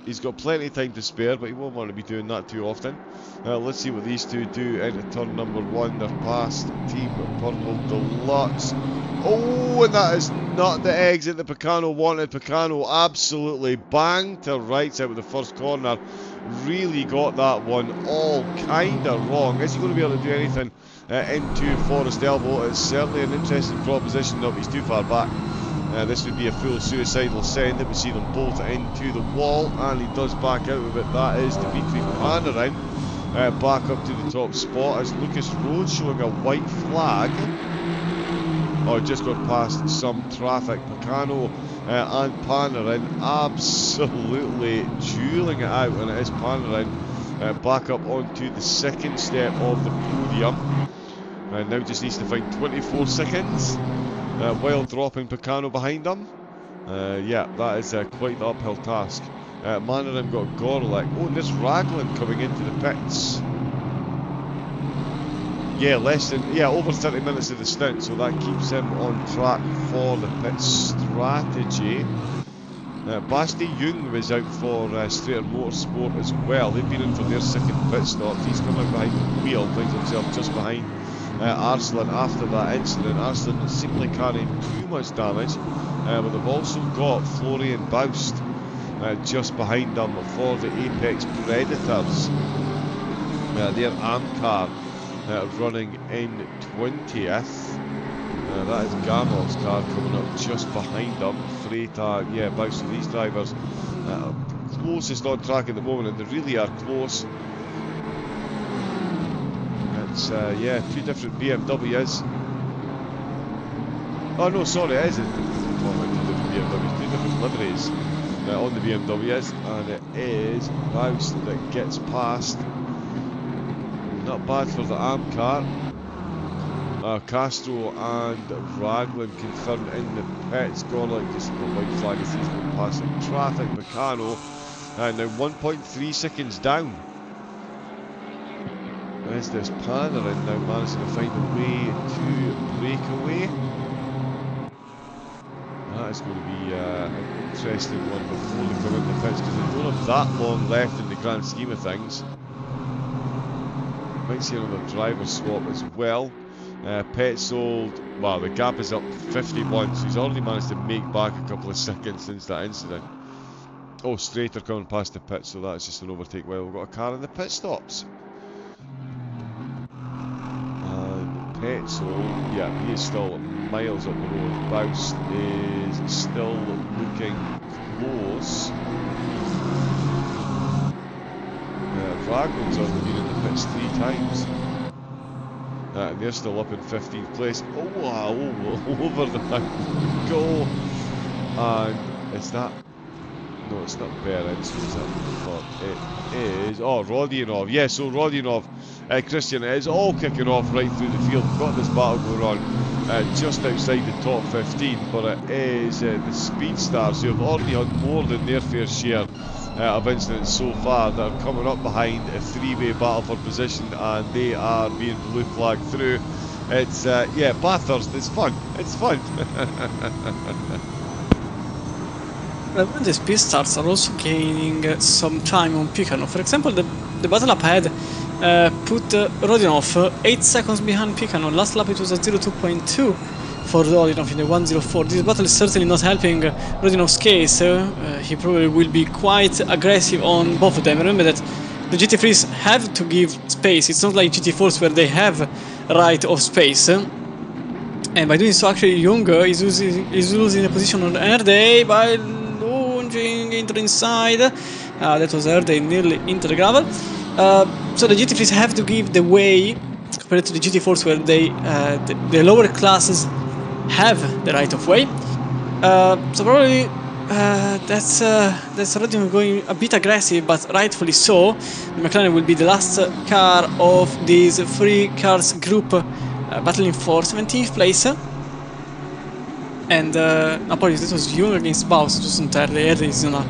He's got plenty of time to spare, but he won't want to be doing that too often. Let's see what these two do into turn number 1. They're past Team Purple Deluxe. Oh, and that is not the exit that Picano wanted. Picano absolutely banged to rights out of the first corner. Really got that one all kind of wrong. Is he going to be able to do anything into Forest Elbow? It's certainly an interesting proposition. No, he's too far back. This would be a full suicidal send. It would see them both into the wall, and he does back out of it. That is Dimitri Panarin back up to the top spot as Lucas Rhodes showing a white flag. Oh, just got past some traffic. Picano and Panarin absolutely dueling it out, and it is Panarin back up onto the second step of the podium. And now just needs to find 24 seconds. While dropping Picano behind him. Yeah, that is quite the uphill task. Mannering got Gorlick. Oh, and there's Raglan coming into the pits. Yeah, over 30 minutes of the stint, so that keeps him on track for the pit strategy. Basti Jung was out for Strater Motorsport as well. They've been in for their second pit stop. He's come out behind the wheel, finds himself just behind Arslan after that incident. Arslan seemingly carrying too much damage, but they've also got Florian Baust just behind them for the Apex Predators. Their AM car running in 20th. That is Gamov's car coming up just behind them. Freytag, yeah, Baust. So these drivers closest on track at the moment, and they really are close. Yeah, two different BMWs. Oh no, sorry, it isn't. Two different BMWs, two different liveries on the BMWs, and it is Baust that gets past. Not bad for the AM car. Castro and Raglan confirmed in the pits. Gorlick just got white flag as he's going past in traffic. Picano now 1.3 seconds down. As this Panarin now managing to find a way to break away. That is going to be an interesting one before they come into the pits, because they don't have that long left in the grand scheme of things. Might see another driver swap as well. Petzold, well, the gap is up 51, so he's already managed to make back a couple of seconds since that incident. Oh, Strater coming past the pit, so that's just an overtake. Well, we've got a car in the pit stops. Petzold, yeah, he is still miles up the road. Baust is still looking close. Wagons only been in the pits 3 times. And they're still up in 15th place. Oh wow, over the go. And is that... No, it's not Behrens, who's that for? It is... Oh, Rodionov. Yeah, so Rodionov, Christian, it is all kicking off right through the field. We've got this battle going on just outside the top 15, but it is the speed stars who have already had more than their fair share of incidents so far that are coming up behind a 3-way battle for position, and they are being blue flagged through. It's, yeah, Bathurst, it's fun. It's fun. When the speed starts are also gaining some time on Picano. For example, the battle up ahead put Rodionov 8 seconds behind Picano. Last lap it was a 0.2 for Rodionov in the 1.04. This battle is certainly not helping Rodinov's case. He probably will be quite aggressive on both of them. Remember that the GT3s have to give space. It's not like GT4s where they have right of space. And by doing so, actually, Young is losing the position on Erday by lunging into the inside. That was Erday nearly into the gravel. So the GT3s have to give the way compared to the GT4s, where the lower classes have the right of way. So probably that's already going a bit aggressive, but rightfully so. The McLaren will be the last car of this 3 cars group battling for 17th place. And apologies, this was Young against Baus, just entirely. Erday is on a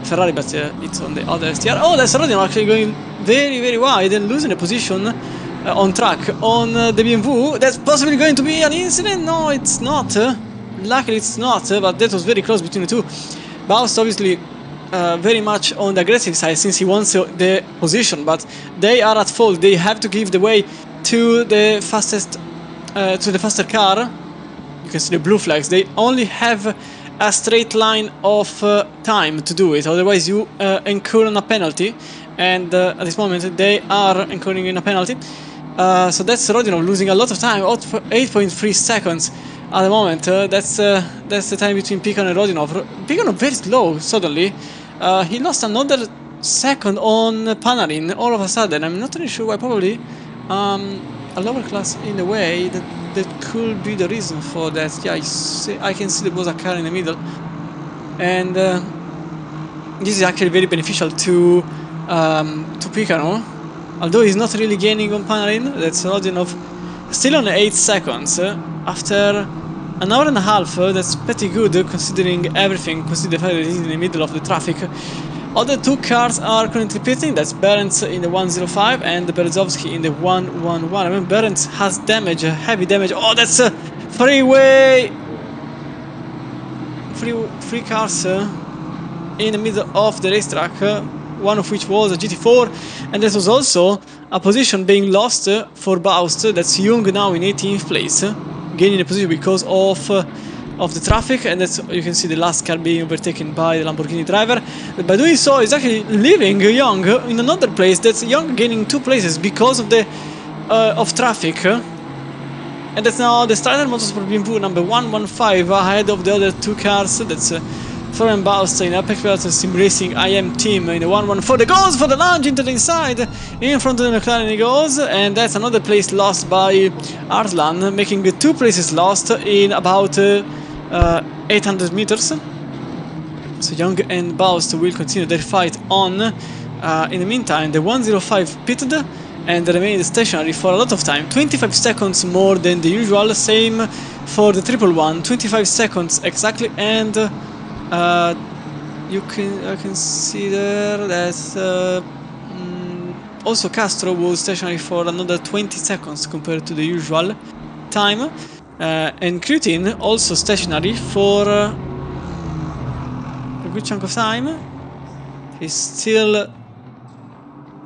Ferrari, but it's on the other STR. Oh, that's already actually going very, very wide and losing a position on track on the BMW. That's possibly going to be an incident. No, it's not. Luckily, it's not, but that was very close between the two. Baus obviously very much on the aggressive side since he wants the position, but they are at fault. They have to give the way to the faster car. You can see the blue flags. They only have a straight line of time to do it, otherwise you incur on a penalty, and at this moment they are incurring in a penalty. So that's Rodionov losing a lot of time, 8.3 seconds at the moment. That's the time between Picano and Rodionov. Picano very slow suddenly. He lost another second on Panarin all of a sudden. I'm not really sure why. Probably a lower class in the way. That could be the reason for that. Yeah, I can see there was a car in the middle, and this is actually very beneficial to Picano, although he's not really gaining on Panarin. That's Rodionov still on 8 seconds after an hour and a half. That's pretty good considering everything, considering the fact that he's in the middle of the traffic. Other 2 cars are currently pitting. That's Behrens in the 1.05 and Berezovsky in the 1.11. I mean, Behrens has damage, heavy damage. Oh, that's a freeway! Three cars in the middle of the racetrack, one of which was a GT4, and this was also a position being lost for Baust. That's Young now in 18th place, gaining a position because of the traffic, and that's, you can see the last car being overtaken by the Lamborghini driver. But by doing so, he's actually leaving Young in another place. That's Young gaining 2 places because of the of traffic. And that's now the Strider Motorsport BMW number 115 ahead of the other 2 cars. That's Florian Baust in Apex Predators Sim Racing IM team in the 114. It goes for the lunge into the inside. In front of the McLaren he goes, and that's another place lost by Arslan, making 2 places lost in about 800 meters. So Young and Baust will continue their fight on. In the meantime, the 105 pitted and remained stationary for a lot of time, 25 seconds more than the usual. Same for the 111, 25 seconds exactly. And you can see there that also Castro was stationary for another 20 seconds compared to the usual time. And Krutin also stationary for a good chunk of time. He's still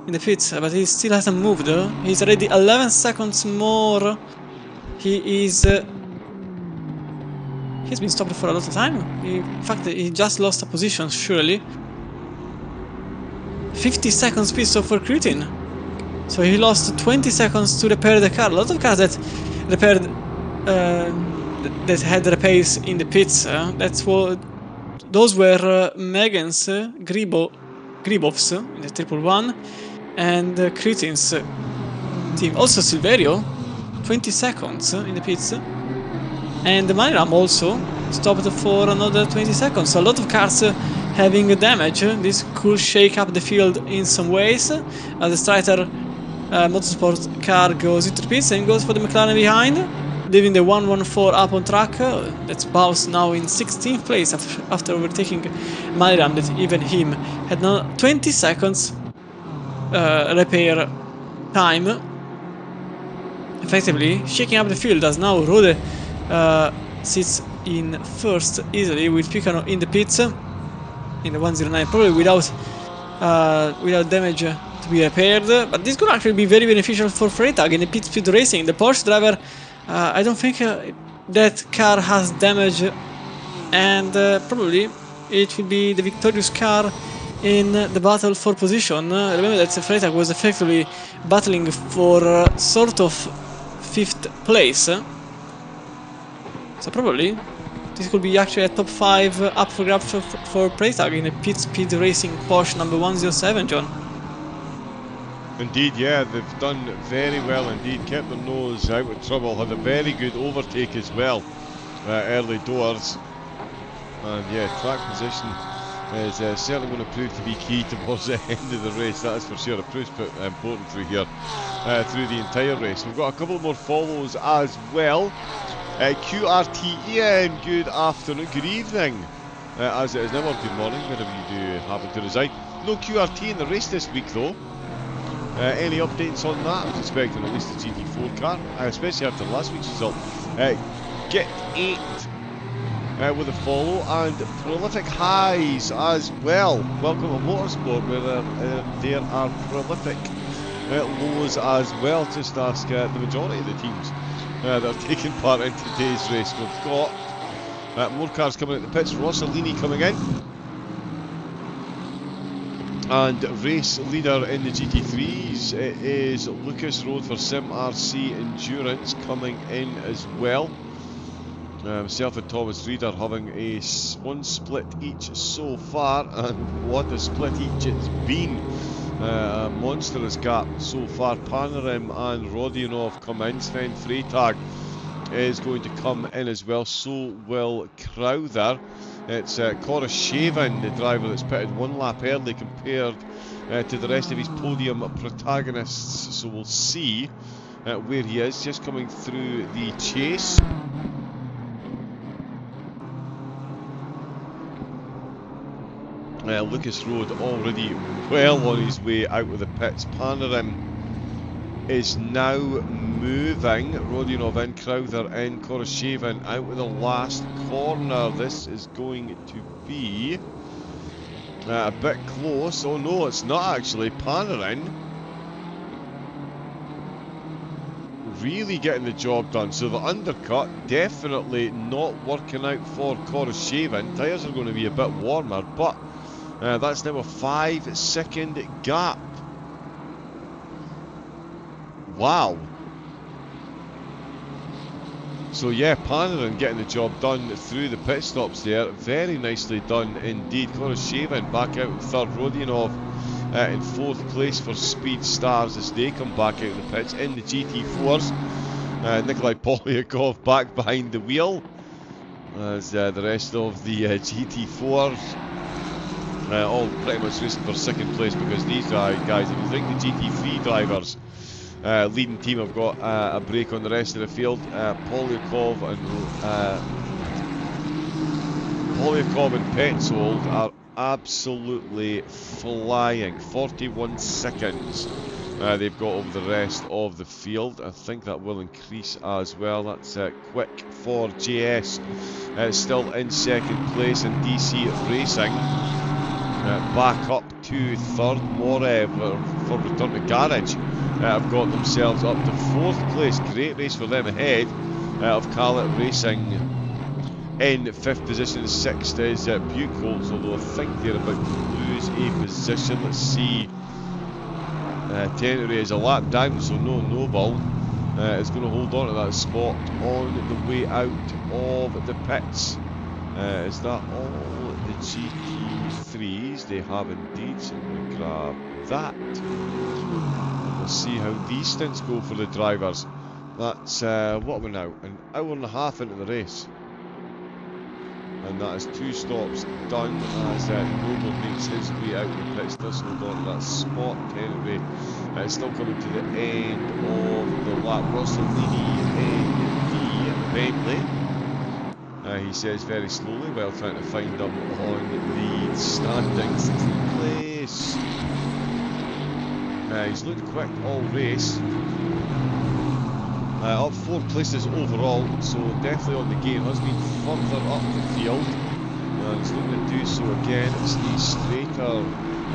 in the pits, but he still hasn't moved. He's already 11 seconds more. He's been stopped for a lot of time. In fact, he just lost a position, surely. 50 seconds pit stop for Krutin. So he lost 20 seconds to repair the car. A lot of cars that repaired that had repairs in the pits. That's what those were Megan's, Gribov's in the 111, and Cretin's team. Also Silverio, 20 seconds in the pits, and the Maniram also stopped for another 20 seconds. So a lot of cars having damage. This could shake up the field in some ways. The Strider Motorsport car goes into the pits and goes for the McLaren behind, leaving the 114 up on track. That's Baus now in 16th place after overtaking Maniram, that even him had now 20 seconds repair time, effectively shaking up the field, as now Rode sits in first easily with Picano in the pits in the 109, probably without damage to be repaired, but this could actually be very beneficial for Freytag in the pit speed racing. The Porsche driver, I don't think that car has damage, and probably it will be the victorious car in the battle for position. Remember that Freytag was effectively battling for sort of 5th place, so probably this could be actually a top 5 up for grabs for Freytag in a pit speed racing Porsche number 107, John. Indeed, yeah, they've done very well indeed, kept their nose out of trouble, had a very good overtake as well early doors, and yeah, track position is certainly going to prove to be key towards the end of the race, that is for sure. It proves important through here, through the entire race. We've got a couple more follows as well. QRT Ian, good afternoon, good evening, as it is now, or good morning, wherever you do happen to reside. No QRT in the race this week though. Any updates on that? I was expecting at least a GT4 car, especially after last week's result. Get 8 with a follow, and prolific highs as well. Welcome to Motorsport, where there are prolific lows as well. Just ask the majority of the teams that are taking part in today's race. We've got more cars coming at the pits. Rossellini coming in, and race leader in the GT3s is Lucas Road for Sim RC Endurance coming in as well. Myself and Thomas Reader having a one split each so far, and what a split each it's been. A monstrous gap so far. Panarim and Rodionov come in. Sven Freytag is going to come in as well, so will Crowther. It's Koroshavin, the driver that's pitted 1 lap early compared to the rest of his podium protagonists, so we'll see where he is, just coming through the chase. Lucas Road already well on his way out of the pits. Panarim is now moving. Rodionov in, Crowther in, Koroshavin out of the last corner. This is going to be a bit close. Oh no, it's not actually. Panarin really getting the job done. So the undercut definitely not working out for Koroshavin. Tyres are going to be a bit warmer, but that's now a 5-second gap. Wow. So yeah, Panarin getting the job done through the pit stops there. Very nicely done indeed. Koroshavin back out in 3rd. Rodionov in 4th place for Speed Stars as they come back out of the pits in the GT4s. Nikolai Polyakov back behind the wheel as the rest of the GT4s all pretty much racing for 2nd place, because these guys, if you think the GT3 drivers leading team have got a break on the rest of the field, Polyakov and Petzold are absolutely flying. 41 seconds they've got over the rest of the field. I think that will increase as well. That's quick for JS, still in 2nd place, and DC Racing back up to 3rd. Morev for Return to Garage have got themselves up to 4th place. Great race for them ahead of Calit Racing in 5th position. 6th is Buchholz, although I think they're about to lose a position. Let's see. Tenere is a lap down, so no Noble is going to hold on to that spot on the way out of the pits. Is that all the GT3s. They have indeed, so I'm going to grab that. We'll see how these stints go for the drivers. That's, what are we now? An hour and a half into the race. And that is 2 stops done as Noble makes his way out of the pits. Does hold on to that spot. Anyway, still coming to the end of the lap. Russell Leahy in the Bentley. He says very slowly while trying to find them on the standings. Place. He's looked quick all race. Up 4 places overall, so definitely on the game. Has been further up the field, and he's looking to do so again. It's the straighter,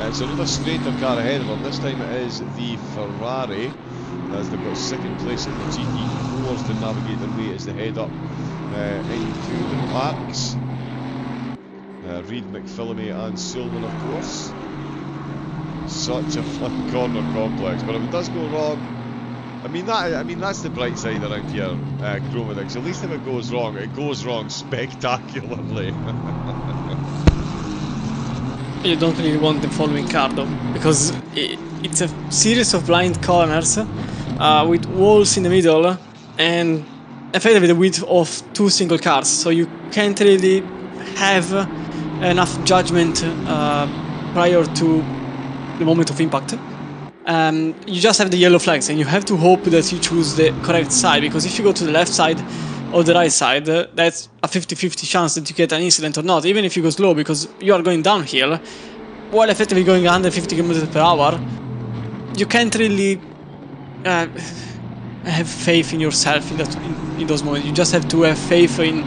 it's another straighter car ahead of him. This time it is the Ferrari, as they've got 2nd place in the GT4s to navigate their way as they head up into the parks. Reid, McPhillamy and Sullivan, of course. Such a fun corner complex, but if it does go wrong, I mean that's the bright side around here, Chromedix. At least if it goes wrong spectacularly. You don't really want the following car though, because it's a series of blind corners with walls in the middle and effectively the width of 2 single cars, so you can't really have enough judgment prior to the moment of impact. You just have the yellow flags and you have to hope that you choose the correct side, because if you go to the left side or the right side, that's a 50-50 chance that you get an incident or not, even if you go slow, because you are going downhill while effectively going 150 km per hour. You can't really have faith in yourself in those moments. You just have to have faith in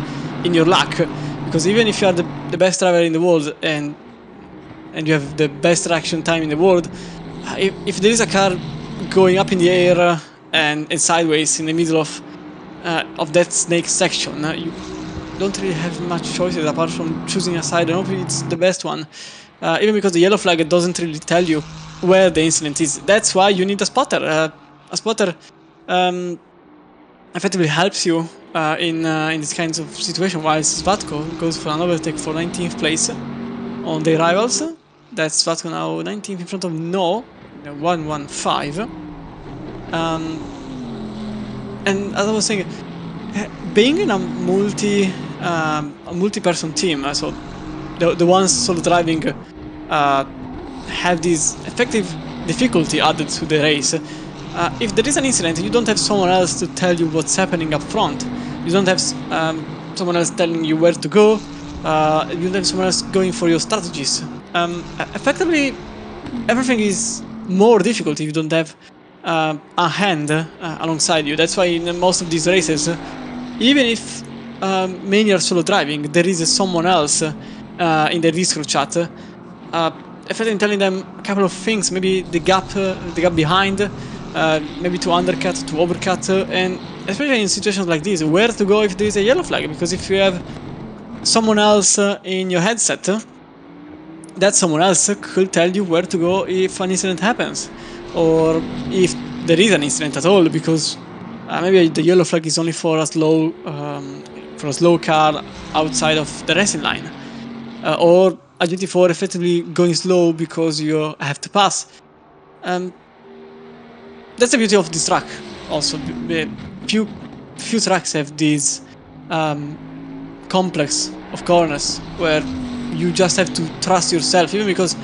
your luck, because even if you are the best driver in the world and you have the best reaction time in the world, if there is a car going up in the air and sideways in the middle of that snake section, you don't really have much choices apart from choosing a side and hoping it's the best one. Even because the yellow flag doesn't really tell you where the incident is. That's why you need a spotter. A spotter effectively helps you in these kinds of situations. While Svatko goes for an overtake for 19th place on the rivals. That's Svatko now 19th in front of No. 115. And as I was saying, being in a multi-person team, so the ones solo driving have this effective difficulty added to the race. If there is an incident, you don't have someone else to tell you what's happening up front. You don't have someone else telling you where to go. You don't have someone else going for your strategies. Effectively, everything is more difficult if you don't have a hand alongside you. That's why in most of these races, even if many are solo driving, there is someone else in the Discord chat effectively telling them a couple of things, maybe the gap behind, maybe to undercut, to overcut, and especially in situations like this, where to go if there is a yellow flag, because if you have someone else in your headset, that someone else could tell you where to go if an incident happens, or if there is an incident at all, because maybe the yellow flag is only for a slow car outside of the racing line, or a GT4 effectively going slow because you have to pass. That's the beauty of this track. Also, few tracks have this complex of corners where you just have to trust yourself, even because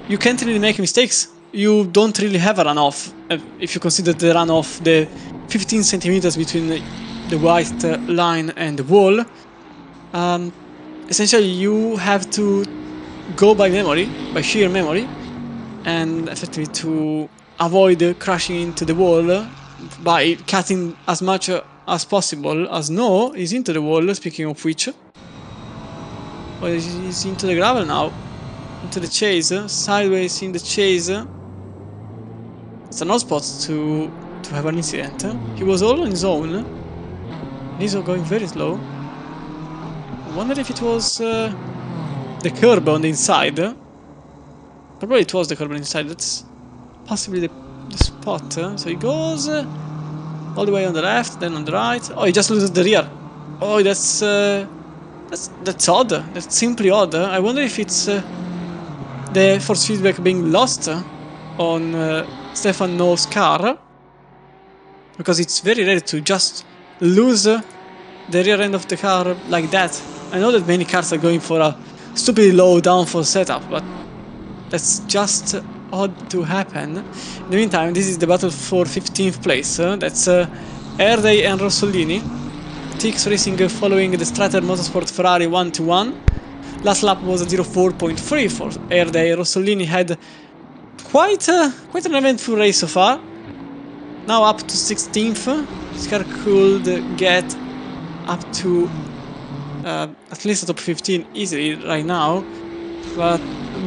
you can't really make mistakes. You don't really have a runoff. If you consider the runoff, the 15 centimeters between the white line and the wall, essentially you have to go by memory, by sheer memory, and effectively to avoid crashing into the wall by cutting as much as possible, as No is into the wall, speaking of which. Oh, he's into the gravel now, into the chase, sideways in the chase. It's an odd spot to have an incident. He was all on his own. He's going very slow. I wonder if it was the curb on the inside. Probably it was the curb on the inside. That's possibly the spot. So he goes all the way on the left, then on the right. Oh, he just loses the rear. Oh, that's That's odd. That's simply odd. I wonder if it's the force feedback being lost on Stefan No's car, because it's very rare to just lose the rear end of the car like that. I know that many cars are going for a stupidly low downforce setup, but that's just odd to happen. In the meantime, this is the battle for 15th place. That's Erday and Rossolini. TX Racing following the Stratter Motorsport Ferrari 1-1. Last lap was a 04.3 for Erday. Rossolini had quite an eventful race so far. Now up to 16th. This car could get up to at least the top 15 easily right now, but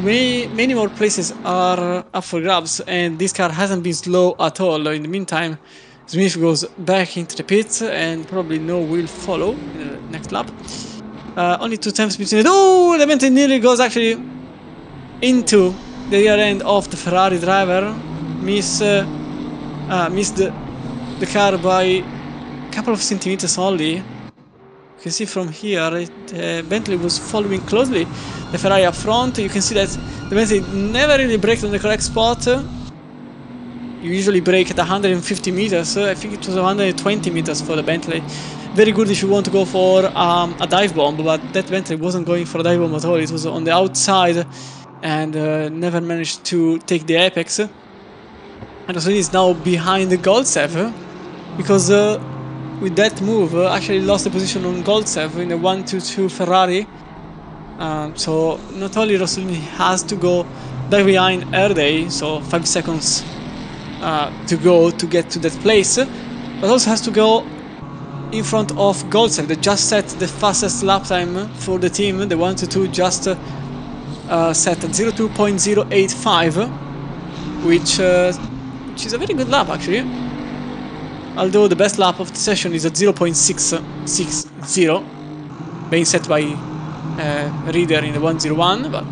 many more places are up for grabs, and this car hasn't been slow at all. In the meantime, Smith goes back into the pits, and probably No will follow in the next lap. Only 2 times between it. Oh, the Bentley nearly goes actually into the rear end of the Ferrari driver. Missed the car by a couple of centimeters only. You can see from here, Bentley was following closely the Ferrari up front. You can see that the Bentley never really braked on the correct spot. You usually brake at 150 meters. I think it was 120 meters for the Bentley. Very good if you want to go for a dive bomb, but that Bentley wasn't going for a dive bomb at all. It was on the outside and never managed to take the apex. And also is now behind the Goltsev, because with that move actually lost the position on Goltsev in the 1-2-2 Ferrari. So not only Rossolini has to go back behind Erday, so 5 seconds to go to get to that place, but also has to go in front of Goltsev that just set the fastest lap time for the team. The 1-2 just set at 02.085, which is a very good lap actually. Although the best lap of the session is at 0.660, being set by Reader in the 101, but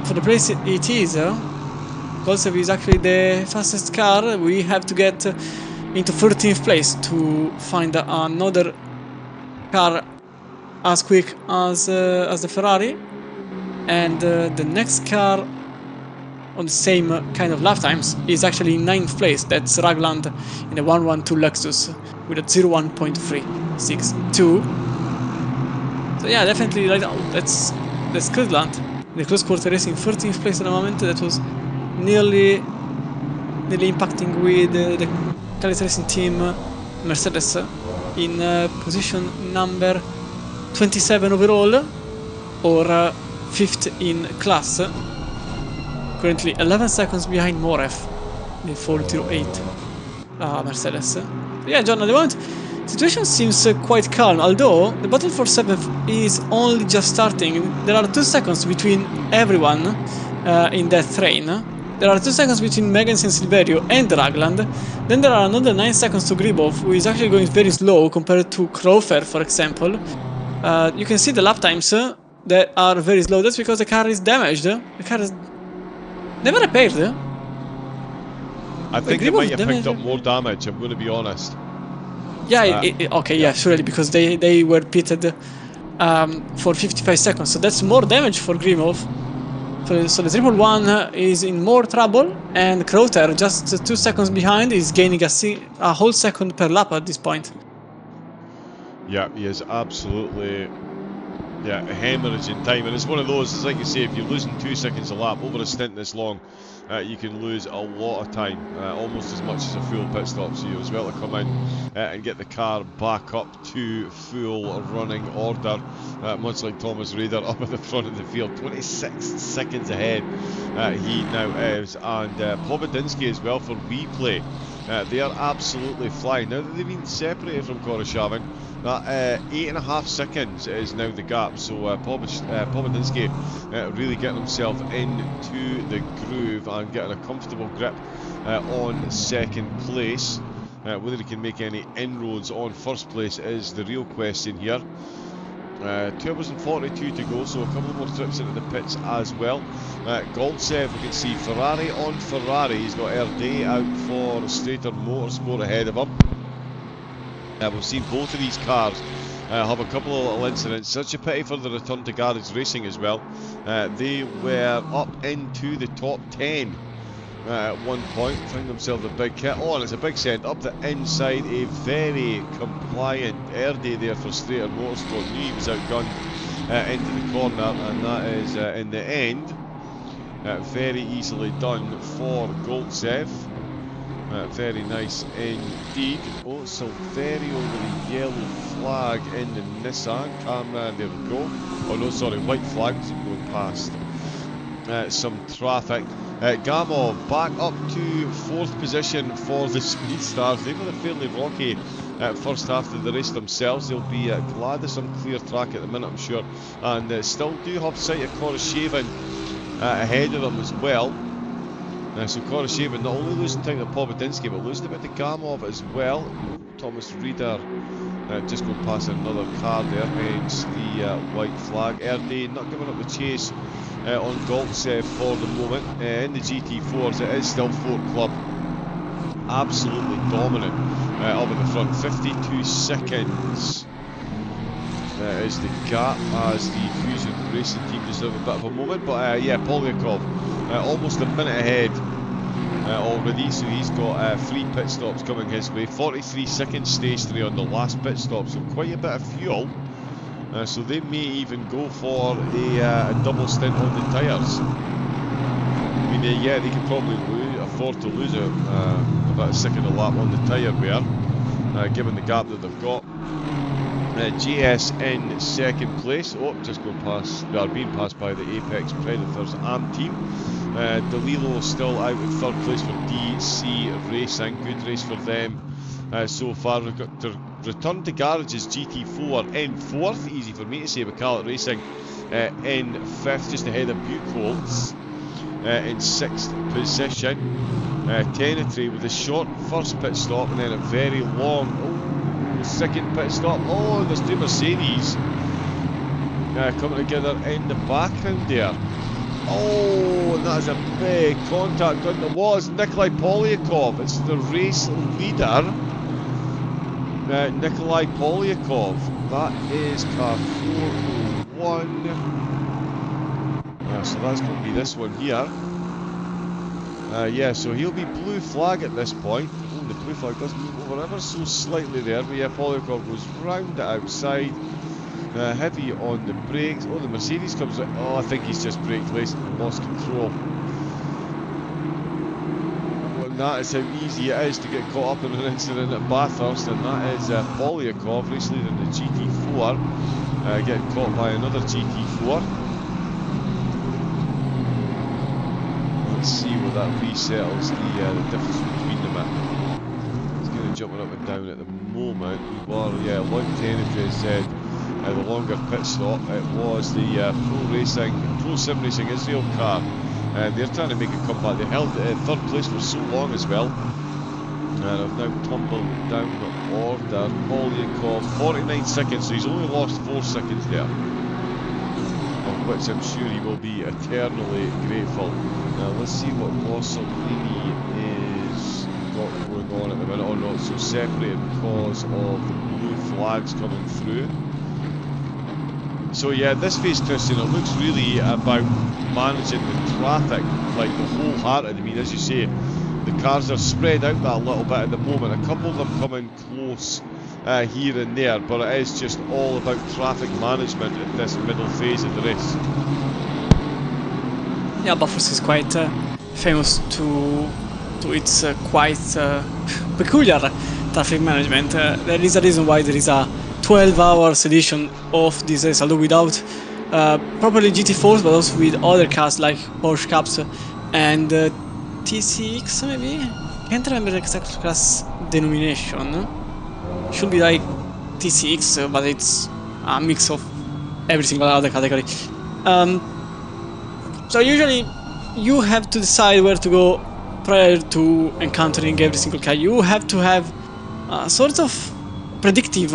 for the place it is, Goltsev is actually the fastest car. We have to get into 13th place to find another car as quick as the Ferrari, and the next car on the same kind of lap times is actually in 9th place. That's Ragland in the 112 Lexus with a 01.362. So yeah, definitely right now, that's Cleveland. The Close Quarter Racing 13th place at the moment. That was nearly impacting with the Calitre Racing team Mercedes in position number 27 overall, or 5th in class. Currently 11 seconds behind Moref, the 408 Mercedes. So yeah, John, at the moment, situation seems quite calm, although the battle for 7th is only just starting. There are 2 seconds between everyone in that train. There are 2 seconds between Megens and Silverio and Ragland. Then there are another 9 seconds to Gribov, who is actually going very slow compared to Krofer, for example. You can see the lap times that are very slow. That's because the car is damaged. The car is never repaired. I think they might have picked up more damage, I'm going to be honest. Yeah, okay, yeah, surely, because they were pitted for 55 seconds. So that's more damage for Grimov. So the 111 is in more trouble, and Kroter, just 2 seconds behind, is gaining a whole second per lap at this point. Yeah, he is absolutely hemorrhaging time, and it's one of those, it's like you say, if you're losing 2 seconds a lap over a stint this long, you can lose a lot of time, almost as much as a full pit stop. So you as well to come in and get the car back up to full running order, much like Thomas Rader up at the front of the field. 26 seconds ahead he now is, and Pobedinsky as well for replay. They are absolutely flying. Now that they've been separated from Koroshavin, that 8.5 seconds is now the gap, so Pobedinsky really getting himself into the groove and getting a comfortable grip on second place. Whether he can make any inroads on first place is the real question here. 2 hours and 42 to go, so a couple more trips into the pits as well. Goltsev, we can see Ferrari on Ferrari. He's got Erday out for Strater Motorsport ahead of him. We've seen both of these cars have a couple of little incidents. Such a pity for the return to garage racing as well. They were up into the top 10 at one point, found themselves a big hit. Oh, and it's a big send up the inside. A very compliant Erdi there for Straighter Motorsport. Knew he was outgunned into the corner, and that is in the end very easily done for Goltsev. Very nice indeed. Oh, Silverio with a yellow flag in the Nissan. Camera, there we go. Oh no, sorry, white flag, because I'm going past some traffic. Gamov back up to 4th position for the Speed Stars. They've had a fairly rocky first half of the race themselves. They'll be glad of some clear track at the minute, I'm sure. And still do have sight of Koroshavin ahead of them as well. So Koroshavin not only losing time to Pobodinsky, but losing a bit to Gamov as well. Thomas Reeder just going past another car there, hence the white flag. Erdi not giving up the chase on Goltsev for the moment. In the GT4s, it is still Ford Club. Absolutely dominant up at the front. 52 seconds is the gap as the Fusion Racing team just have a bit of a moment. But yeah, Polyakov almost a minute ahead already, so he's got 3 pit stops coming his way. 43 seconds stage 3 on the last pit stop, so quite a bit of fuel. So they may even go for a double stint on the tyres. I mean, yeah, they could probably afford to lose about a second a lap on the tyre wear, given the gap that they've got. GS in 2nd place. Oh, just going past, they are being passed by the Apex Predators AM team. DeLillo still out in 3rd place for DC Racing. Good race for them so far. We've got to return to garages GT4 in 4th. Easy for me to say, Bacalot Racing in 5th, just ahead of Buchholz in 6th position. Tenetry with a short first pit stop and then a very long second pit stop. Oh, there's 2 Mercedes coming together in the background there. Oh, and that is a big contact on the wall. It's Nikolai Polyakov. It's the race leader, Nikolai Polyakov. That is car 401. So that's going to be this one here. Yeah, so he'll be blue flag at this point. Oh, the blue flag does move over ever so slightly there, but yeah, Polyakov goes round the outside. Heavy on the brakes. Oh, the Mercedes comes out. Oh, I think he's just braked laced and lost control. Well, that is how easy it is to get caught up in an incident at Bathurst, and that is Polyakov, race leader in the GT4, getting caught by another GT4. Let's see where that resettles the difference between them at. It's going to jumping up and down at the moment. We were, yeah, like Tenetry said, the longer pit stop. It was the Pro Sim Racing Israel car. They're trying to make a comeback. They held 3rd place for so long as well. And have now tumbled down the order. Polyakov, 49 seconds, so he's only lost 4 seconds there, of which I'm sure he will be eternally grateful. Now let's see what Rossolini is got going on at the minute. Oh no, so separated because of the blue flags coming through. So yeah, this phase, Christian, it looks really about managing the traffic, like the wholehearted. I mean, as you say, the cars are spread out that little bit at the moment. A couple of them coming close here and there, but it is just all about traffic management at this middle phase of the race. Yeah, Bathurst is quite famous to its quite peculiar traffic management. There is a reason why there is a 12-hour edition of this race, although without properly GT4s, but also with other cars like Porsche Cups and TCX maybe? Can't remember the exact class denomination. Should be like TCX, but it's a mix of every single other category. So usually you have to decide where to go prior to encountering every single car. You have to have a sort of predictive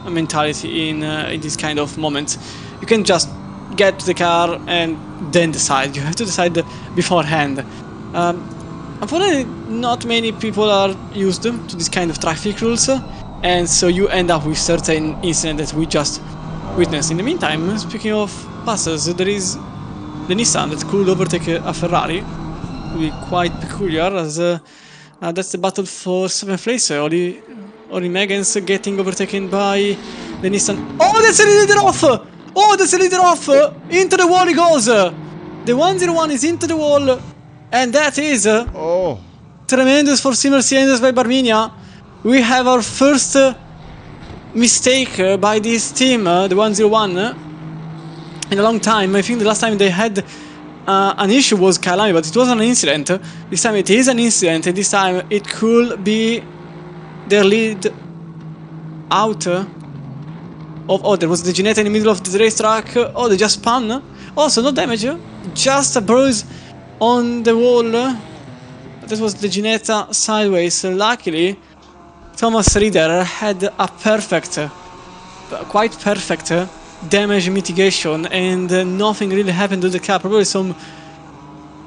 mentality in this kind of moments. You can just get to the car and then decide. You have to decide beforehand. Unfortunately, not many people are used to this kind of traffic rules, and so you end up with certain incident that we just witnessed. In the meantime, speaking of passes, there is the Nissan that could overtake a Ferrari. It will be quite peculiar, as that's the battle for 7th place. Oli Megan's getting overtaken by the Nissan. Oh, that's a leader off! Oh, that's a leader off! Into the wall he goes! The 101 is into the wall, and that is tremendous for Simmer Cylinders by Barminia. We have our first mistake by this team, the 101, in a long time. I think the last time they had an issue was Kalami, but it wasn't an incident. This time it is an incident, and this time it could be their lead out of... Oh, there was the Ginetta in the middle of the racetrack. Oh, they just spun. Also, no damage, just a bruise on the wall. That was the Ginetta sideways. Luckily, Thomas Rieder had a perfect, quite perfect damage mitigation, and nothing really happened to the car. Probably some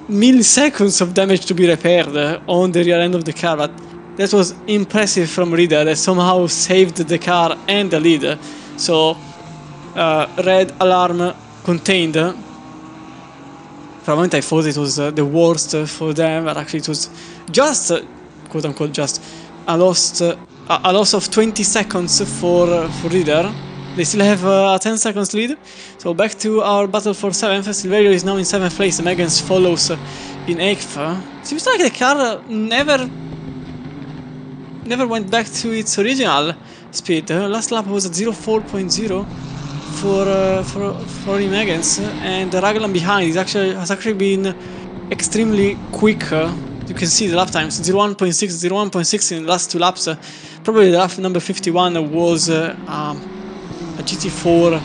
milliseconds of damage to be repaired on the rear end of the car, but that was impressive from Rieder, that somehow saved the car and the lead. So, red alarm contained. For a moment I thought it was the worst for them, but actually it was just, quote unquote, just a loss of 20 seconds for Rieder. They still have a 10 seconds lead. So back to our battle for 7th. Silverio is now in 7th place. Megan's follows in 8th. Seems like the car never went back to its original speed. Last lap was at 04.0 for Megan's, and Raglan behind has actually been extremely quick. You can see the lap times 01.6 in the last 2 laps. Probably the lap number 51 was a GT4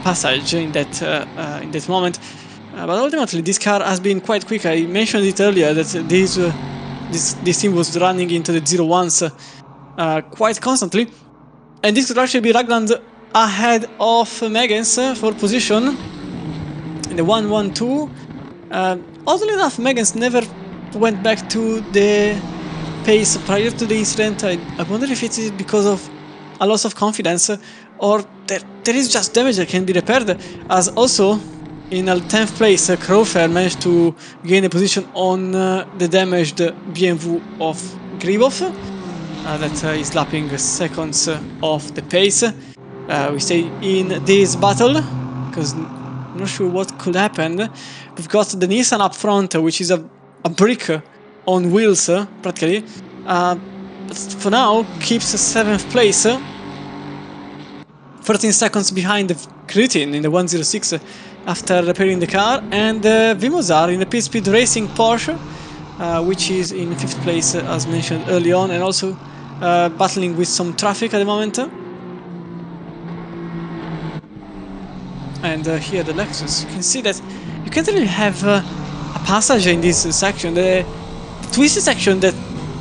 passage in that moment. But ultimately this car has been quite quick. I mentioned it earlier that this team was running into the 01s quite constantly, and this could actually be Ragland ahead of Megan's for position in the 1-1-2. Oddly enough, Megan's never went back to the pace prior to the incident. I wonder if it is because of a loss of confidence, or there is just damage that can be repaired, as also in 10th place Krofer managed to gain a position on the damaged BMW of Gribov that is lapping seconds off the pace. We stay in this battle because I'm not sure what could happen. We've got the Nissan up front, which is a brick on wheels practically, but for now keeps 7th place, 13 seconds behind the Kritin in the 106 after repairing the car, and Vimozar in the Pit Speed Racing Porsche, which is in 5th place as mentioned early on, and also battling with some traffic at the moment. And here the Lexus, you can see that you can't really have a passage in this section. The twisted section that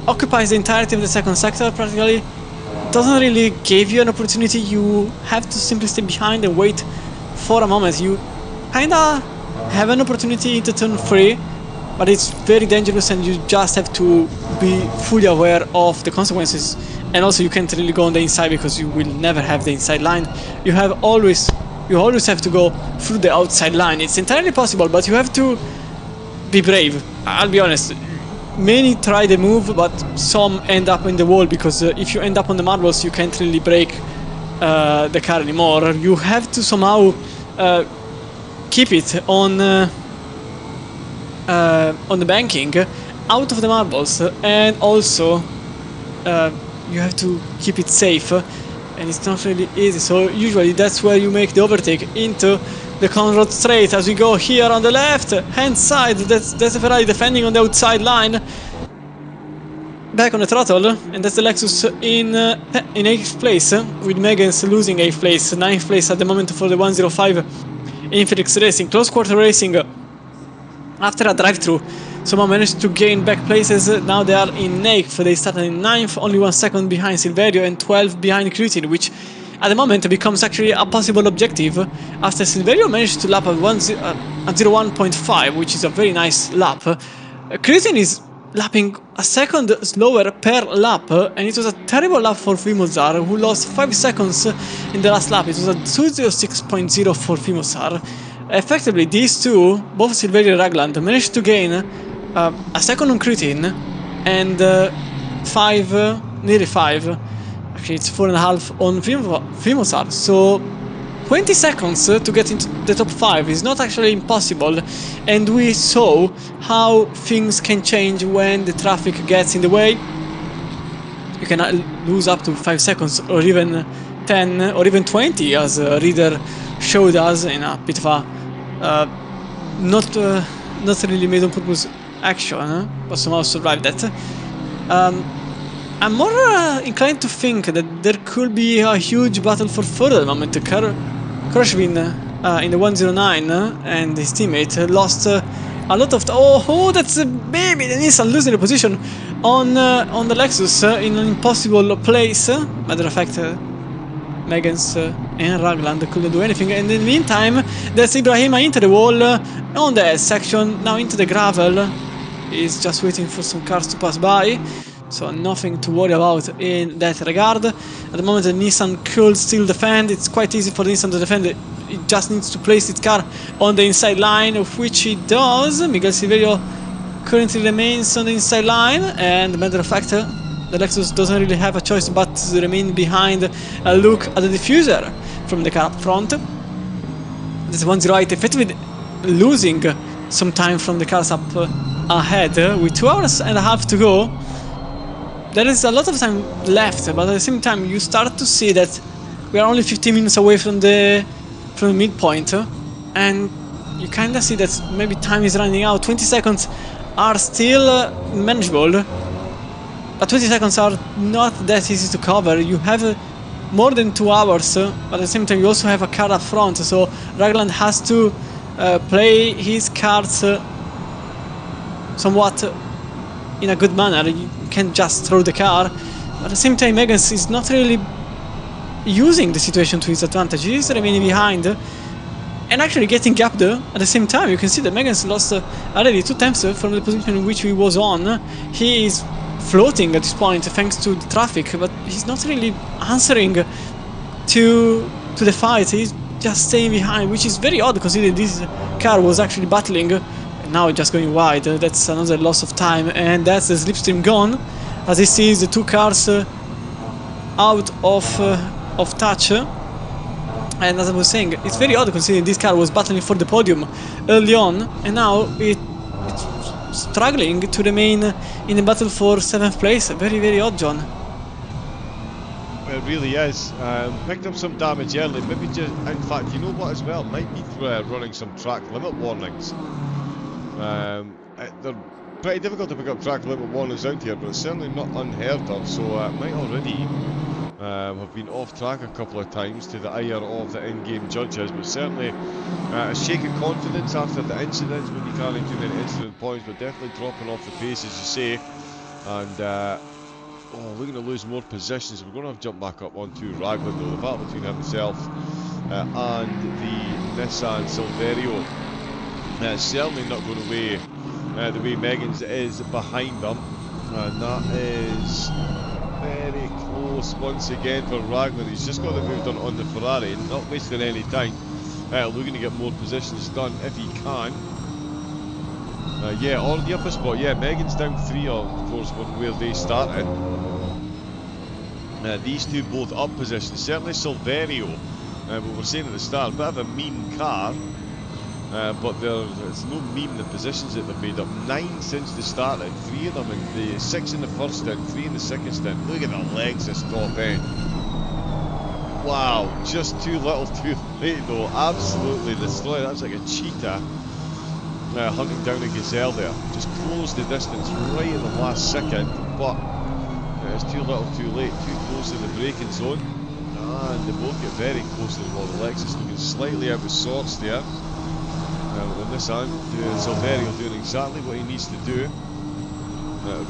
occupies the entirety of the second sector practically doesn't really give you an opportunity. You have to simply stay behind and wait for a moment. You kinda have an opportunity into turn 3, but it's very dangerous and you just have to be fully aware of the consequences. And also you can't really go on the inside because you will never have the inside line. You always have to go through the outside line. It's entirely possible, but you have to be brave. I'll be honest, many try the move, but some end up in the wall, because if you end up on the marbles you can't really brake the car anymore. You have to somehow keep it on the banking out of the marbles, and also you have to keep it safe, and it's not really easy. So usually that's where you make the overtake into the Conrad straight. As we go here on the left hand side, that's the Ferrari defending on the outside line, back on the throttle, and that's the Lexus in 8th place, with Megan's losing 8th place, 9th place at the moment for the 105 Infinix Racing. Close quarter racing after a drive-through. Somehow managed to gain back places. Now they are in 8th. They started in 9th, only 1 second behind Silverio and 12 behind Kritin, which at the moment becomes actually a possible objective after Silverio managed to lap at 01.5, which is a very nice lap. Kritin is lapping a second slower per lap, and it was a terrible lap for Fimosar, who lost 5 seconds in the last lap. It was a 2:06.0 for Fimosar. Effectively, these two, both Silverio and Ragland, managed to gain a second on Cretin and 5, nearly 5. Actually, it's 4.5 on Fimosar. So 20 seconds to get into the top 5 is not actually impossible, and we saw how things can change when the traffic gets in the way. You can lose up to 5 seconds or even 10 or even 20, as Reader showed us in a bit of a not really made on purpose action, but somehow survived that. I'm more inclined to think that there could be a huge battle for third at the moment. Crashvin in the 109 and his teammate lost a lot of... Oh, that's a baby! The Nissan losing the position on the Lexus in an impossible place. Matter of fact, Megan's and Ragland couldn't do anything. And in the meantime, there's Ibrahima into the wall on the S section, now into the gravel. He's just waiting for some cars to pass by. So nothing to worry about in that regard. At the moment the Nissan could still defend. It's quite easy for the Nissan to defend. It just needs to place its car on the inside line, of which it does. Miguel Silverio currently remains on the inside line, and matter of fact, the Lexus doesn't really have a choice but to remain behind. A look at the diffuser from the car up front. This 108 effectively losing some time from the cars up ahead, with 2 hours and a half to go. There is a lot of time left, but at the same time you start to see that we are only 15 minutes away from the midpoint, and you kinda see that maybe time is running out. 20 seconds are still manageable, but 20 seconds are not that easy to cover. You have more than 2 hours, but at the same time you also have a car up front, so Ragland has to play his cards somewhat in a good manner. You can't just throw the car. At the same time, Megan's is not really using the situation to his advantage. He is remaining behind and actually getting gapped at the same time. You can see that Megan's lost already 2 tenths from the position in which he was on. He is floating at this point thanks to the traffic, but he's not really answering to the fight. He's just staying behind, which is very odd considering this car was actually battling. Now just going wide. That's another loss of time, and that's the slipstream gone, as he sees the 2 cars out of touch. And as I was saying, it's very odd considering this car was battling for the podium early on, and now it's struggling to remain in the battle for 7th place. Very, very odd, John. It really is. Picked up some damage early. Maybe just, in fact, you know what as well? Might be running some track limit warnings. They're pretty difficult to pick up track limit warnings out here, but it's certainly not unheard of, so it might already have been off track a couple of times to the ire of the in-game judges, but certainly a shake of confidence after the incidents when you can't do many incident points, but definitely dropping off the pace, as you say, and looking to lose more positions. We're going to have to jump back up onto Ragland, though. The battle between himself and the Nissan Silverio. Certainly not going away the way Megan's is behind them, and that is very close once again for Ragland. He's just got to move on the Ferrari, not wasting any time, looking to get more positions done if he can. Yeah, on the upper spot, yeah, Megan's down 3 of course from where they started. These two both up positions, certainly Silverio, what we were saying at the start, a bit of a mean car. But there's no meme in the positions that they've made up. 9 since they started, 3 of them in the 6 in the first stint, 3 in the second stint. Look at the legs this top end. Wow, just too little too late though. Absolutely destroyed. That's like a cheetah hunting down a gazelle there. Just closed the distance right at the last second, but it's too little too late, too close to the braking zone. And they both get very close to the wall. The Lexus looking slightly out of sorts there. With Nissan, Silverio doing exactly what he needs to do.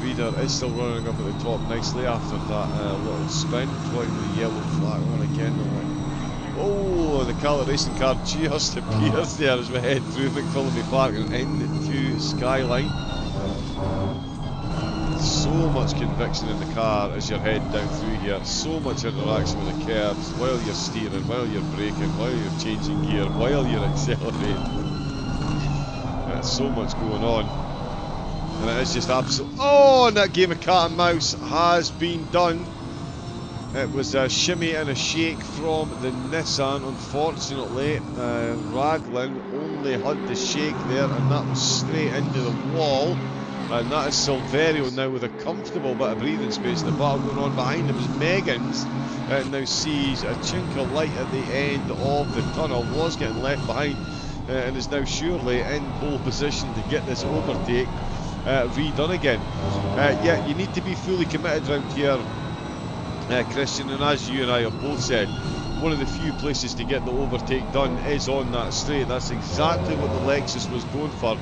Reader is still running up at the top nicely after that little spin, trying the yellow flag on again. Oh, the Cala Racing car just appears there as we head through McPhillamy Park and into Skyline. so much conviction in the car as you're heading down through here, so much interaction with the curbs while you're steering, while you're braking, while you're changing gear, while you're accelerating. There's so much going on, and it is just absolute. Oh, and that game of cat and mouse has been done. It was a shimmy and a shake from the Nissan. Unfortunately, Raglan only had the shake there, and that was straight into the wall. And that is Silverio now with a comfortable bit of breathing space. The battle going on behind him is Megan's. Now sees a chink of light at the end of the tunnel. Was getting left behind and is now surely in pole position to get this overtake redone again. Yeah, you need to be fully committed around here, Christian, and as you and I have both said, one of the few places to get the overtake done is on that straight. That's exactly what the Lexus was going for.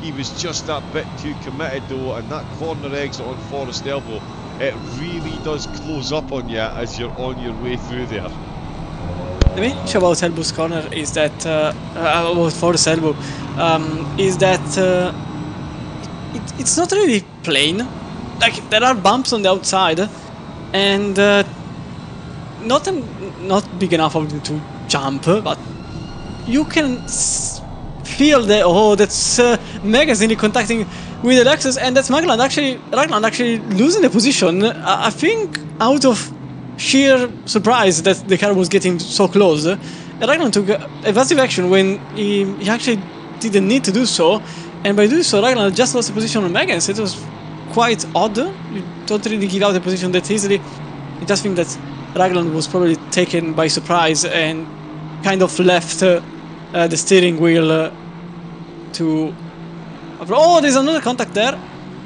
He was just that bit too committed though, and that corner exit on Forest Elbow, it really does close up on you as you're on your way through there. The main issue about Elbow's corner is that, about Forest Elbow, is that it's not really plain. Like, there are bumps on the outside, and not big enough of them to jump, but you can feel that, oh, that's Magazine contacting with the Lexus, and that's Ragland actually losing the position. I think out of sheer surprise that the car was getting so close. Ragland took evasive action when he actually didn't need to do so, and by doing so Ragland just lost the position on Megan. So it was quite odd. You don't really give out the position that easily. I just think that Ragland was probably taken by surprise and kind of left the steering wheel to... Oh, there's another contact there.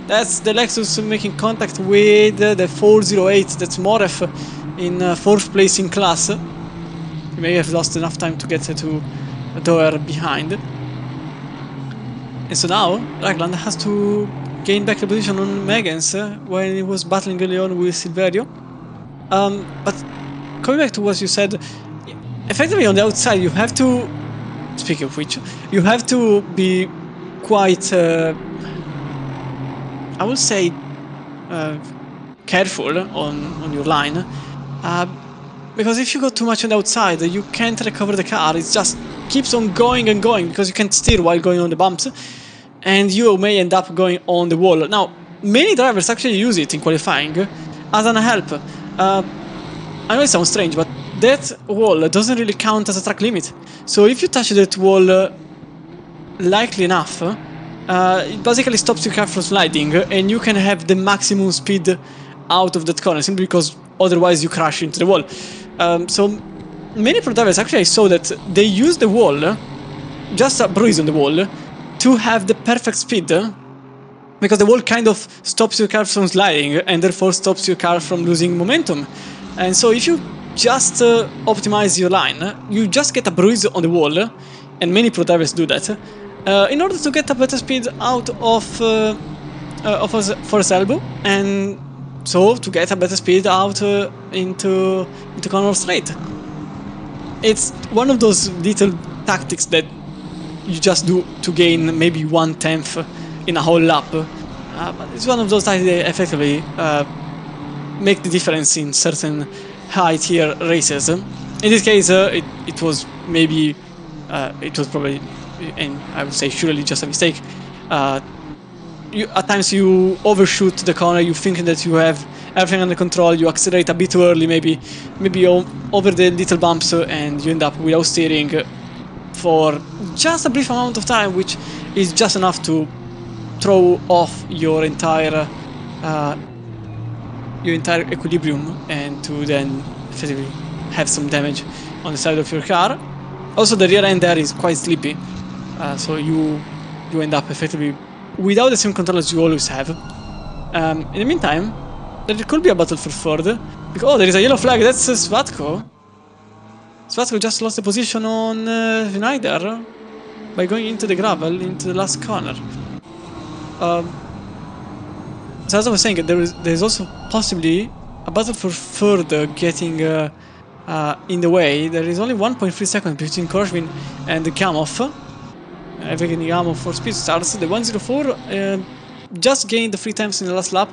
That's the Lexus making contact with the 408. That's Moref in 4th place in class. He may have lost enough time to get to a door behind. And so now Ragland has to gain back the position on Megan's when he was battling early on with Silverio. But coming back to what you said, effectively on the outside you have to, speaking of which, you have to be quite, I would say, careful on your line, because if you go too much on the outside, you can't recover the car. It just keeps on going and going because you can't steer while going on the bumps, and you may end up going on the wall. Now, many drivers actually use it in qualifying as an help. I know it sounds strange, but that wall doesn't really count as a track limit. So if you touch that wall likely enough, it basically stops your car from sliding, and you can have the maximum speed out of that corner, simply because otherwise you crash into the wall. So many pro drivers, actually I saw that they use the wall, just a bruise on the wall, to have the perfect speed, because the wall kind of stops your car from sliding and therefore stops your car from losing momentum. And so if you just optimize your line, you just get a bruise on the wall, and many pro drivers do that, in order to get a better speed out of Forest Elbow, and so to get a better speed out into corner straight. It's one of those little tactics that you just do to gain maybe 1/10 in a whole lap, but it's one of those tactics that effectively make the difference in certain high tier races. In this case, it was maybe, it was probably, and I would say surely, just a mistake. At times you overshoot the corner, you think that you have everything under control, you accelerate a bit too early, maybe over the little bumps, and you end up without steering for just a brief amount of time, which is just enough to throw off your entire equilibrium, and to then effectively have some damage on the side of your car. Also, the rear end there is quite sleepy, so you end up effectively without the same control as you always have. In the meantime, there could be a battle for third, because, oh, there is a yellow flag. That's Svatko. Svatko just lost the position on Schneider by going into the gravel, into the last corner. So as I was saying, there is also possibly a battle for third getting in the way. There is only 1.3 seconds between Korshvin and the Kamov. Everything Kamov for speed starts. The 104 just gained the 3 times in the last lap.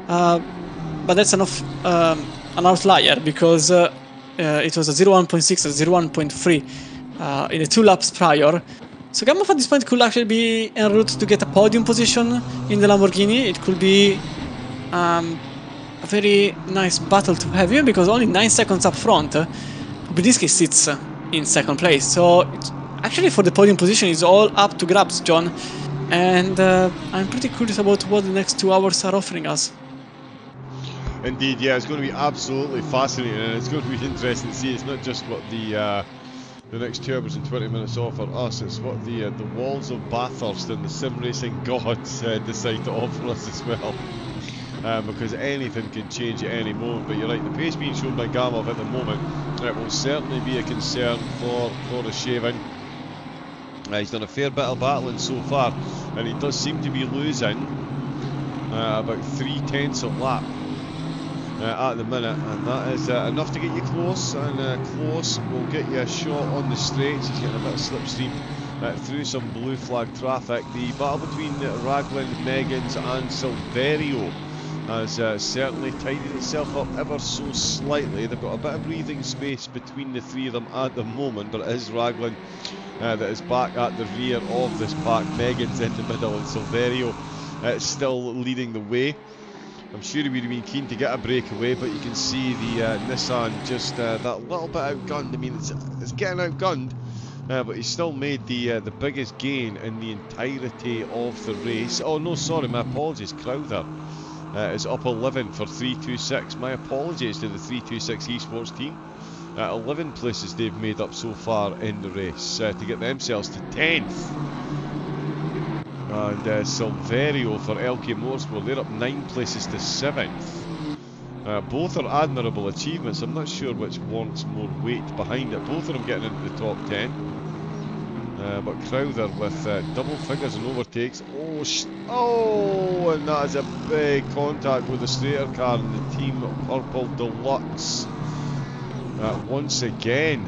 but that's an outlier because it was a 0.1.6 or 0.1.3 in the 2 laps prior. So Gamov at this point could actually be en route to get a podium position in the Lamborghini. It could be a very nice battle to have, even because only 9 seconds up front, Kubidiski sits in 2nd place. So it's actually, for the podium position, it's all up to grabs, John. And I'm pretty curious about what the next 2 hours are offering us. Indeed, yeah, it's going to be absolutely fascinating, and it's going to be interesting to see. It's not just what the next 2 hours and 20 minutes offer us, it's what the walls of Bathurst and the sim racing gods decide to offer us as well. Because anything can change at any moment. But you're right, the pace being shown by Gamov at the moment, it will certainly be a concern for Shavin. He's done a fair bit of battling so far, and he does seem to be losing about 3/10 a lap at the minute, and that is enough to get you close, and close will get you a shot on the straights. He's getting a bit of slipstream through some blue flag traffic. The battle between Ragland, Meggins and Silverio has certainly tidied itself up ever so slightly. They've got a bit of breathing space between the 3 of them at the moment, but it is Ragland that is back at the rear of this pack. Meggins in the middle, and Silverio still leading the way. I'm sure he would have been keen to get a breakaway, but you can see the Nissan just that little bit outgunned. I mean, it's getting outgunned, but he still made the biggest gain in the entirety of the race. Oh no, sorry, my apologies. Crowther is up 11 for 326. My apologies to the 326 esports team. 11 places they've made up so far in the race to get themselves to 10th. And Silverio for LK Motorsport, they're up 9 places to 7th. Both are admirable achievements. I'm not sure which warrants more weight behind it. Both of them getting into the top 10. But Crowther with double figures and overtakes. Oh, and that is a big contact with the straighter car in the Team Purple Deluxe. Once again.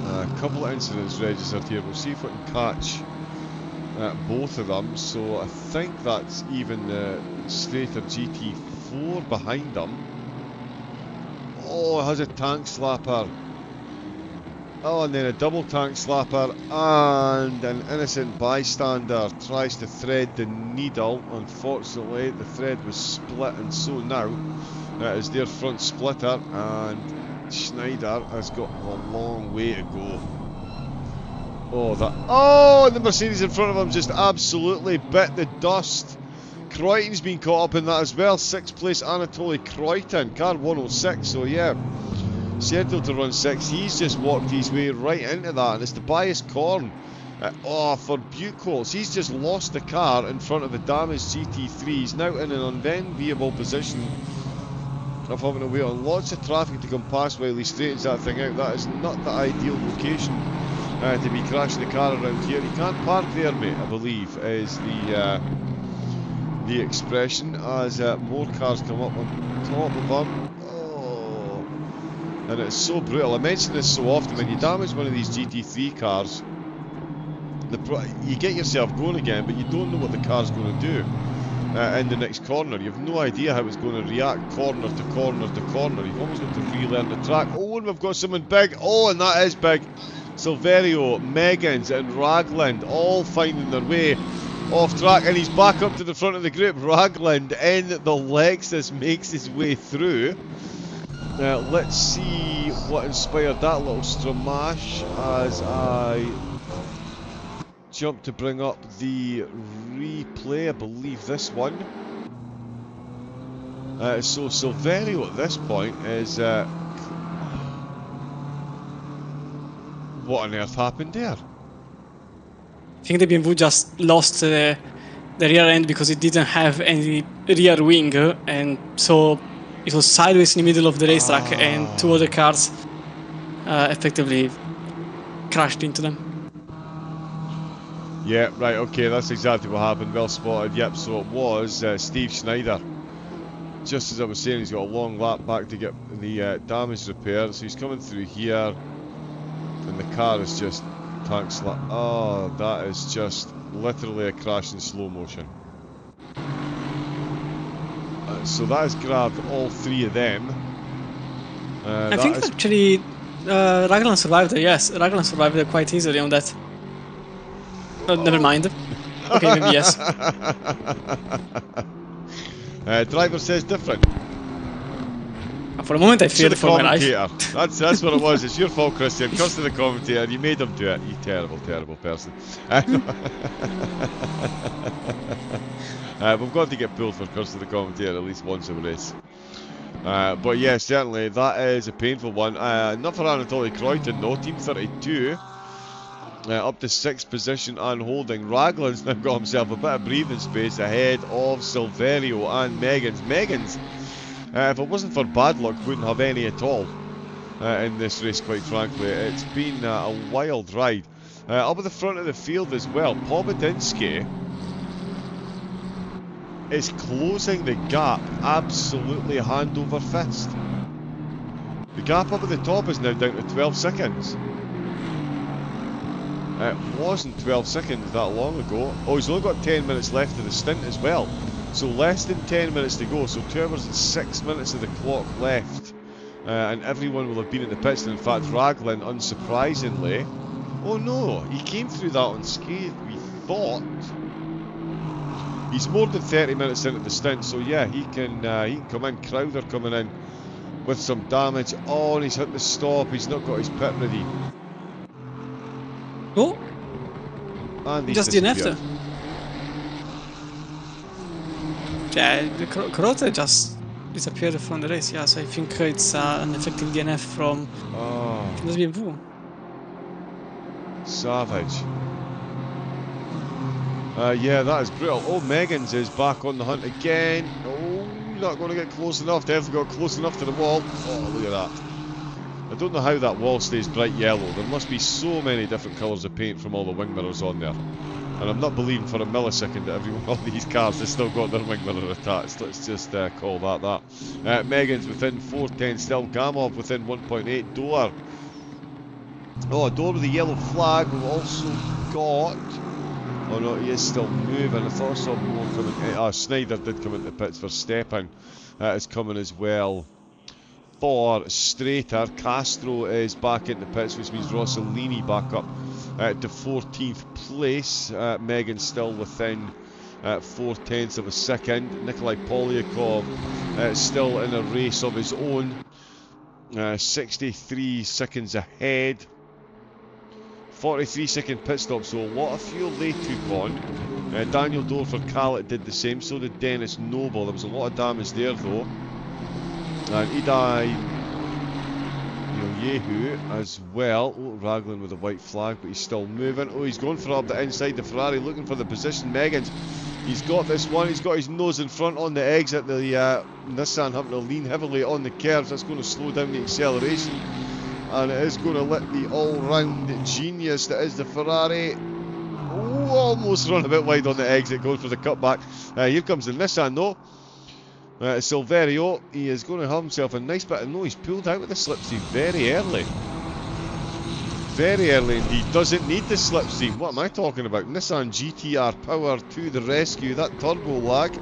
A couple of incidents registered here. We'll see if we can catch both of them. So I think that's even the straighter GT4 behind them. Oh, it has a tank slapper. Oh, and then a double tank slapper, and an innocent bystander tries to thread the needle. Unfortunately, the thread was split, and so now is their front splitter, and Schneider has got a long way to go. Oh, the Mercedes in front of him just absolutely bit the dust. Croyton's been caught up in that as well. 6th place Anatoly Croyton, car 106, so yeah. Scheduled to run 6, he's just walked his way right into that, and it's the biased corn for Buchholz. He's just lost the car in front of the damaged GT3. He's now in an unenviable position of having to wait on lots of traffic to come past while he straightens that thing out. That is not the ideal location to be crashing the car around here. You can't park there, mate, I believe, is the expression, as more cars come up on top of him. And it's so brutal. I mention this so often. When you damage one of these GT3 cars, you get yourself going again, but you don't know what the car's going to do in the next corner. You have no idea how it's going to react corner to corner to corner. You've almost got to relearn the track. Oh, and we've got someone big. Oh, and that is big. Silverio, Meggins and Ragland all finding their way off track, and he's back up to the front of the group. Ragland in the Lexus makes his way through. Let's see what inspired that little stramash as I jump to bring up the replay. I believe this one. So Silverio at this point is... what on earth happened there? I think the BMW just lost the rear end because it didn't have any rear wing, and so it was sideways in the middle of the racetrack, and 2 other cars effectively crashed into them. Yeah, right, okay, that's exactly what happened. Well spotted. Yep, so it was Steve Schneider. Just as I was saying, he's got a long lap back to get the damage repaired, so he's coming through here, and the car is just tank slap. Oh, that is just literally a crash in slow motion. So that has grabbed all three of them. I think actually Raglan survived it, yes. Raglan survived it quite easily on that. Oh, never mind. Okay, maybe yes. Driver says different. For a moment I feared for my life. That's what it was. It's your fault, Christian. Curse to the commentator. You made him do it. You terrible, terrible person. We've got to get pulled for curse to the commentator at least once a race. But yeah, certainly that is a painful one. Not for Anatoly Kreuton though. Team 32 up to 6th position and holding. Raglan's now got himself a bit of breathing space ahead of Silverio and Megan's. Megan's, if it wasn't for bad luck, wouldn't have any at all in this race, quite frankly. It's been a wild ride. Up at the front of the field as well, Pobedinsky is closing the gap absolutely hand over fist. The gap up at the top is now down to 12 seconds. It wasn't 12 seconds that long ago. Oh, he's only got 10 minutes left of the stint as well. So less than 10 minutes to go. So 2 hours and 6 minutes of the clock left. And everyone will have been at the pits. And in fact, Raglan, unsurprisingly... Oh no, he came through that unscathed, we thought. He's more than 30 minutes into the stint, so yeah, he can come in. Crowther coming in with some damage. Oh, and he's hit the stop. He's not got his pit ready. Oh, and he's just DNF'd. Yeah, Kreuton just disappeared from the race. Yeah, so I think it's an effective DNF from the BMW. Savage. Yeah, that is brutal. Oh, Megan's is back on the hunt again. Oh, not going to get close enough. Definitely got close enough to the wall. Oh, look at that. I don't know how that wall stays bright yellow. There must be so many different colours of paint from all the wing mirrors on there. And I'm not believing for a millisecond that every one of these cars has still got their wing mirror attached. Let's just call that. Megan's within 4:10 still. Gamov within 1.8. Door. Oh, a door with a yellow flag. We've also got... Oh no, he is still moving. I thought I saw more coming. Snyder did come into the pits for stepping. Is coming as well for Strater. Castro is back in the pits, which means Rossellini back up to 14th place. Megan still within 4/10 of a second. Nikolai Polyakov still in a race of his own. 63 seconds ahead. 43-second pit stop, so a lot of fuel they took on. Daniel Doe for Khaled did the same, so did Dennis Noble. There was a lot of damage there though. And Idai Yehu as well. Oh, Raglan with a white flag, but he's still moving. Oh, he's going for up the inside the Ferrari, looking for the position. Megan's, he's got this one. He's got his nose in front on the exit. The Nissan having to lean heavily on the curves. That's going to slow down the acceleration. And it is going to let the all-round genius that is the Ferrari almost run a bit wide on the exit, going for the cutback. Here comes the Nissan though. Silverio, he is going to have himself a nice bit of... No, he's pulled out with the slipstream very early. Very early indeed. Doesn't need the slipstream. What am I talking about? Nissan GTR power to the rescue. That turbo lag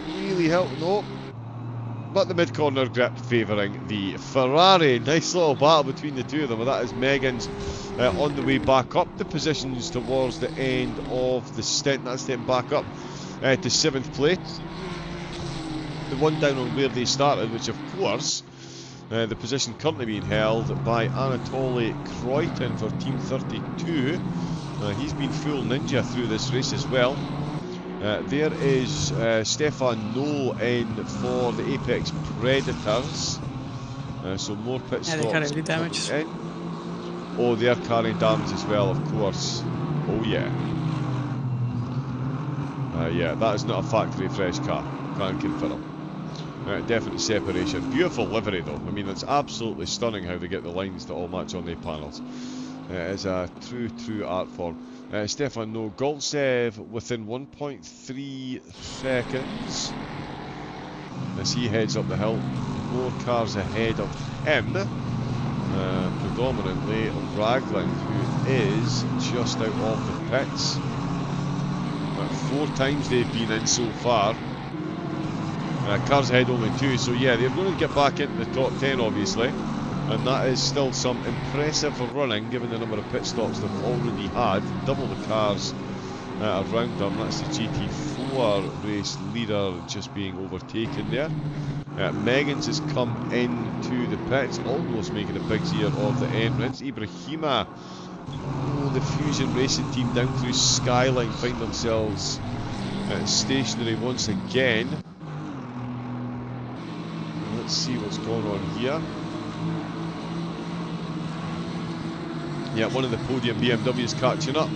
really helped. No. But the mid-corner grip favouring the Ferrari. Nice little battle between the two of them. And that is Megan's on the way back up the positions towards the end of the stint. That's them back up to 7th place. The one down on where they started, which of course, the position currently being held by Anatoly Kreuton for Team 32. He's been full ninja through this race as well. There is Stefan No in for the Apex Predators. So more pit stops. Yeah, they carry damage. Oh, they're carrying damage as well, of course. Oh yeah. Yeah, that is not a factory fresh car. Can't confirm. Definite separation. Beautiful livery though. I mean, it's absolutely stunning how they get the lines to all match on their panels. It is a true art form. Stefan No, Goltsev within 1.3 seconds as he heads up the hill. More cars ahead of him. predominantly Ragland, who is just out of the pits. 4 times they've been in so far. Cars ahead only 2, so yeah, they're going to get back into the top 10 obviously, and that is still some impressive running given the number of pit stops they've already had. Double the cars around them. That's the GT4 race leader just being overtaken there. Megan's has come into the pits, almost making a big year of the entrance. Ibrahima, the Fusion Racing team down through Skyline, find themselves stationary once again. Let's see what's going on here. Yeah, one of the podium BMWs catching up.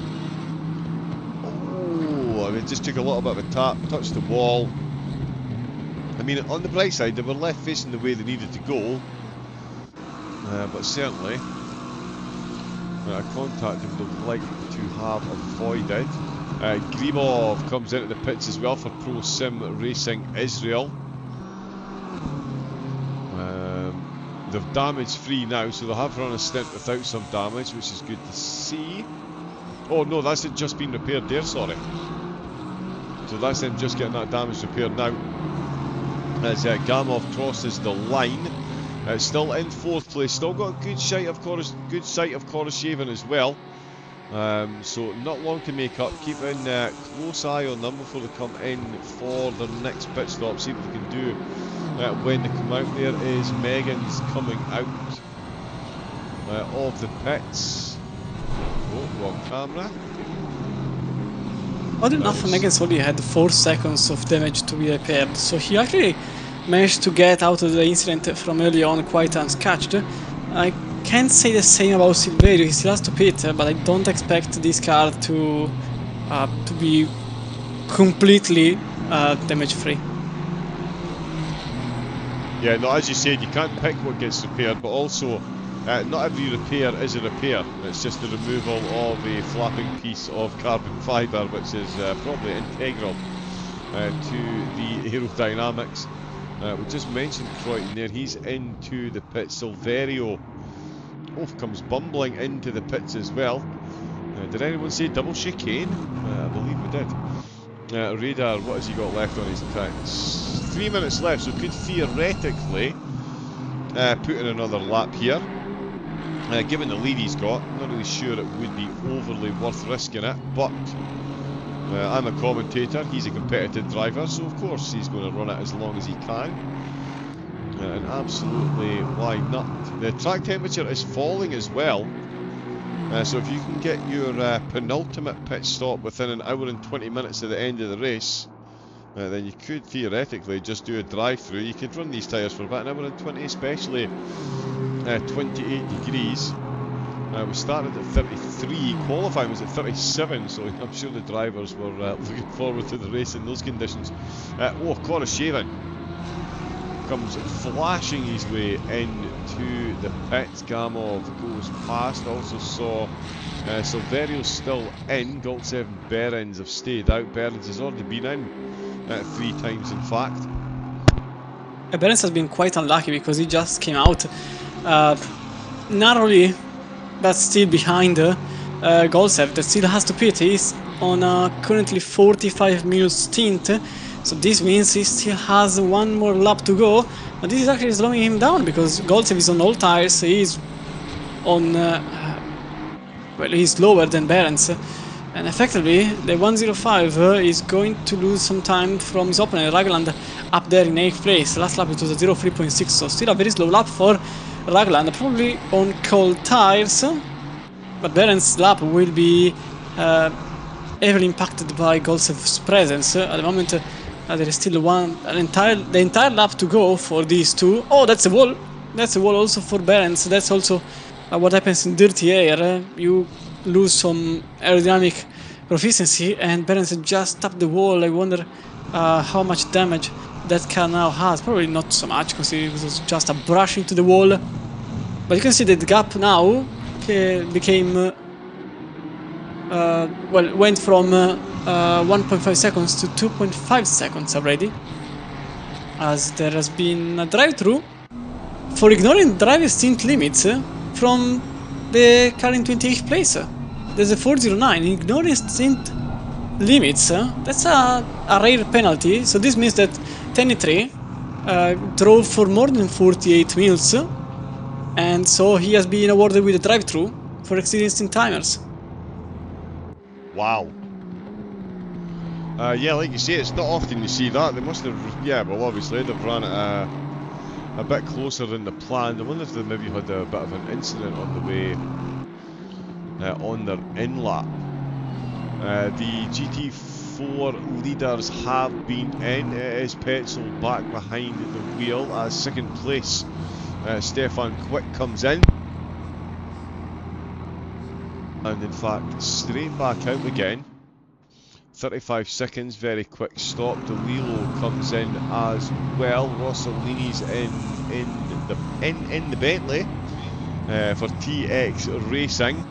Oh, I mean, just took a little bit of a tap, touched the wall. I mean, on the bright side, they were left facing the way they needed to go, but certainly a contact they would have liked to have avoided. Grimov comes into the pits as well for Pro Sim Racing Israel. They're damage free now, so they have run a stint without some damage, which is good to see. Oh no, that's it just been repaired there, sorry. So that's them just getting that damage repaired now. As Gamov crosses the line, still in 4th place, still got a good sight of Koroshavin as well. So not long to make up. Keeping a close eye on them before they come in for their next pit stop. See what they can do when they come out. There is Megan's coming out of the pits. Oh, wrong camera. Odd enough, Megan's only had 4 seconds of damage to be repaired, so he actually managed to get out of the incident from early on quite unscathed. I can't say the same about Silverio, he still has to pit, but I don't expect this car to be completely damage free. Yeah, no, as you said, you can't pick what gets repaired, but also not every repair is a repair. It's just the removal of a flapping piece of carbon fibre, which is probably integral to the aerodynamics. We just mentioned Croydon there, he's into the pit. Silverio comes bumbling into the pits as well. Did anyone say double chicane? I believe we did. Radar, what has he got left on his pits? 3 minutes left, so could theoretically put in another lap here. Given the lead he's got, I'm not really sure it would be overly worth risking it, but I'm a commentator, he's a competitive driver, so of course he's going to run it as long as he can. And absolutely, why not? The track temperature is falling as well, so if you can get your penultimate pit stop within an hour and 20 minutes of the end of the race, then you could theoretically just do a drive-through. You could run these tyres for about an hour and 20, especially 28 degrees. We started at 33, qualifying was at 37, so I'm sure the drivers were looking forward to the race in those conditions. Koroshavin comes flashing his way into the pits. Gamov goes past. Also saw Silverio's still in. Goltsev and Behrens have stayed out. Behrens has already been in 3 times, in fact. Behrens has been quite unlucky because he just came out narrowly, but still behind Goltsev, that still has to pit. He's on a currently 45-minute stint, so this means he still has 1 more lap to go. But this is actually slowing him down because Goltsev is on all tires. He's on, well, he's lower than Behrens, and effectively the 105 is going to lose some time from his opponent Ragland up there in 8th place. Last lap it was a 0.3.6, so still a very slow lap for Ragland, probably on cold tires, but Behrens' lap will be heavily impacted by Goltsev's presence. At the moment there is still the entire lap to go for these two. Oh, that's a wall! That's a wall also for Behrens. That's also what happens in dirty air. You lose some aerodynamic proficiency, and Behrens just tapped the wall. I wonder how much damage that car now has. Probably not so much, because it was just a brush into the wall. But you can see that the gap now became well, went from 1.5 seconds to 2.5 seconds already, as there has been a drive-through for ignoring driver stint limits. from the car in 28th place. There's a 409, ignoring stint limits. That's a rare penalty, so this means that GT3 drove for more than 48 minutes, and so he has been awarded with a drive-through for exceeding stint timers. Wow. Yeah, like you say, it's not often you see that. They must have, yeah, well, obviously they've run it a bit closer than the planned. I wonder if they maybe had a bit of an incident on the way on their in-lap. The GT4 leaders have been in. It is Petzl back behind the wheel as second place. Stefan Quick comes in. And in fact, straight back out again. 35 seconds, very quick stop. DeLillo comes in as well. Rossellini's in the Bentley for TX Racing,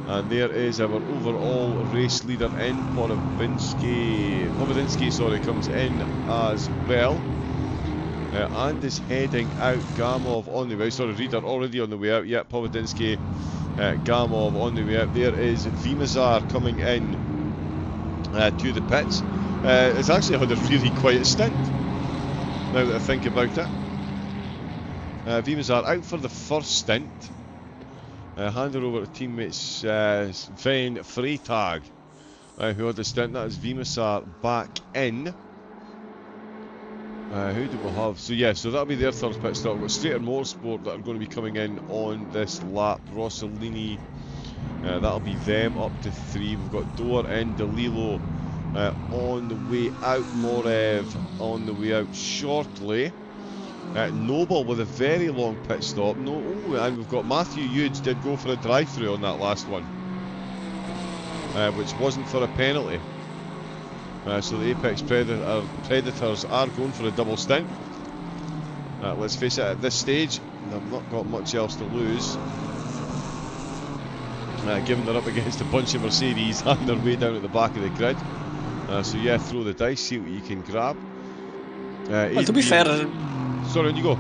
and there is our overall race leader in. Povodinski, sorry, comes in as well, and is heading out. Gamov on the way. Sorry, Reader already on the way out. Yeah, Povodinski, Gamov on the way out. There is Vimazar coming in to the pits. It's actually had a really quiet stint, now that I think about it. Vimazar out for the first stint. Handed over to teammates Sven Freytag, who had the stint. That is Vimazar back in. Who do we have? So yeah, so that'll be their third pit stop. We've got Strater Motorsport that are going to be coming in on this lap. Rossellini, that'll be them up to 3. We've got Door and DeLillo on the way out. Morev on the way out shortly. Noble with a very long pit stop. And we've got Matthew Hughes did go for a drive-through on that last one, which wasn't for a penalty. So the Apex Predators are going for a double stint. Let's face it, at this stage, they've not got much else to lose. Given they're up against a bunch of Mercedes and they're way down at the back of the grid. So yeah, throw the dice, see what you can grab. Well, to be fair... Sorry, on you go.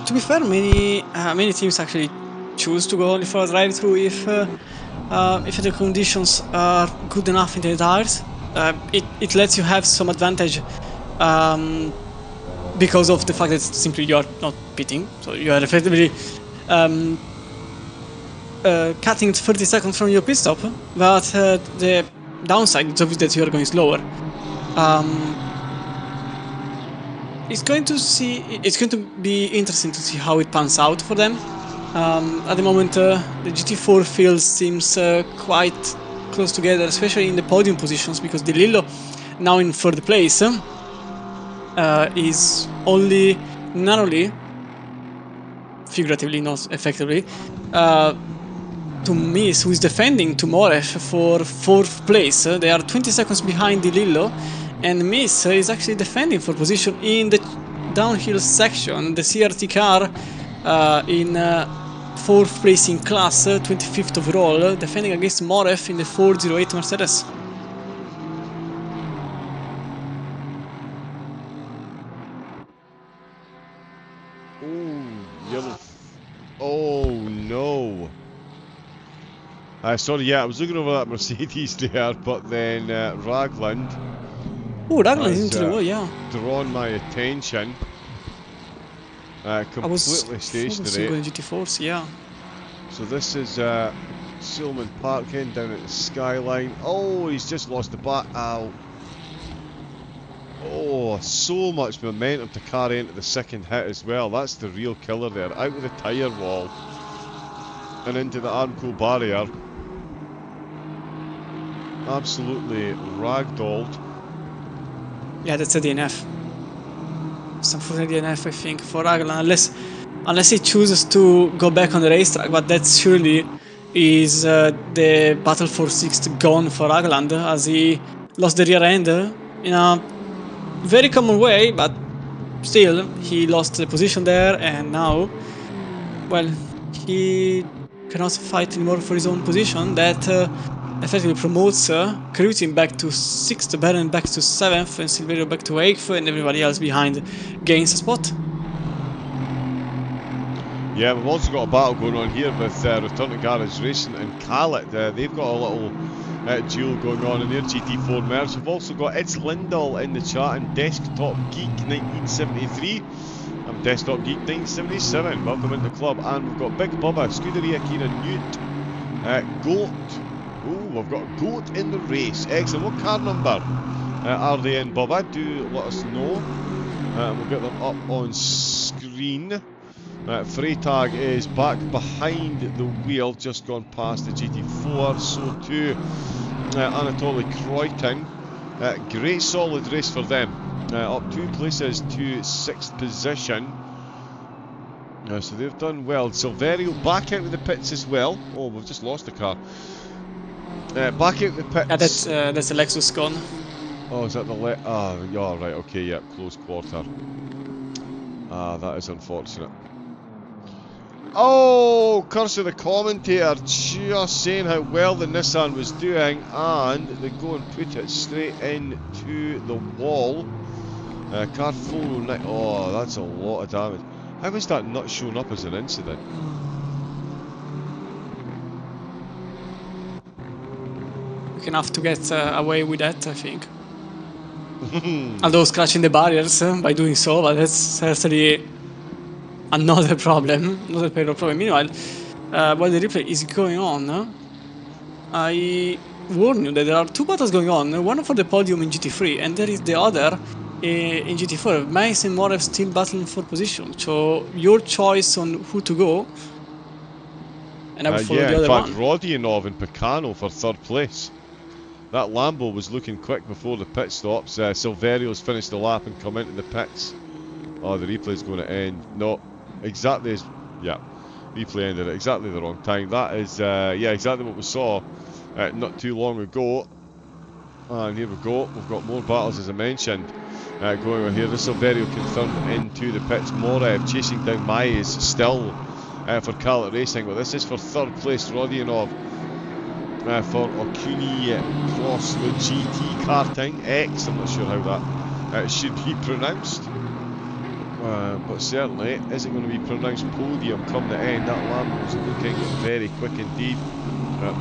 To be fair, many teams actually choose to go only for a drive-through if the conditions are good enough in the tires. It lets you have some advantage because of the fact that simply you are not pitting, so you are effectively cutting 30 seconds from your pit stop, but the downside is obviously that you are going slower. It's going to be interesting to see how it pans out for them. At the moment, the GT4 field seems quite close together, especially in the podium positions, because DeLillo, now in third place, is only narrowly, figuratively, not effectively, to Miss, who is defending to Morev for 4th place. They are 20 seconds behind DeLillo, and Miss is actually defending for position in the downhill section. The CRT car in 4th place in class, 25th overall, defending against Morev in the 408 Mercedes. Oh, yellow. Oh no. Sorry, yeah, I was looking over that Mercedes there, but then Ragland. Oh, Ragland is into the wall, yeah. Drawn my attention. Completely stationary. Going GT4s, yeah. So this is Silman Parkin down at the skyline. Oh, he's just lost the back. Ow. Oh, so much momentum to carry into the second hit as well. That's the real killer there. Out with the tyre wall and into the Armco barrier. Absolutely ragdolled. Yeah, that's a DNF. Some for DNF, I think, for Ragland, unless he chooses to go back on the racetrack, but that surely is the battle for 6th gone for Ragland, as he lost the rear end in a very common way, but still, he lost the position there, and now, well, he cannot fight anymore for his own position. That effectively promotes Kryutin back to 6th, Baron back to 7th, and Silverio back to 8th, and everybody else behind gains a spot. Yeah, we've also got a battle going on here with Return to Garage Racing and Khaled. They've got a little duel going on in their GT4 merge. We've also got It's Lindell in the chat and Desktop Geek 1973. I'm Desktop Geek 1977. Welcome into the club. And we've got Big Bubba, Scuderia Kira Newt, Goat. Oh, we've got Goat in the race. Excellent. What car number are they in, Bubba? Do let us know. We'll get them up on screen. Freytag is back behind the wheel, just gone past the GT4, so too Anatoly Kreuting. Great solid race for them, up 2 places to 6th position. So they've done well. Silverio back out of the pits as well. Oh, we've just lost the car. Back out of the pits. Yeah, that's a Lexus gone. Oh, is that the yeah, right, okay, yeah, close quarter. That is unfortunate. Oh, curse of the commentator, just saying how well the Nissan was doing, and they go and put it straight into the wall. Car 409, oh, that's a lot of damage. How is that not shown up as an incident? We can have to get away with that, I think. Although scratching the barriers by doing so, but that's certainly another problem, another pair of problem. Meanwhile, while the replay is going on, I warn you that there are 2 battles going on, one for the podium in GT3 and there is the other in GT4. Max and Morev still battling for position, so your choice on who to go, and I will follow the other one. Yeah, in fact, Rodionov and Picano for 3rd place. That Lambo was looking quick before the pit stops. Silverio's finished the lap and come into the pits. Oh, the replay's going to end. No, exactly as... Yeah, replay ended at exactly the wrong time. That is, yeah, exactly what we saw not too long ago. And here we go. We've got more battles, as I mentioned, going on here. The Silverio confirmed into the pits. Morev chasing down Maes still for Khaled Racing. But this is for 3rd place, Rodionov. For Okuni Cross with GT Karting X. I'm not sure how that should be pronounced. But certainly, is it going to be pronounced podium come the end? That Lambo's looking very quick indeed.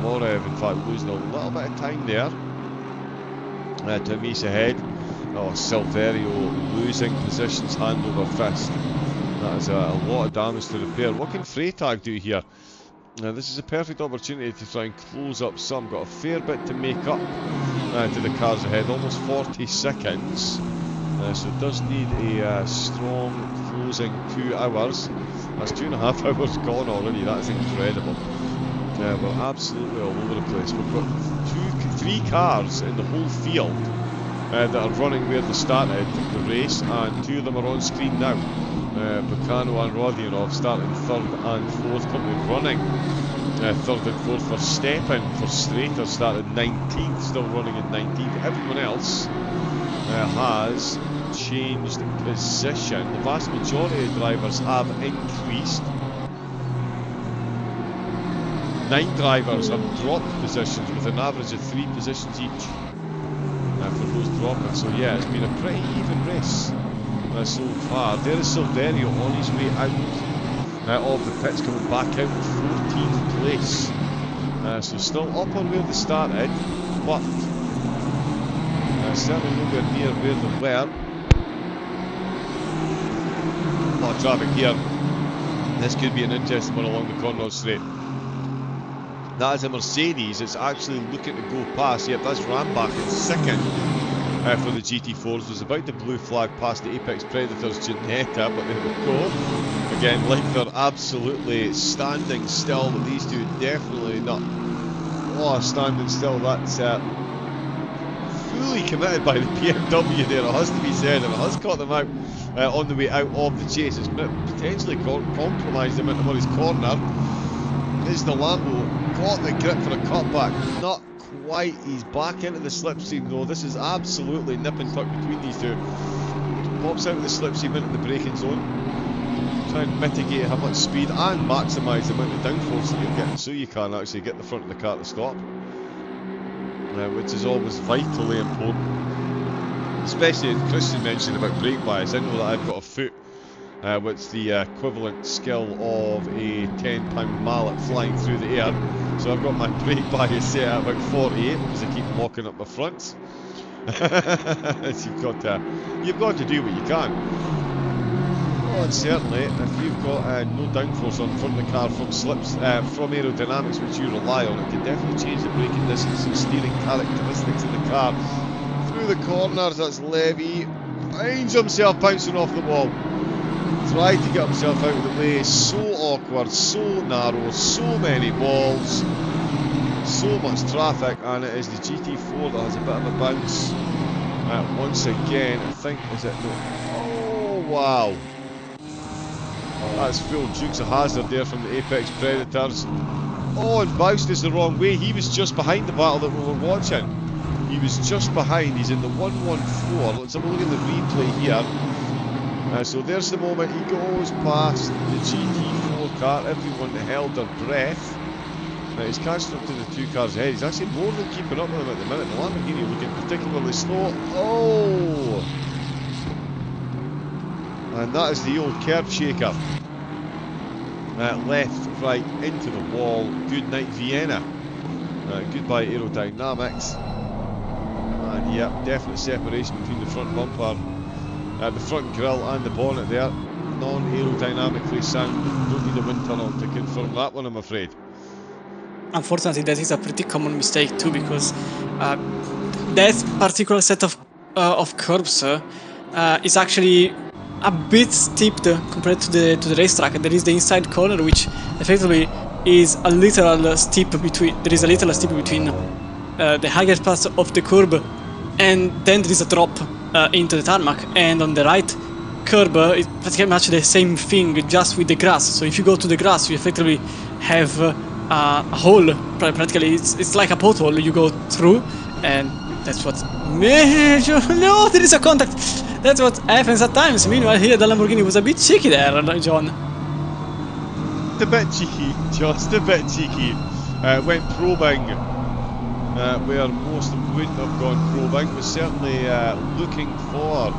Morev, in fact, losing a little bit of time there. To Mies ahead. Oh, Silverio losing positions hand over fist. That is a lot of damage to repair. What can Freytag do here? This is a perfect opportunity to try and close up some. Got a fair bit to make up to the cars ahead. Almost 40 seconds. So it does need a strong closing 2 hours. That's 2.5 hours gone already. That is incredible. We're absolutely all over the place. We've got 3 cars in the whole field that are running where they started the race, and 2 of them are on screen now. Picano and Rodionov starting 3rd and 4th, currently running 3rd and 4th. for Stepan for Strater started 19th, still running in 19th. Everyone else has changed position. The vast majority of drivers have increased. 9 drivers have dropped positions with an average of 3 positions each for those dropping. So yeah, it's been a pretty even race so far. There is Silverio on his way out of the pits, coming back out in 14th place. So still up on where they started, but certainly nowhere near where they were. A lot of traffic here. This could be an interesting one along the Conrod Straight. That is a Mercedes. It's actually looking to go past. Yep, that's Rambach in 2nd for the GT4s. Was about to blue flag past the Apex Predators Ginetta, but there we go. Again, like they're absolutely standing still, but these two definitely not. Oh, standing still. That's fully committed by the BMW there, it has to be said, and it has caught them out on the way out of the chase. It's potentially compromised them into Murray's corner. Is the Lambo got the grip for a cutback? Not quite. He's back into the slipstream though. This is absolutely nip and tuck between these two. Pops out of the slipstream into the braking zone. Try and mitigate how much speed and maximise the amount of downforce that you're getting, so you can actually get the front of the car to stop. Which is always vitally important. Especially as Christian mentioned about brake bias. I know that I've got a foot with the equivalent skill of a 10-pound mallet flying through the air. So I've got my brake bias set at about 48 because I keep locking up my fronts. So you've got to do what you can. Oh, and certainly, if you've got no downforce on the front of the car from slips, from aerodynamics, which you rely on, it can definitely change the braking distance and steering characteristics of the car. Through the corners, that's Levy. Finds himself bouncing off the wall. Tried to get himself out of the way. So awkward, so narrow, so many walls, so much traffic, and it is the GT4 that has a bit of a bounce. Once again, I think, is it? No. Oh, wow. That's full Dukes of Hazzard there from the Apex Predators. Oh, and bounced us the wrong way. He was just behind the battle that we were watching. He was just behind. He's in the 114. Let's have a look at the replay here. So there's the moment he goes past the GT4 car. Everyone held their breath. Now he's catching up to the two cars ahead. He's actually more than keeping up with them at the minute. The Lamborghini looking particularly slow. Oh! And that is the old curb shaker. Left, right, into the wall. Good night, Vienna. Goodbye, aerodynamics. And yeah, definite separation between the front bumper, the front grille and the bonnet there. Non-aerodynamically sound. Don't need a wind tunnel to confirm that one, I'm afraid. Unfortunately, that is a pretty common mistake too, because that particular set of curbs is actually a bit steep compared to the racetrack. There is the inside corner, which effectively is a literal steep between. There is a literal steep between the higher part of the curb, and then there is a drop into the tarmac. And on the right curb, it's pretty much the same thing, just with the grass. So if you go to the grass, you effectively have a hole. Practically, it's like a pothole you go through, and that's what. No, there is a contact. That's what happens at times. Meanwhile, here the Lamborghini was a bit cheeky there, John. A bit cheeky, just a bit cheeky. Went probing where most wouldn't have gone probing, but certainly looking for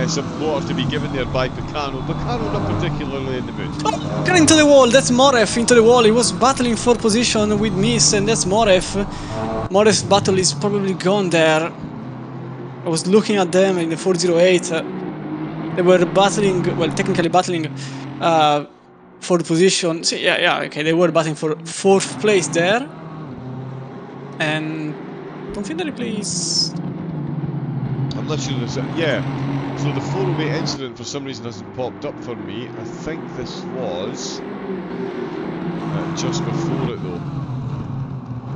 some water to be given there by Picano. Picano not particularly in the mood. Oh, got into the wall. That's Moref into the wall. He was battling for position with Miss, and that's Moref. Moref's battle is probably gone there. I was looking at them in the 408. They were battling, well, technically battling for the position. So, yeah, okay, they were battling for 4th place there. And don't think the replay is. I'm not sure this. Yeah. So the 408 incident for some reason hasn't popped up for me. I think this was just before it though.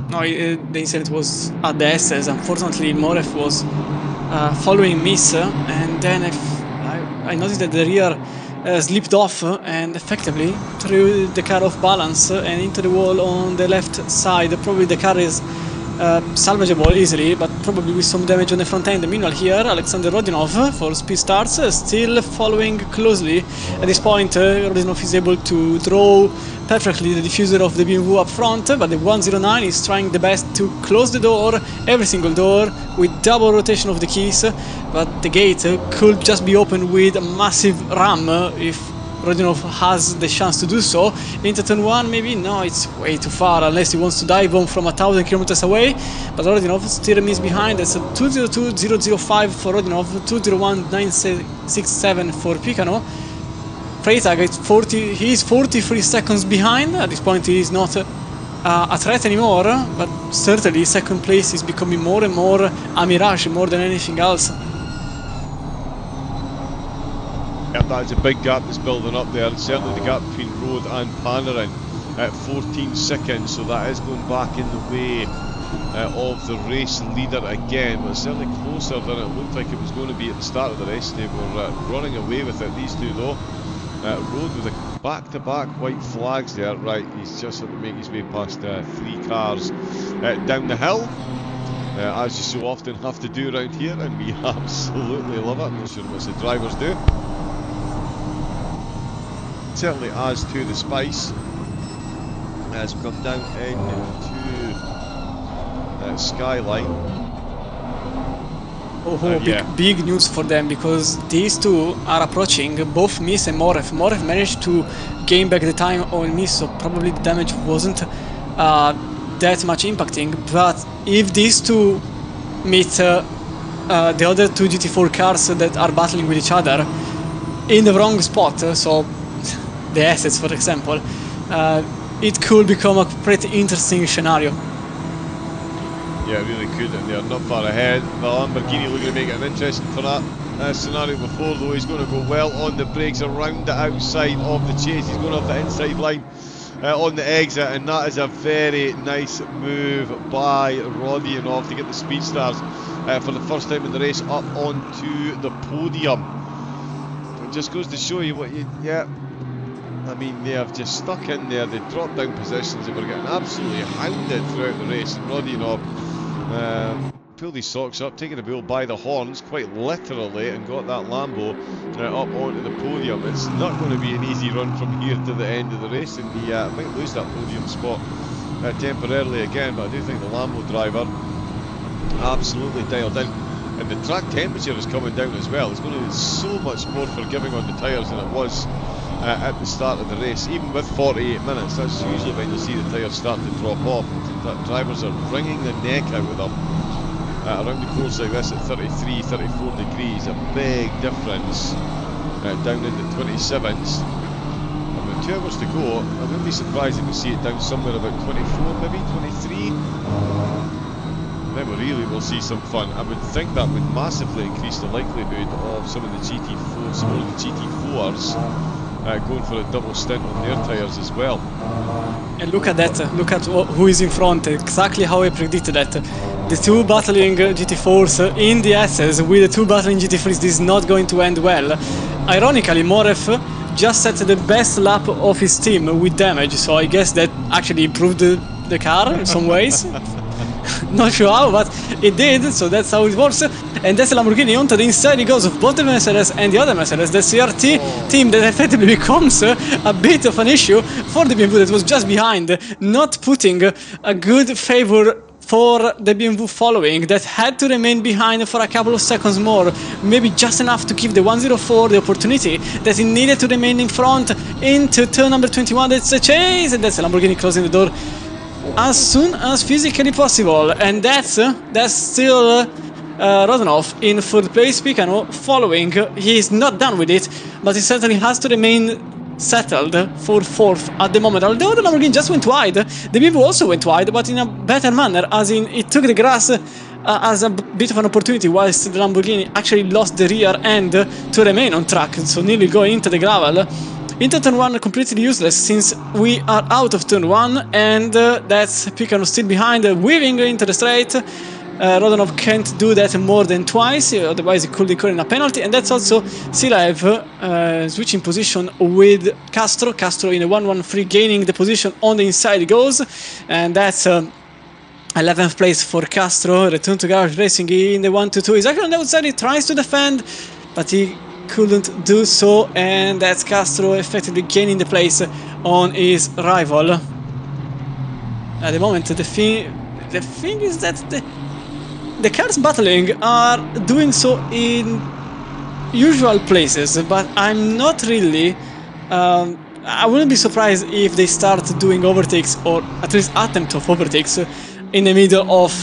No, the incident was at the SS. Unfortunately, Moref was following Miss, and then I noticed that the rear slipped off and effectively threw the car off balance and into the wall on the left side. Probably the car is salvageable easily, but probably with some damage on the front end. Meanwhile here, Alexander Rodionov for speed starts, still following closely. At this point, Rodionov is able to draw perfectly the diffuser of the BMW up front, but the 109 is trying the best to close the door, every single door, with double rotation of the keys, but the gate could just be opened with a massive ram if Rodionov has the chance to do so. Into turn 1, maybe? No, it's way too far, unless he wants to dive on from 1,000 kilometers away. But Rodionov still is behind. That's a 202.005 for Rodionov, 201.967 for Picano. Freytag is 40. He is 43 seconds behind. At this point, he is not a threat anymore, but certainly 2nd place is becoming more and more a mirage, more than anything else. Yep, that's a big gap that's building up there. Certainly the gap between Road and Panarin at 14 seconds, so that is going back in the way of the race leader again, but certainly closer than it looked like it was going to be at the start of the race. They were running away with it, these two though. Road with a back-to-back white flags there. Right, he's just had to make his way past 3 cars down the hill, as you so often have to do around here, and we absolutely love it. I'm not sure what the drivers do. Certainly adds to the spice as we come down into Skyline. Big news for them, because these two are approaching, both Miss and Moref. Moref managed to gain back the time on Miss, so probably the damage wasn't that much impacting. But if these two meet the other two GT4 cars that are battling with each other in the wrong spot, so the assets for example, it could become a pretty interesting scenario. Yeah, it really could, and they're not far ahead. The Lamborghini looking to make it an interesting for that scenario before, though. He's going to go well on the brakes around the outside of the chase. He's going off the inside line on the exit, and that is a very nice move by Rodionov to get the speed stars for the first time in the race up onto the podium. It just goes to show you what you... Yeah, I mean, they have just stuck in there. They dropped down positions. They were getting absolutely hounded throughout the race, and Rodionov pulled his socks up, taking the bull by the horns quite literally, and got that Lambo up onto the podium. It's not going to be an easy run from here to the end of the race, and he might lose that podium spot temporarily again, but I do think the Lambo driver absolutely dialed in. And the track temperature is coming down as well. It's going to be so much more forgiving on the tyres than it was at the start of the race. Even with 48 minutes, that's usually when you see the tyres start to drop off. Drivers are wringing the neck out of them around the course like this at 33, 34 degrees. A big difference down into 27s. And with 2 hours to go, I wouldn't be surprised if we see it down somewhere about 24, maybe 23. Then we really will see some fun. I would think that would massively increase the likelihood of some of the GT4s, some of the GT4s going for a double stint on their tyres as well. And look at that, look at who is in front, exactly how I predicted that. The two battling GT4s in the S's with the two battling GT3s, this is not going to end well. Ironically, Moref just set the best lap of his team with damage, so I guess that actually improved the car in some ways. Not sure how, but it did, so that's how it works. And that's the Lamborghini onto the inside. He goes of both the Mercedes and the other Mercedes, the CRT team that effectively becomes a bit of an issue for the BMW that was just behind, not putting a good favor for the BMW following, that had to remain behind for a couple of seconds more, maybe just enough to give the 104 the opportunity that he needed to remain in front into turn number 21. That's a chase, and that's the Lamborghini closing the door as soon as physically possible. And that's still Rodionov in third place, Picano following. He is not done with it, but he certainly has to remain settled for fourth at the moment. Although the Lamborghini just went wide, the BMW also went wide, but in a better manner, as in it took the grass as a bit of an opportunity, whilst the Lamborghini actually lost the rear end to remain on track, so nearly going into the gravel. Into turn 1 completely useless, since we are out of turn 1, and that's Picano still behind, weaving into the straight. Rodionov can't do that more than twice, otherwise it could incur in a penalty. And that's also Silaev switching position with Castro. Castro in a 1-1-3, gaining the position on the inside he goes, and that's 11th place for Castro. Return to garage racing in the 1-2. He's actually on the outside, he tries to defend, but he couldn't do so, and that's Castro effectively gaining the place on his rival. At the moment, the thing is that the cars battling are doing so in usual places, but I'm not really... I wouldn't be surprised if they start doing overtakes, or at least attempt of overtakes, in the middle of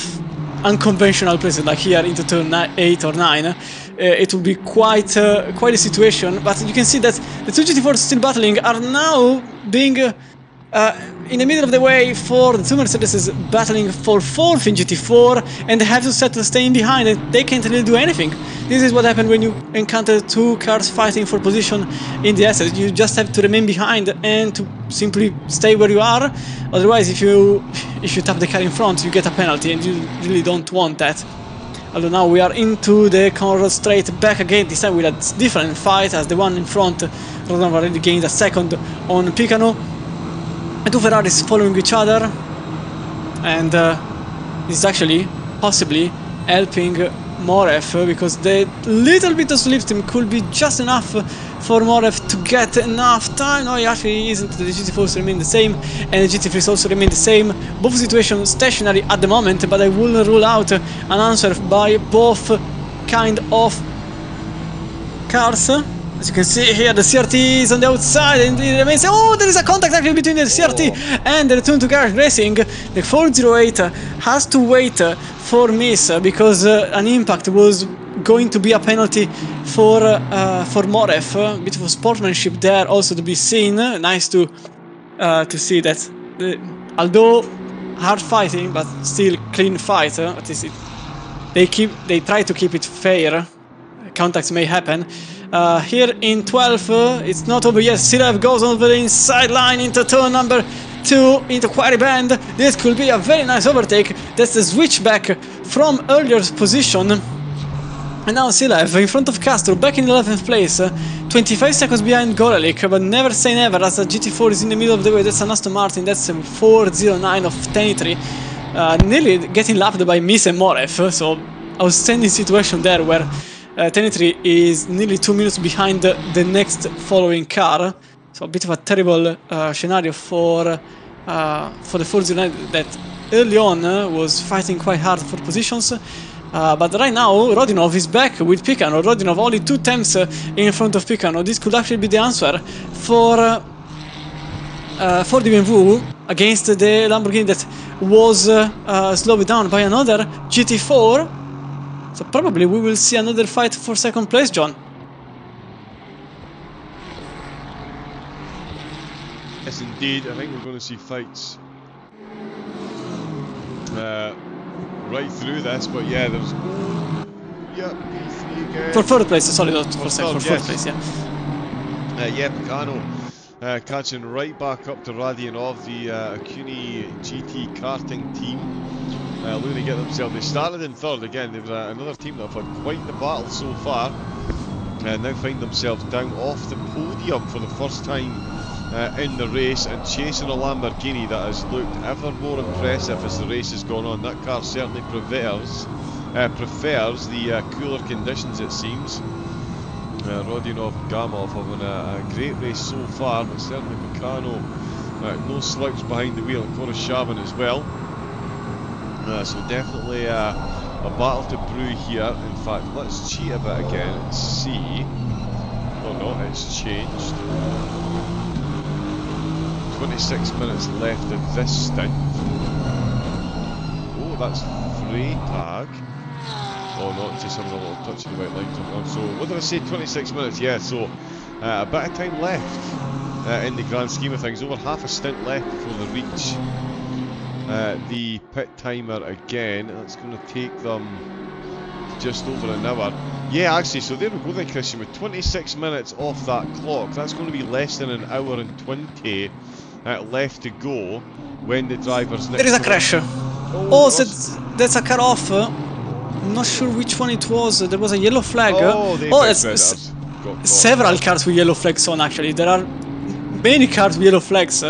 unconventional places, like here into turn 8 or 9. It will be quite a situation, but you can see that the two GT4s still battling are now being in the middle of the way for the two Mercedes battling for fourth in GT4, and they have to settle staying behind, and they can't really do anything. This is what happens when you encounter two cars fighting for position in the SS. You just have to remain behind and to simply stay where you are. Otherwise, if you tap the car in front, you get a penalty, and you really don't want that. Although now we are into the corner straight back again, this time with a different fight, as the one in front, Rodionov already gained a second on Picano. The two Ferraris following each other, and this is actually possibly helping Moref, because the little bit of slipstream could be just enough for Moref to get enough time. No, he actually isn't. The GT4s remain the same, and the GT3s also remain the same. Both situations stationary at the moment, but I wouldn't rule out an answer by both kind of cars. As you can see here, the CRT is on the outside and it remains. Oh, there is a contact actually between the CRT and the Return to Garage Racing. The 408 has to wait for miss because an impact was going to be a penalty for Moref. Bit of sportsmanship there also to be seen. Nice to see that, although hard fighting, but still clean fight. At least they try to keep it fair. Contacts may happen. Here in 12, it's not over yet. Silev goes over the inside line into turn number 2 into Quarry Bend. This could be a very nice overtake. That's the switch back from earlier position. And now Silev in front of Castro, back in 11th place. 25 seconds behind Gorelick, but never say never as the GT4 is in the middle of the way. That's an Aston Martin, that's 409 of Tenitri. Nearly getting lapped by Miss and Moref, so outstanding situation there where Tenitri is nearly 2 minutes behind the next following car. So a bit of a terrible scenario for the 409 that early on was fighting quite hard for positions. But right now, Rodionov is back with Picano. Rodionov only 2 tenths in front of Picano. This could actually be the answer for the BMW against the Lamborghini that was slowed down by another GT4. So probably we will see another fight for second place, John. Yes, indeed. I think we're going to see fights right through this, but yeah, there's P3 again. For third place, sorry, not for second, for fourth place, yeah. Yeah, Picano catching right back up to Radionov, the Acuni GT karting team. Looking to get themselves. They started in third again. They've another team that have had quite the battle so far, and now find themselves down off the podium for the first time in the race and chasing a Lamborghini that has looked ever more impressive as the race has gone on. That car certainly prefers the cooler conditions, it seems. Rodionov and Gamov having a great race so far, but certainly Picano no slouch behind the wheel, and Koroshavin as well. So definitely a battle to brew here. In fact, let's cheat a bit again and see. Oh no, it's changed. 26 minutes left of this stint. Oh, that's Freytag. Oh no, just having a little touch of the white line. So what did I say? 26 minutes. Yeah. So a bit of time left in the grand scheme of things. Over half a stint left before they reach the pit timer again. That's going to take them just over an hour. Yeah, actually, so there we go then, Christian, with 26 minutes off that clock. That's going to be less than an hour and 20 left to go when the drivers... There is a crash. Oh, so that's a car off. I'm not sure which one it was. There was a yellow flag. Oh, that's several cars with yellow flags on, actually. There are many cars with yellow flags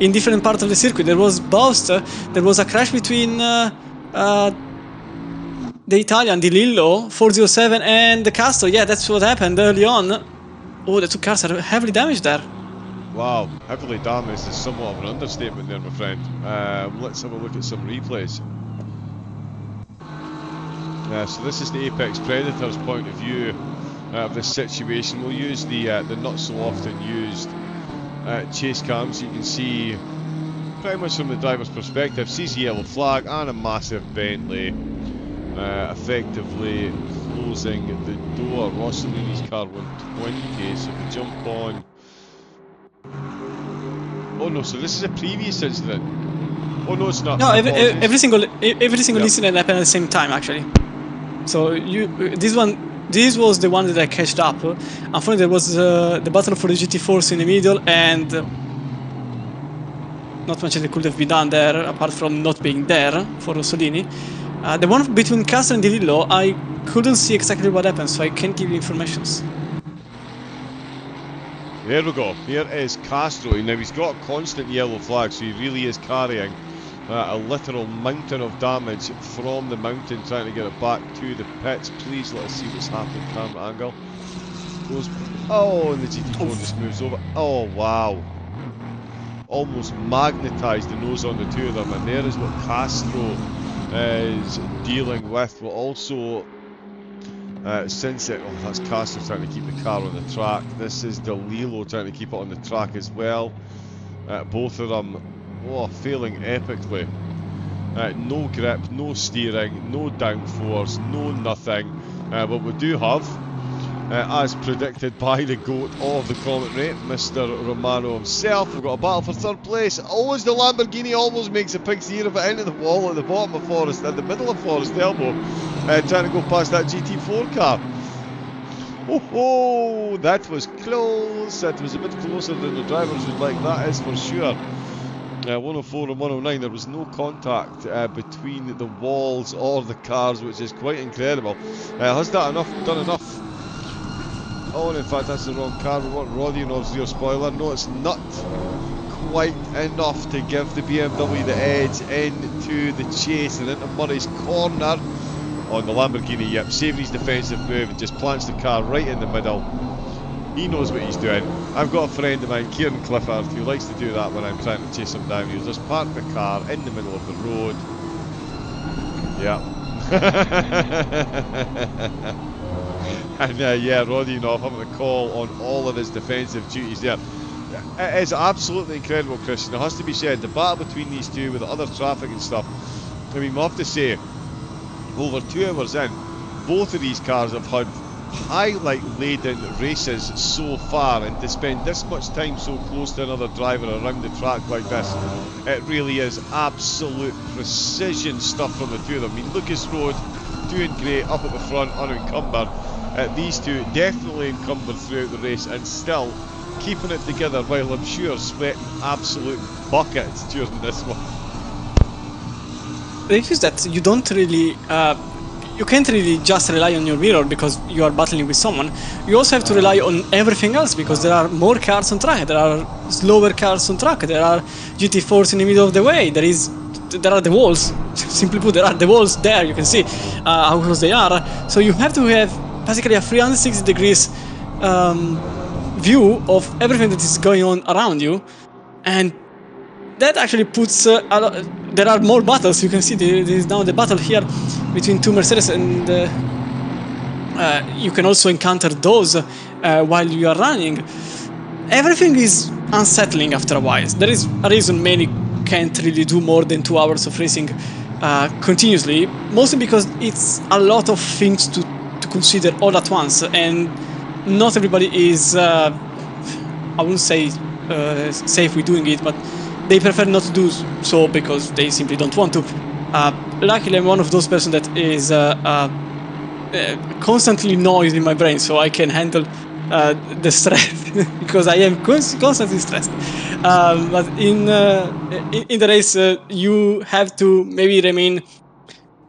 in different parts of the circuit. There was Bathurst, there was a crash between the Italian, Di Lillo, 407 and the Castro. Yeah, that's what happened early on. Oh, the 2 cars are heavily damaged there. Wow, heavily damaged is somewhat of an understatement there, my friend. Let's have a look at some replays. So this is the Apex Predator's point of view of this situation. We'll use the not so often used chase cam, so you can see pretty much from the driver's perspective. Sees a yellow flag and a massive Bentley effectively closing the door. Rossellini's car 120, so we jump on. Oh no, so this is a previous incident. Oh no, it's not. No, every single incident happened at the same time, actually. So this was the one that I catched up. Unfortunately, there was the battle for the GT4s in the middle, and not much that could have been done there, apart from not being there for Rossellini. The one between Castro and Di Lillo, I couldn't see exactly what happened, so I can't give you information. There we go. Here is Castro. Now he's got a constant yellow flag, so he really is carrying a literal mountain of damage from the mountain, trying to get it back to the pits. Please let us see what's happening. Camera angle. Goes. Oh, and the GT4 just moves over. Oh, wow. Almost magnetised the nose on the two of them, and there is what Castro is dealing with. We'll also Since it, oh, that's Castro trying to keep the car on the track. This is DeLillo trying to keep it on the track as well. Both of them, oh, failing epically. No grip, no steering, no downforce, no nothing. But we do have, as predicted by the GOAT of the commentary, Mr. Romano himself, we've got a battle for third place. Oh, as the Lamborghini almost makes a pig's ear of it into the wall at the bottom of Forest, in the middle of Forest Elbow, trying to go past that GT4 car. Oh, that was close. That was a bit closer than the drivers would like, that is for sure. 104 and 109, there was no contact between the walls or the cars, which is quite incredible. Has that done enough? Oh, and in fact, that's the wrong car. We want Rodionov's rear spoiler. No, it's not quite enough to give the BMW the edge into the chase and into Murray's corner. On the Lamborghini, yep, saving his defensive move and just plants the car right in the middle. He knows what he's doing. I've got a friend of mine, Kieran Clifford, who likes to do that when I'm trying to chase him down. He'll just park the car in the middle of the road. Yeah. And yeah, Rodionov having a call on all of his defensive duties there. It is absolutely incredible, Christian. It has to be said, the battle between these two with the other traffic and stuff, I mean, we have to say, over 2 hours in, both of these cars have had highlight-laden races so far, and to spend this much time so close to another driver around the track like this, it really is absolute precision stuff from the two of them. I mean, Lucas Road doing great up at the front, unencumbered. These two definitely encumbered throughout the race and still keeping it together, while I'm sure sweating absolute buckets during this one. The issue is that you don't really, you can't really just rely on your mirror because you are battling with someone. You also have to rely on everything else because there are more cars on track, there are slower cars on track, there are GT4s in the middle of the way, there are the walls. Simply put, there are the walls there, you can see how close they are. So you have to have basically a 360 degrees view of everything that is going on around you, and that actually puts there are more battles. You can see there is now the battle here between two Mercedes, and you can also encounter those while you are running. Everything is unsettling after a while. There is a reason many can't really do more than 2 hours of racing continuously, mostly because it's a lot of things to consider all at once, and not everybody is, I wouldn't say safe with doing it, but they prefer not to do so because they simply don't want to. Luckily, I'm one of those persons that is constantly noise in my brain, so I can handle the stress because I am constantly stressed. But in the race, you have to maybe remain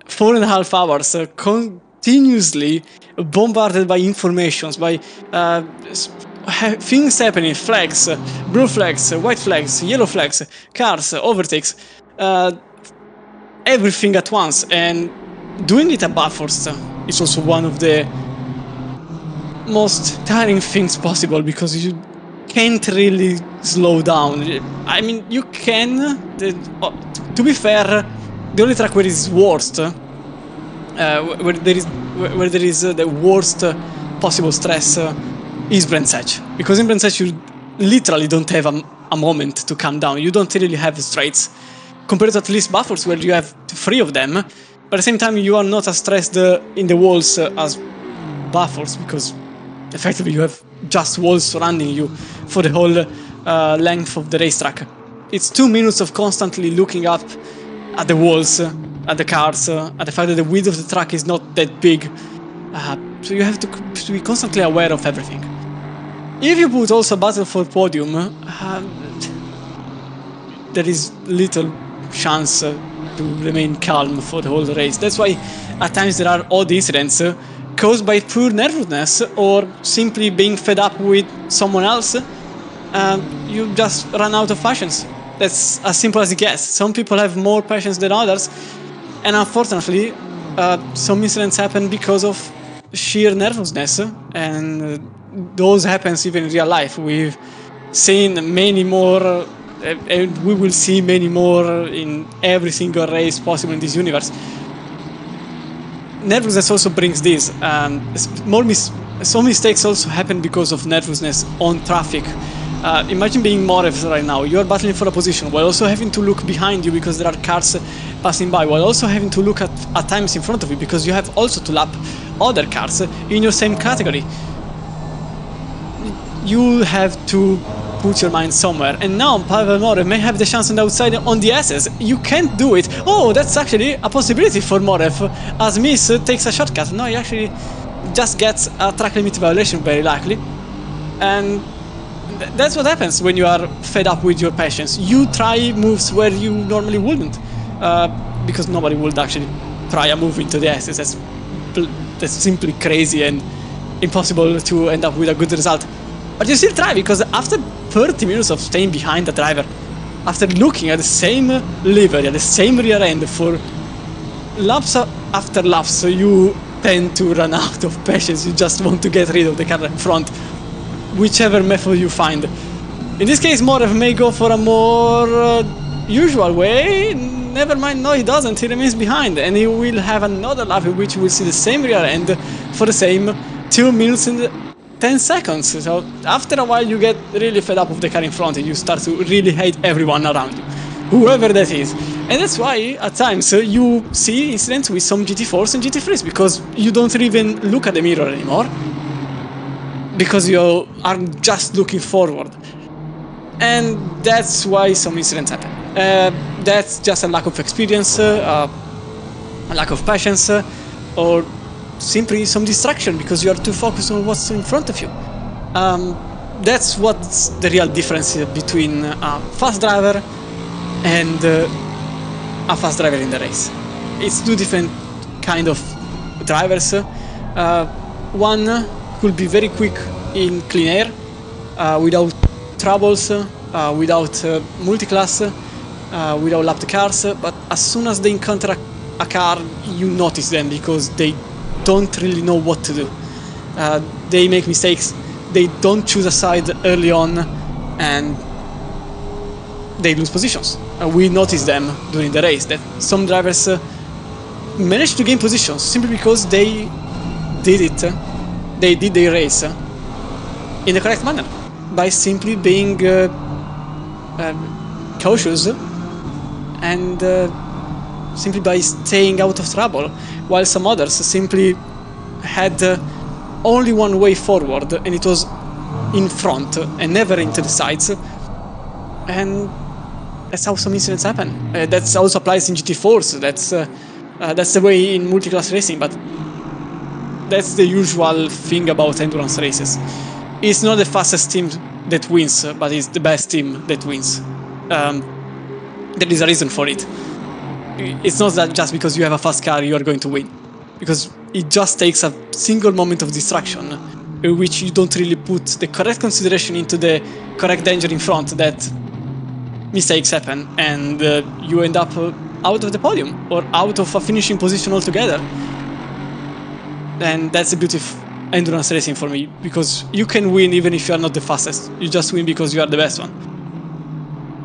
4.5 hours continuously bombarded by informations, by things happening, flags, blue flags, white flags, yellow flags, cars, overtakes, everything at once. And doing it at Bathurst is also one of the most tiring things possible because you can't really slow down. I mean, you can, to be fair, the only track where it's worst, where there is the worst possible stress is Brands Hatch, because in Brands Hatch you literally don't have a moment to calm down. You don't really have straights compared to at least Bathurst, where you have 3 of them, but at the same time you are not as stressed in the walls as Bathurst, because effectively you have just walls surrounding you for the whole length of the racetrack. It's 2 minutes of constantly looking up at the walls, at the cars, at the fact that the width of the track is not that big, so you have to be constantly aware of everything. If you put also a battle for podium, there is little chance to remain calm for the whole race. That's why at times there are odd incidents caused by pure nervousness or simply being fed up with someone else. You just run out of patience. That's as simple as it gets. Some people have more patience than others, and unfortunately some incidents happen because of sheer nervousness, and those happens even in real life. We've seen many more, and we will see many more in every single race possible in this universe. nervousness also brings this. Some mistakes also happen because of nervousness on traffic. Imagine being Morev right now. You are battling for a position while also having to look behind you because there are cars passing by, while also having to look at times in front of you because you have also to lap other cars in your same category. You have to put your mind somewhere, and now Pavel Morev may have the chance on the outside on the S's. You can't do it. Oh, that's actually a possibility for Morev, as Miss takes a shortcut. No, he actually just gets a track limit violation, very likely. And that's what happens when you are fed up with your passions. You try moves where you normally wouldn't, because nobody would actually try a move into the S's. That's simply crazy and impossible to end up with a good result. But you still try, because after 30 minutes of staying behind the driver, after looking at the same livery, at the same rear end for laps after laps, you tend to run out of patience. You just want to get rid of the car in front, whichever method you find. In this case, Morev may go for a more usual way. Never mind, no he doesn't, he remains behind, and he will have another lap in which we will see the same rear end for the same 2 minutes and 10 seconds. So after a while you get really fed up of the car in front and you start to really hate everyone around you, whoever that is. And that's why at times you see incidents with some GT4s and GT3s, because you don't even look at the mirror anymore, because you are just looking forward. And that's why some incidents happen. That's just a lack of experience, a lack of patience, or simply some distraction because you are too focused on what's in front of you. That's what's the real difference between a fast driver and a fast driver in the race. It's two different kind of drivers. One could be very quick in clean air, without troubles, without multi-class, without lapped cars, but as soon as they encounter a car, you notice them because they don't really know what to do. They make mistakes, they don't choose a side early on, and they lose positions. We noticed them during the race, that some drivers managed to gain positions simply because they did their race in the correct manner, by simply being cautious and simply by staying out of trouble, while some others simply had only one way forward, and it was in front and never into the sides. And that's how some incidents happen. That also applies in GT4s. That's the way in multi-class racing, but that's the usual thing about endurance races. It's not the fastest team that wins, but it's the best team that wins. There is a reason for it. It's not that just because you have a fast car you are going to win, because it just takes a single moment of distraction in which you don't really put the correct consideration into the correct danger in front, that mistakes happen and you end up out of the podium or out of a finishing position altogether. And that's the beauty of endurance racing for me, because you can win even if you are not the fastest. You just win because you are the best one.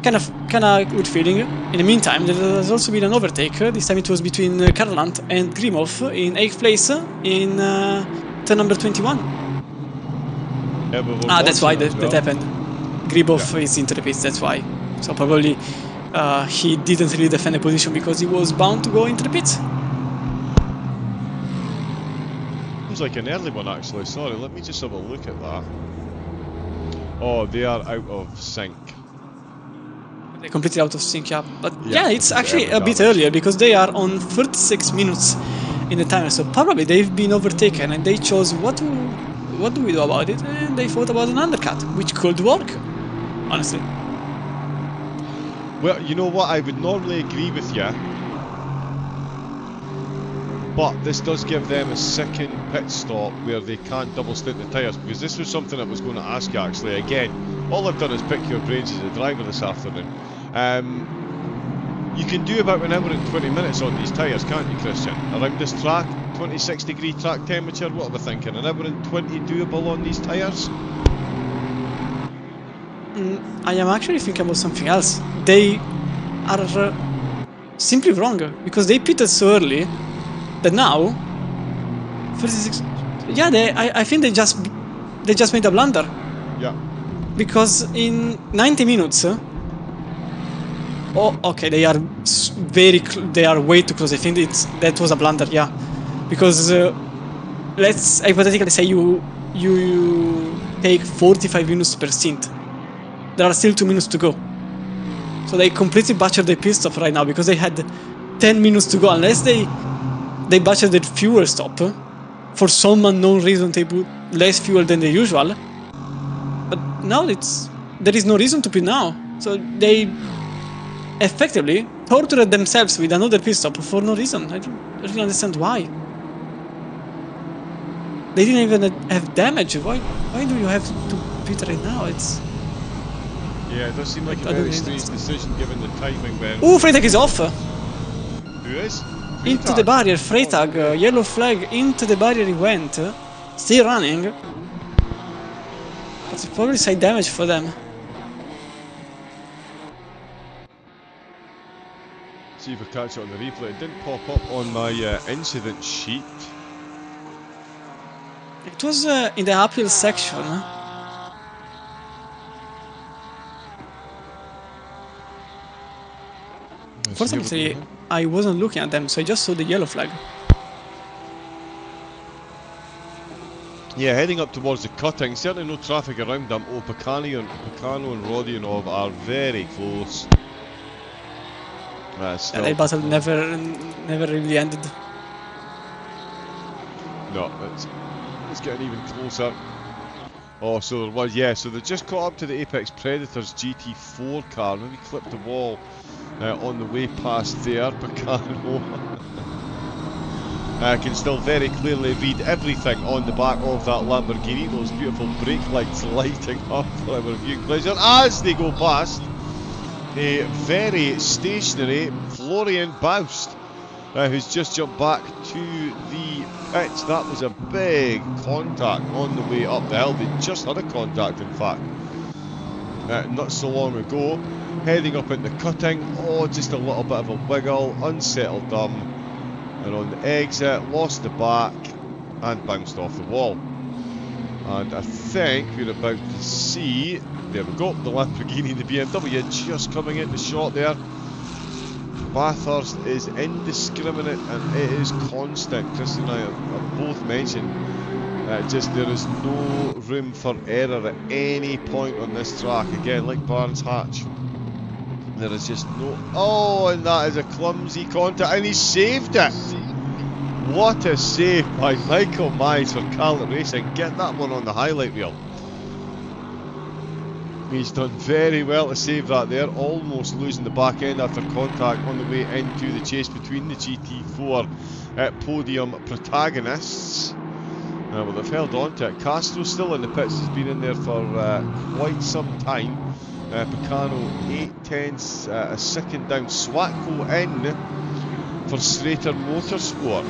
Kind of good feeling. In the meantime, there has also been an overtake. This time it was between Karlant and Grimov in 8th place in turn number 21. Yeah, that's why that happened. Grimov is into the pits, that's why. So probably he didn't really defend the position because he was bound to go into the pits. Seems like an early one actually, sorry, let me just have a look at that. Oh, they are out of sync. They're completely out of sync, yeah. But yeah, it's actually a bit earlier because they are on 36 minutes in the timer, so probably they've been overtaken and they chose what do we do about it, and they thought about an undercut, which could work, honestly. Well, you know what, I would normally agree with you, but this does give them a second pit stop where they can't double stint the tyres, because this was something I was going to ask you actually. Again, all I've done is pick your brains as a driver this afternoon. You can do about an hour and 20 minutes on these tyres, can't you, Christian? Around this track, 26-degree track temperature, what are we thinking? An hour and 20 doable on these tyres? I am actually thinking about something else. They are simply wrong, because they pitted so early that now 36. Yeah, I think they just made a blunder. Yeah. Because in 90 minutes. Oh, okay. They are they are way too close. I think that was a blunder. Yeah, because let's hypothetically say you take 45 minutes per stint. There are still 2 minutes to go. So they completely butchered the pit stop right now because they had 10 minutes to go. Unless they butchered the fuel stop. For some unknown reason they put less fuel than the usual. But now there is no reason to pit now. So they effectively tortured themselves with another pit stop for no reason. I don't really understand why. They didn't even have damage. Why do you have to pit right now? Yeah, it does seem like a very strange decision given the timing when... Oh, Freytag is off! Who is? Into the barrier, Freytag, yellow flag, into the barrier he went. Still running. That's probably side damage for them. See if I catch it on the replay. It didn't pop up on my incident sheet. It was in the uphill section. Fortunately, I wasn't looking at them, so I just saw the yellow flag. Yeah, heading up towards the cutting, certainly no traffic around them. Oh, Picano and Rodionov are very close. Yeah, that battle never really ended. No, it's getting even closer. Oh, so there was, yeah, so they just caught up to the Apex Predators GT4 car. Maybe clipped the wall on the way past there. Picano can still very clearly read everything on the back of that Lamborghini. Those beautiful brake lights lighting up for our viewing pleasure as they go past a very stationary Florian Baust, who's just jumped back to the pits. That was a big contact on the way up the hill. They just had a contact, in fact, not so long ago. Heading up into cutting, oh, just a little bit of a wiggle, unsettled them, and on the exit, lost the back and bounced off the wall. And I think we're about to see, there we go, the Lamborghini and the BMW just coming into shot there. Bathurst is indiscriminate and it is constant. Chris and I have both mentioned just there is no room for error at any point on this track. Again, like Barnes Hatch, there is just no... Oh, and that is a clumsy contact, and he saved it! What a save by Michael Mize for Calnet Racing. Get that one on the highlight reel. He's done very well to save that there, almost losing the back end after contact on the way into the chase between the GT4 podium protagonists. Well, they've held on to it. Castro's still in the pits, has been in there for quite some time. Picano 8 tenths, a second down. Swatco in for Slater Motorsport.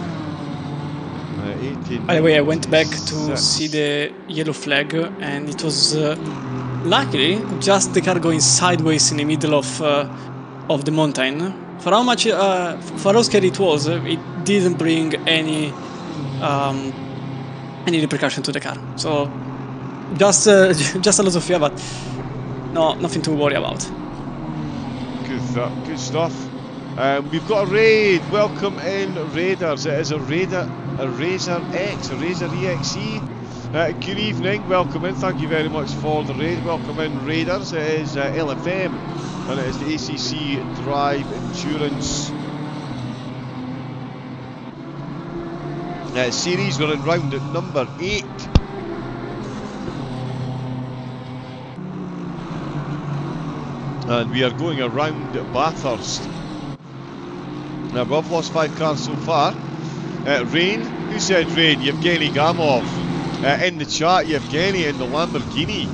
By the way, I went back to see the yellow flag, and it was luckily just the car going sideways in the middle of the mountain. For how scary it was, it didn't bring any repercussion to the car. So just a lot of fear, but no, nothing to worry about. Good stuff. We've got a raid. Welcome in, Raiders. It is a Razor X, a Razor EXE. Good evening. Welcome in. Thank you very much for the raid. Welcome in, Raiders. It is LFM, and it is the ACC Drive Endurance series. We're in round at number 8. And we are going around Bathurst. Now, we've lost 5 cars so far. Rain, who said rain? Yevgeny Gamov. In the chat, Yevgeny in the Lamborghini.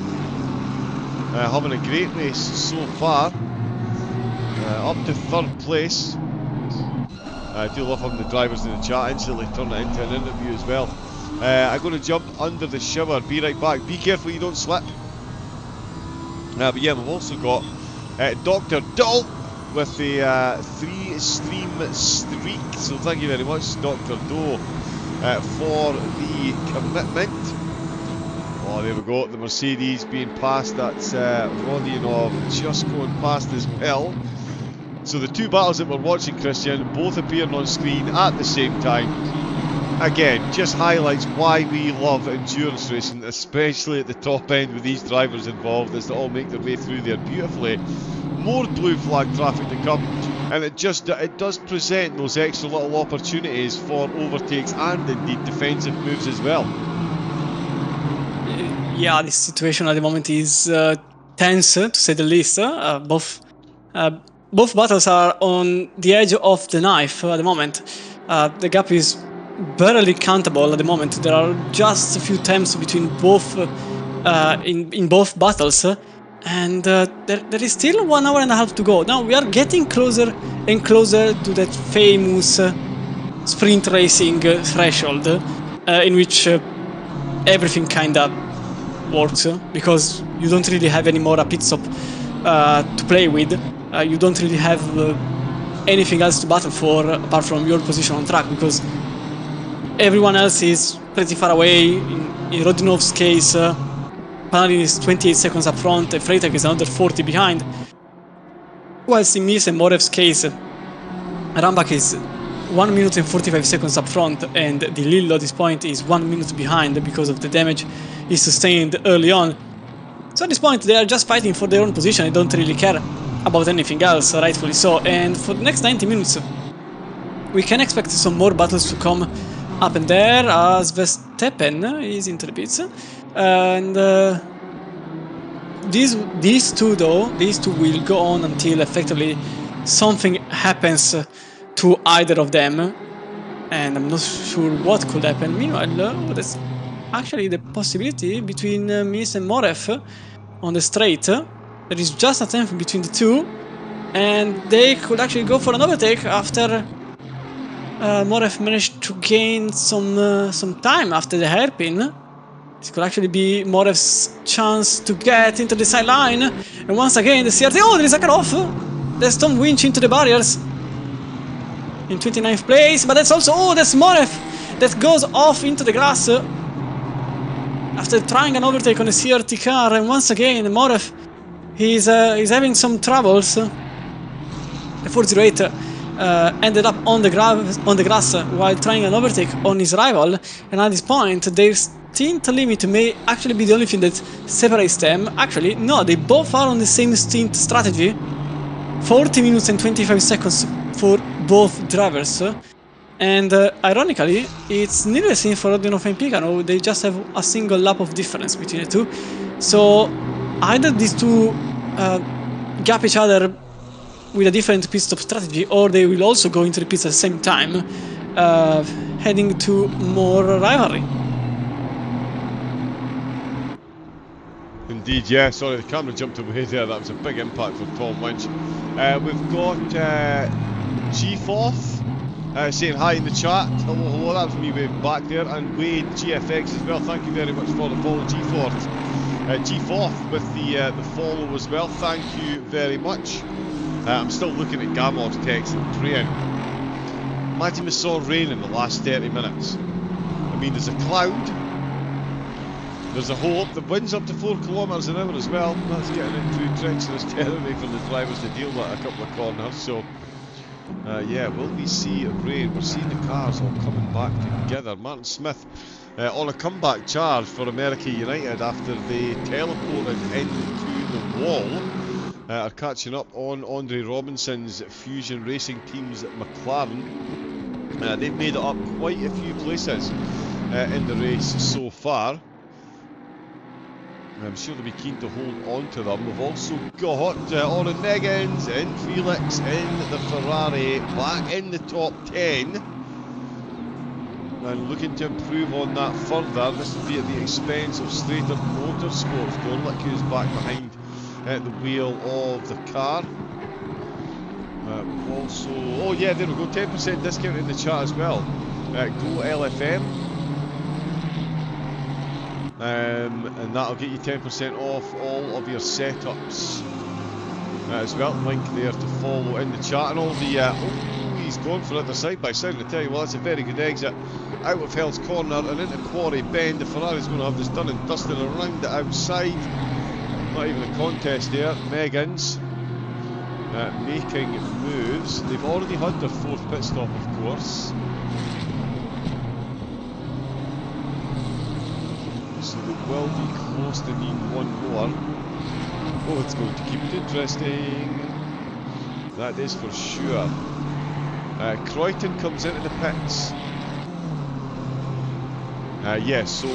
Having a great race so far. Up to 3rd place. I do love having the drivers in the chat, instantly turn it into an interview as well. I'm going to jump under the shower, be right back. Be careful you don't slip. But yeah, we've also got Dr. Dolt with the 3-stream streak, so thank you very much, Dr. Doe. for the commitment. Oh, there we go, the Mercedes being passed. That's Rodionov just going past as well. So the two battles that we're watching, Christian, both appearing on screen at the same time. Again, just highlights why we love endurance racing, especially at the top end with these drivers involved, as they all make their way through there beautifully. More blue flag traffic to come, and it does present those extra little opportunities for overtakes and indeed defensive moves as well. Yeah, this situation at the moment is tense, to say the least. Both battles are on the edge of the knife at the moment. The gap is barely countable at the moment. There are just a few attempts between both in both battles, and there is still 1 hour and a half to go. Now we are getting closer and closer to that famous sprint racing threshold in which everything kinda works, because you don't really have any more a pit stop to play with. You don't really have anything else to battle for apart from your position on track, because everyone else is pretty far away. In Rodinov's case, Panarin is 28 seconds up front, and Freitag is another 40 behind. Whilst in Mies and Morev's case, Rambach is 1 minute and 45 seconds up front, and Di Lillo at this point is 1 minute behind because of the damage he sustained early on. So at this point they are just fighting for their own position. They don't really care about anything else, rightfully so. And for the next 90 minutes we can expect some more battles to come up and there, as Verstappen is into the pits, and these two will go on until effectively something happens to either of them, and I'm not sure what could happen. Meanwhile, there's actually the possibility between Mies and Morev on the straight. There is just a time between the two, and they could actually go for an overtake after Morev managed to gain some time after the hairpin. This could actually be Morev's chance to get into the sideline, and once again the CRT. Oh, there is a cut-off. There's Tom Winch into the barriers in 29th place, but that's also, oh, that's Morev that goes off into the grass after trying an overtake on a CRT car, and once again Morev he's having some troubles. The 408 ended up on the grass while trying an overtake on his rival, and at this point their stint limit may actually be the only thing that separates them. Actually, no, they both are on the same stint strategy. 40 minutes and 25 seconds for both drivers, and ironically it's neither the same for Rodionov and Picano. They just have a single lap of difference between the two, so either these two gap each other with a different pit stop strategy, or they will also go into the pits at the same time, heading to more rivalry. Indeed, yeah, sorry, the camera jumped away there. That was a big impact for Tom Winch. We've got G4 saying hi in the chat. Hello, hello, that was me way back there. And Wade GFX as well, thank you very much for the follow. G4 with the follow as well, thank you very much. I'm still looking at Gamor's text and praying. Imagine we saw rain in the last 30 minutes. I mean, there's a cloud. There's a hope. The wind's up to 4 kilometres an hour as well. That's getting into treacherous territory for the drivers to deal with a couple of corners. So, yeah, will we see rain? We're seeing the cars all coming back together. Martin Smith on a comeback charge for America United after they teleported into the wall. Are catching up on Andre Robinson's Fusion Racing team's McLaren. They've made it up quite a few places in the race so far. I'm sure they'll be keen to hold on to them. We've also got Oren Neggins and Felix in the Ferrari, back in the top 10. And looking to improve on that further. This will be at the expense of Strater Motorsports. Gorlick is back behind the wheel of the car. We've also, oh yeah, there we go, 10% discount in the chat as well. Go LFM. And that'll get you 10% off all of your setups as well. Link there to follow in the chat, and all the oh, he's gone for it, they're side by side. I tell you, well, that's a very good exit out of Hell's Corner and into Quarry Bend. The Ferrari's going to have this done and dusted around the outside. Not even a contest there. Megan's making moves. They've already had their 4th pit stop, of course. So they will be close to needing one more. Oh, it's going to keep it interesting. That is for sure. Croydon comes into the pits. Yes, so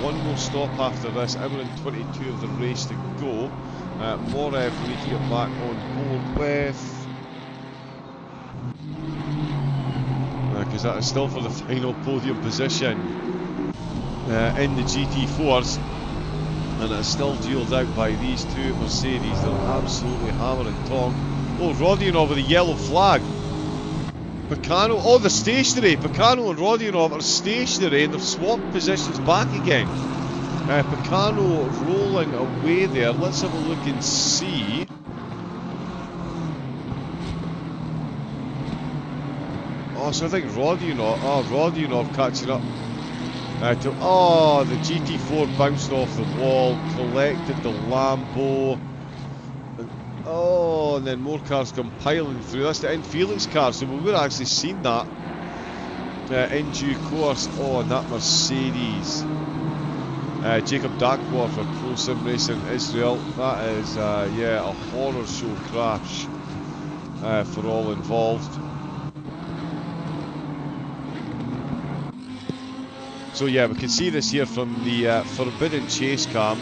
one more stop after this, hour and 22 of the race to go. Morev we need to get back on board with, because that is still for the final podium position in the GT4s, and it's still duelled out by these two Mercedes. They're absolutely hammering Tom. Oh, Rodionov with a yellow flag. Picano, oh, they're stationary. Picano and Rodionov are stationary and they've swapped positions back again. Picano rolling away there. Let's have a look and see. Oh, so I think Rodionov catching up. Oh, the GT4 bounced off the wall, collected the Lambo. Oh, and then more cars come piling through. That's the end Felix car, so we would have actually seen that in due course. Oh, and that Mercedes. Jacob Dakwa for Pro Sim Racing Israel. That is, yeah, a horror show crash for all involved. So yeah, we can see this here from the Forbidden Chase cam.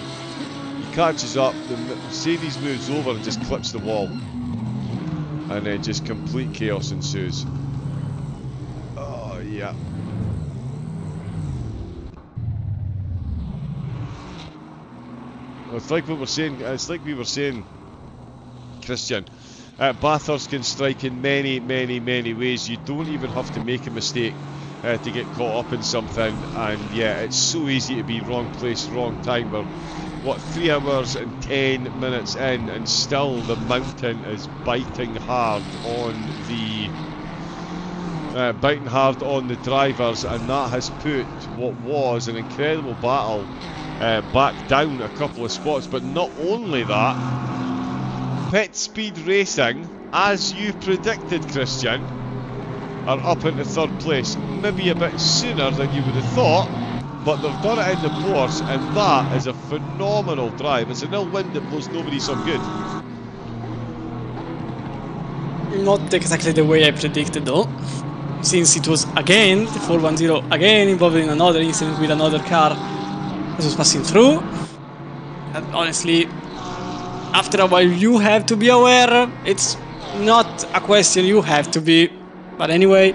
Catches up, the Mercedes moves over and just clips the wall, and then just complete chaos ensues. Oh yeah. It's like what we're saying. It's like we were saying, Christian. Bathurst can strike in many ways. You don't even have to make a mistake to get caught up in something, and yeah, it's so easy to be wrong place, wrong time. We're, what, 3 hours and 10 minutes in, and still the mountain is biting hard on the drivers, and that has put what was an incredible battle back down a couple of spots. But not only that, Pit Speed Racing, as you predicted, Christian, are up into 3rd place, maybe a bit sooner than you would have thought. But they've done it in the course, and that is a phenomenal drive. It's an ill wind that blows nobody some good. Not exactly the way I predicted though, since it was again, the 410 again involved in another incident with another car that was passing through. And honestly, after a while you have to be aware. It's not a question you have to be, but anyway.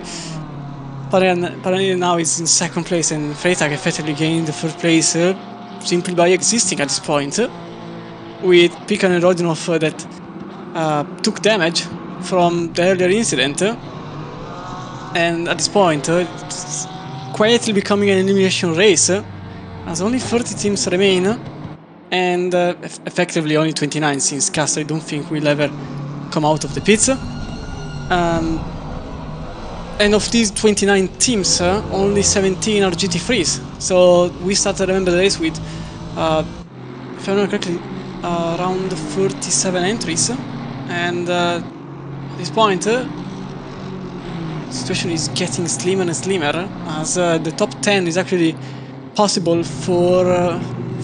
Paranil now is in 2nd place, and Freytag effectively gained the 3rd place simply by existing at this point, with Pican and Rodionov that took damage from the earlier incident, and at this point it's quietly becoming an elimination race, as only 30 teams remain, and effectively only 29, since Castro I don't think will ever come out of the pits. And of these 29 teams, only 17 are GT3s. So we started, remember, the race with, if I remember correctly, around 37 entries. And at this point, the situation is getting slimmer and slimmer, as the top 10 is actually possible for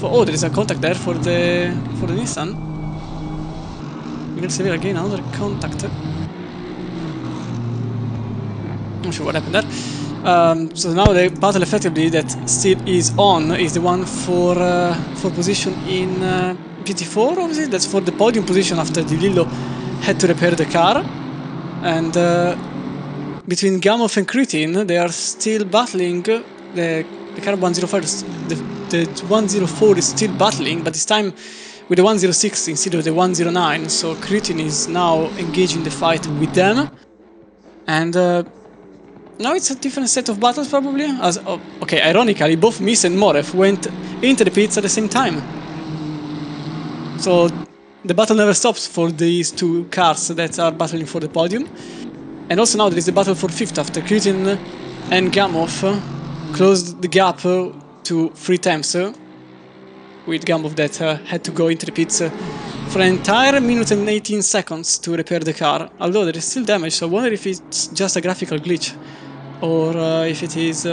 oh, there is a contact there for the Nissan. Miguel Sevilla again, another contact. Not sure what happened there. So now the battle effectively that still is on is the one for position in GT4, obviously. That's for the podium position after Di Lillo had to repair the car. And between Gamov and Kritin, they are still battling. The car 105, the 104 is still battling, but this time with the 106 instead of the 109. So Kritin is now engaging the fight with them. And now it's a different set of battles probably, as okay, ironically both Miss and Morev went into the pits at the same time. So the battle never stops for these two cars that are battling for the podium. And also now there is the battle for 5th after Kritin and Gamov closed the gap to 3 times with Gamov that had to go into the pits for an entire minute and 18 seconds to repair the car, although there is still damage, so I wonder if it's just a graphical glitch or if it is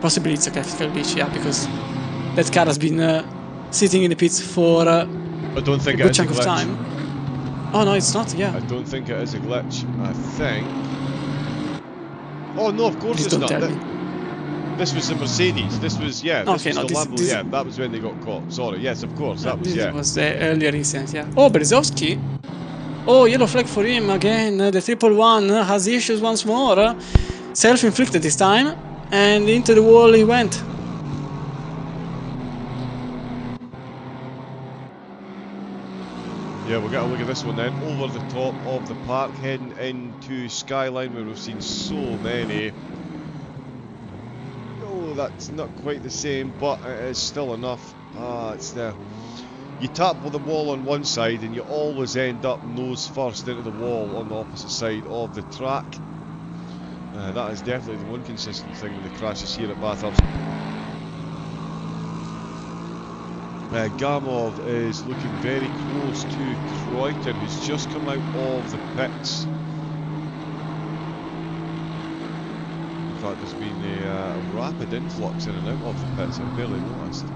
possibly it's a graphical glitch, yeah, because that car has been sitting in the pits for I don't think a good chunk of time. Oh no, it's not, yeah. I don't think it is a glitch. I think... Oh no, of course Please it's not. Me. This was the Mercedes. This was, yeah, this okay, was no, the Lambo. This, yeah, that was when they got caught. Sorry, yes, of course, that was, this was the earlier incident, yeah. Oh, Berezovsky. Oh, yellow flag for him again. The 111 has issues once more. Self-inflicted this time. And into the wall he went. Yeah, we'll get a look at this one then. Over the top of the park, heading into Skyline, where we've seen so many. Oh, that's not quite the same, but it is still enough. It's there. You tap with the wall on one side, and you always end up nose first into the wall on the opposite side of the track. That is definitely the one consistent thing with the crashes here at Bathurst. Gamov is looking very close to Croyton, who's just come out of the pits. In fact, there's been a rapid influx in and out of the pits, I barely noticed.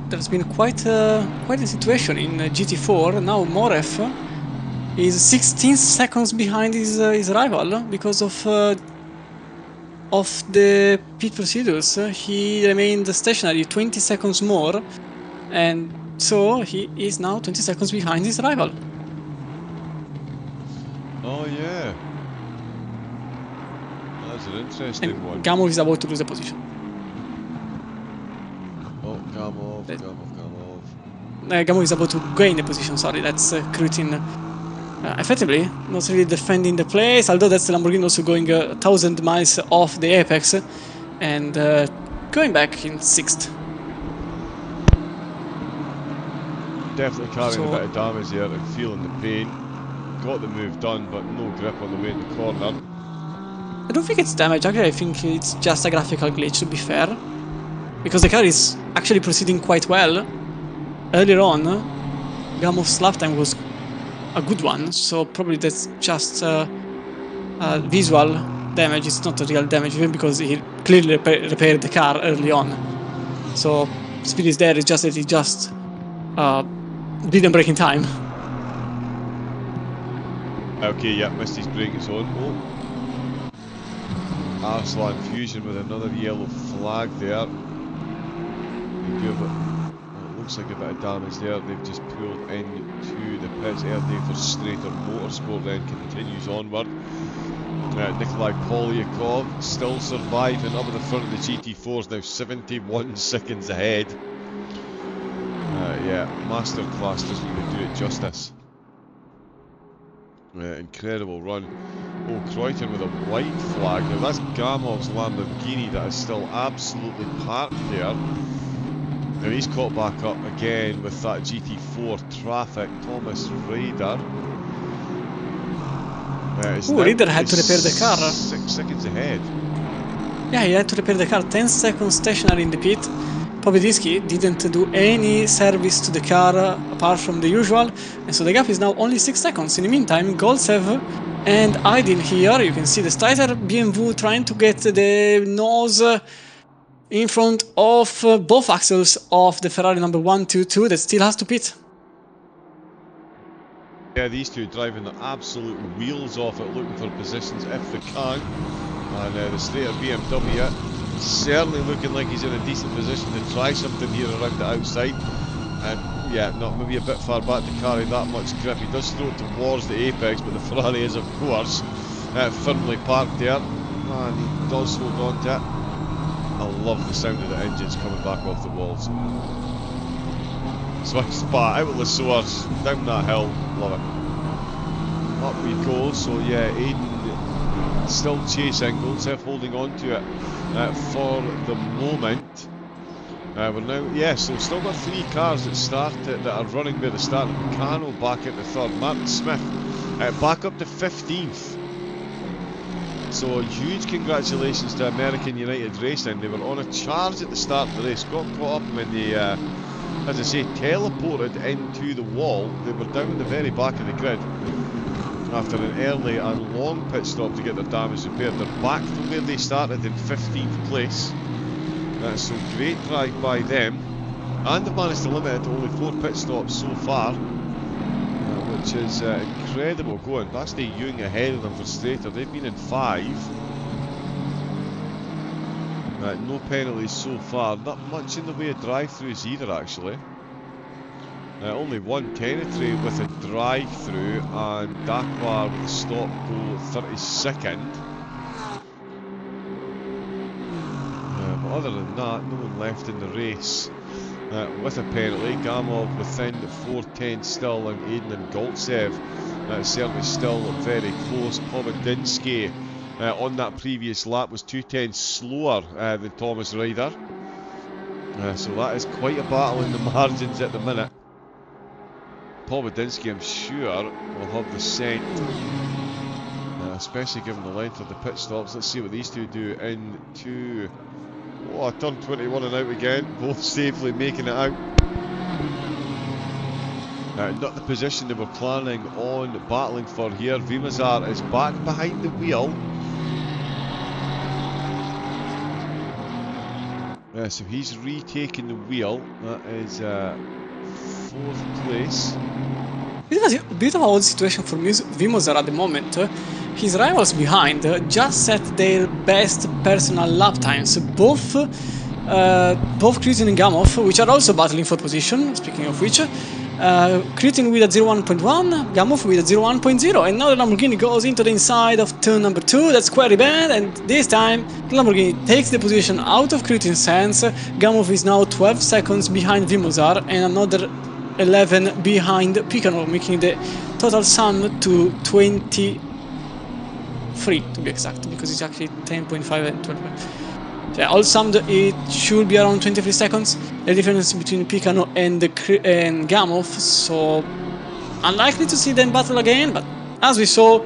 There's been quite a situation in GT4. Now Morev is 16 seconds behind his rival because of the pit procedures. He remained stationary 20 seconds more, and so he is now 20 seconds behind his rival. Oh yeah, that's an interesting one. Gamov is about to lose the position. Oh, Gamov. Gamov is about to gain the position, sorry, that's Croyton. Effectively, not really defending the place, although that's the Lamborghini also going 1,000 miles off the apex and going back in 6th. Definitely carrying a bit of damage there and feeling the pain. Got the move done, but no grip on the way in the corner. I don't think it's damage, actually I think it's just a graphical glitch, to be fair. Because the car is actually proceeding quite well. Earlier on, Gamov's lap time was a good one, so probably that's just visual damage. It's not a real damage, even because he clearly repaired the car early on. So speed is there, it's just that he just didn't brake in time. Okay, yeah, missed his brake zone. Oh. Arslan Fusion with another yellow flag there. Looks like a bit of damage there. They've just pulled into the pits. Erdey for Strater Motorsport then continues onward. Nikolai Polyakov still surviving up at the front of the GT4s, now 71 seconds ahead. Yeah, masterclass doesn't even do it justice. Incredible run. Oh, Croyton with a white flag. Now that's Gamov's Lamborghini that is still absolutely parked there. Now he's caught back up again with that GT4 traffic. Thomas Raider. Raider had to repair the car. 6 seconds ahead. Yeah, he had to repair the car. 10 seconds stationary in the pit. Pobedinski didn't do any service to the car apart from the usual, and so the gap is now only 6 seconds. In the meantime, Goltsev and Aydin here, you can see the Streiter BMW trying to get the nose in front of both axles of the Ferrari number 122 that still has to pit. Yeah, these two driving the absolute wheels off it, looking for positions if they can. And the Streiter BMW certainly looking like he's in a decent position to try something here around the outside. And yeah, not maybe a bit far back to carry that much grip. He does throw it towards the apex, but the Ferrari is of course firmly parked there. And he does hold on to it. I love the sound of the engines coming back off the walls. Swing spot out with the sewers, down that hill, love it. Up we go, so yeah, Aiden still chasing, Goltsev holding on to it for the moment. We're now, yeah, so still got 3 cars that are running by the start. Meccano back at the 3rd, Martin Smith back up to 15th. So huge congratulations to American United Racing. They were on a charge at the start of the race, got caught up when they, as I say, teleported into the wall. They were down at the very back of the grid after an early and long pit stop to get their damage repaired. They're back to where they started in 15th place. So great drive by them. And they've managed to limit it to only 4 pit stops so far, which is incredible going. That's the Young ahead of them for straighter. They've been in 5. No penalties so far. Not much in the way of drive-throughs either, actually. Only one Tenetry with a drive-through, and Dakar with a stop-go 32nd. But other than that, no one left in the race with a penalty. Gamov within 4:10 still, and Aiden and Goltsev certainly still very close. Pomadinsky on that previous lap was 2:10 slower than Thomas Ryder. So that is quite a battle in the margins at the minute. Pomadinsky, I'm sure, will have the scent, especially given the length of the pit stops. Let's see what these two do into turn 21 and out again, both safely making it out. Not the position they were planning on battling for here. Vimazar is back behind the wheel. So he's retaking the wheel. That is 4th place. Bit of a odd situation for Vimazar at the moment. His rivals behind just set their best personal lap times. Both Kritin and Gamov, which are also battling for position, speaking of which. Kritin with a 01.1, Gamov with a 01.0, and now the Lamborghini goes into the inside of turn number 2, that's quite bad, and this time the Lamborghini takes the position out of Kritin's hands. Gamov is now 12 seconds behind Vimazar and another 11 behind Picano, making the total sum to 23 to be exact, because it's actually 10.5 and 12. So yeah, all summed it should be around 23 seconds, the difference between Picano and Gamov, so unlikely to see them battle again, but as we saw,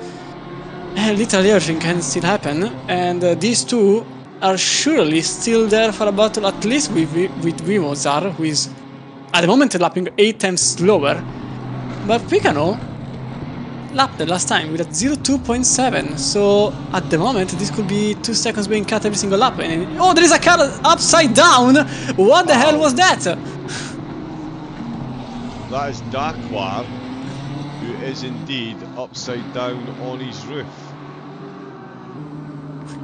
literally everything can still happen, and these two are surely still there for a battle, at least with Vimazar, who is at the moment lapping 8 times slower, but Picano lapped the last time with a 02.7, so at the moment this could be 2 seconds being cut every single lap. And oh, there is a car upside down! What the hell was that? That is Dakar, who is indeed upside down on his roof.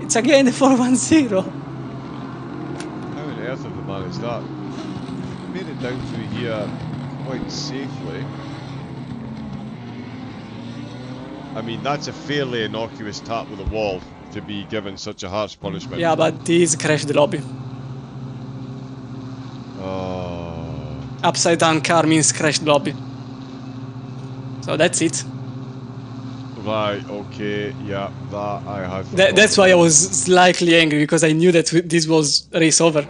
It's again the 410. How on earth have they managed that? Made it down through here quite safely. I mean, that's a fairly innocuous tap with a wall to be given such a harsh punishment. Yeah, but this crashed the lobby. Upside down car means crashed lobby. So that's it. Right, okay, yeah, that I have. That's why I was slightly angry, because I knew that this was race over.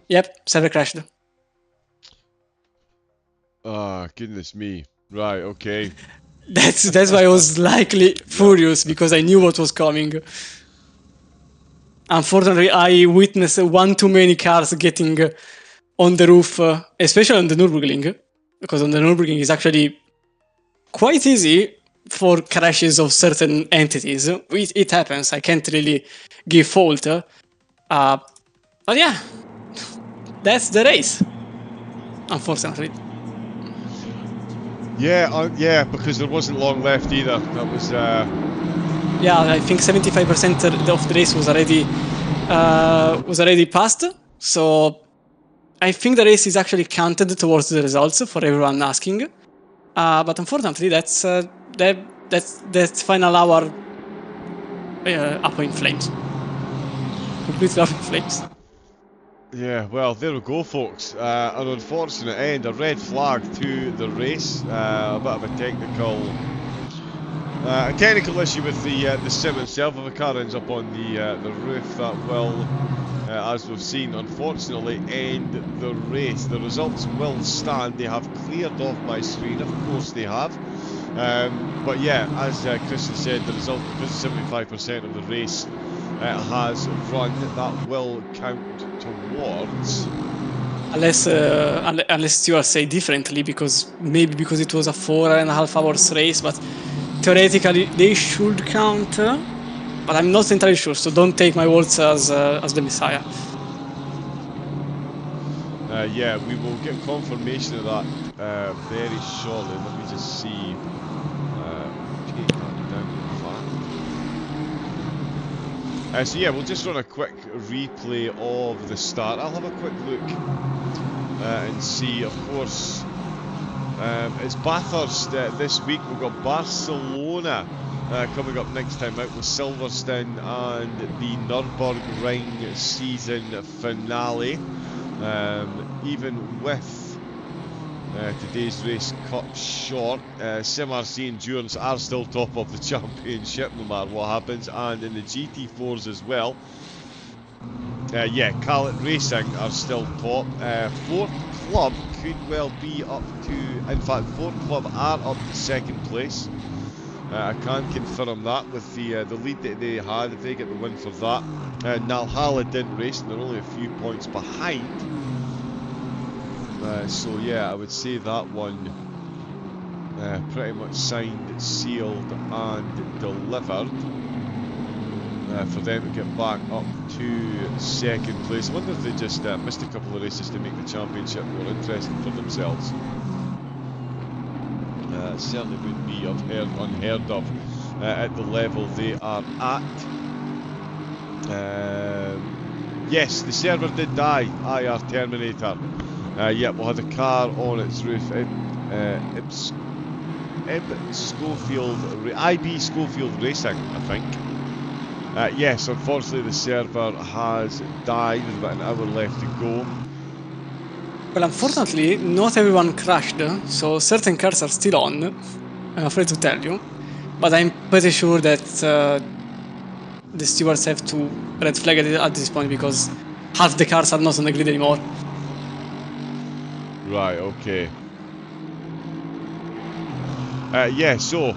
Yep, server crashed. Ah, goodness me. Right, okay. That's why I was slightly furious, because I knew what was coming. Unfortunately, I witnessed one too many cars getting on the roof, especially on the Nürburgring, because on the Nürburgring is actually quite easy for crashes of certain entities. It happens, I can't really give fault. But yeah, that's the race, unfortunately. Yeah, because there wasn't long left either. That was. Yeah, I think 75% of the race was already passed. So I think the race is actually counted towards the results for everyone asking. But unfortunately, that's final hour up in flames. Completely up in flames. Yeah, well, there we go, folks. An unfortunate end, a red flag to the race. A bit of a technical issue with the sim itself. If a car ends up on the roof, that will, as we've seen, unfortunately end the race. The results will stand. They have cleared off my screen, of course they have. But yeah, as Christian said, the result, because 75% of the race has run, that will count towards. Unless you say differently, because maybe because it was a 4.5 hours race, but theoretically they should count. But I'm not entirely sure, so don't take my words as the messiah. Yeah, we will get confirmation of that very shortly. Let me just see. Take that down in fact. So yeah, we'll just run a quick replay of the start. I'll have a quick look and see. Of course, it's Bathurst this week. We've got Barcelona coming up next time out with Silverstone and the Nürburgring season finale. Even with today's race cut short, SimRC Endurance are still top of the championship no matter what happens, and in the GT4s as well. Yeah, Khaled Racing are still top. Fort Club could well be up to, in fact, Fort Club are up to second place. I can confirm that with the lead that they had. If they get the win for that, Nalhala didn't race, and they're only a few points behind. So yeah, I would say that one pretty much signed, sealed, and delivered for them to get back up to second place. I wonder if they just missed a couple of races to make the championship more interesting for themselves. Certainly would be unheard of at the level they are at. Yes, the server did die. IR Terminator. Yeah, we'll have the car on its roof. IB Schofield Racing, I think. Yes, unfortunately the server has died with about an hour left to go. Well, unfortunately, not everyone crashed, so certain cars are still on, I'm afraid to tell you. But I'm pretty sure that the stewards have to red flag it at this point because half the cars are not on the grid anymore. Right, okay. Yeah, so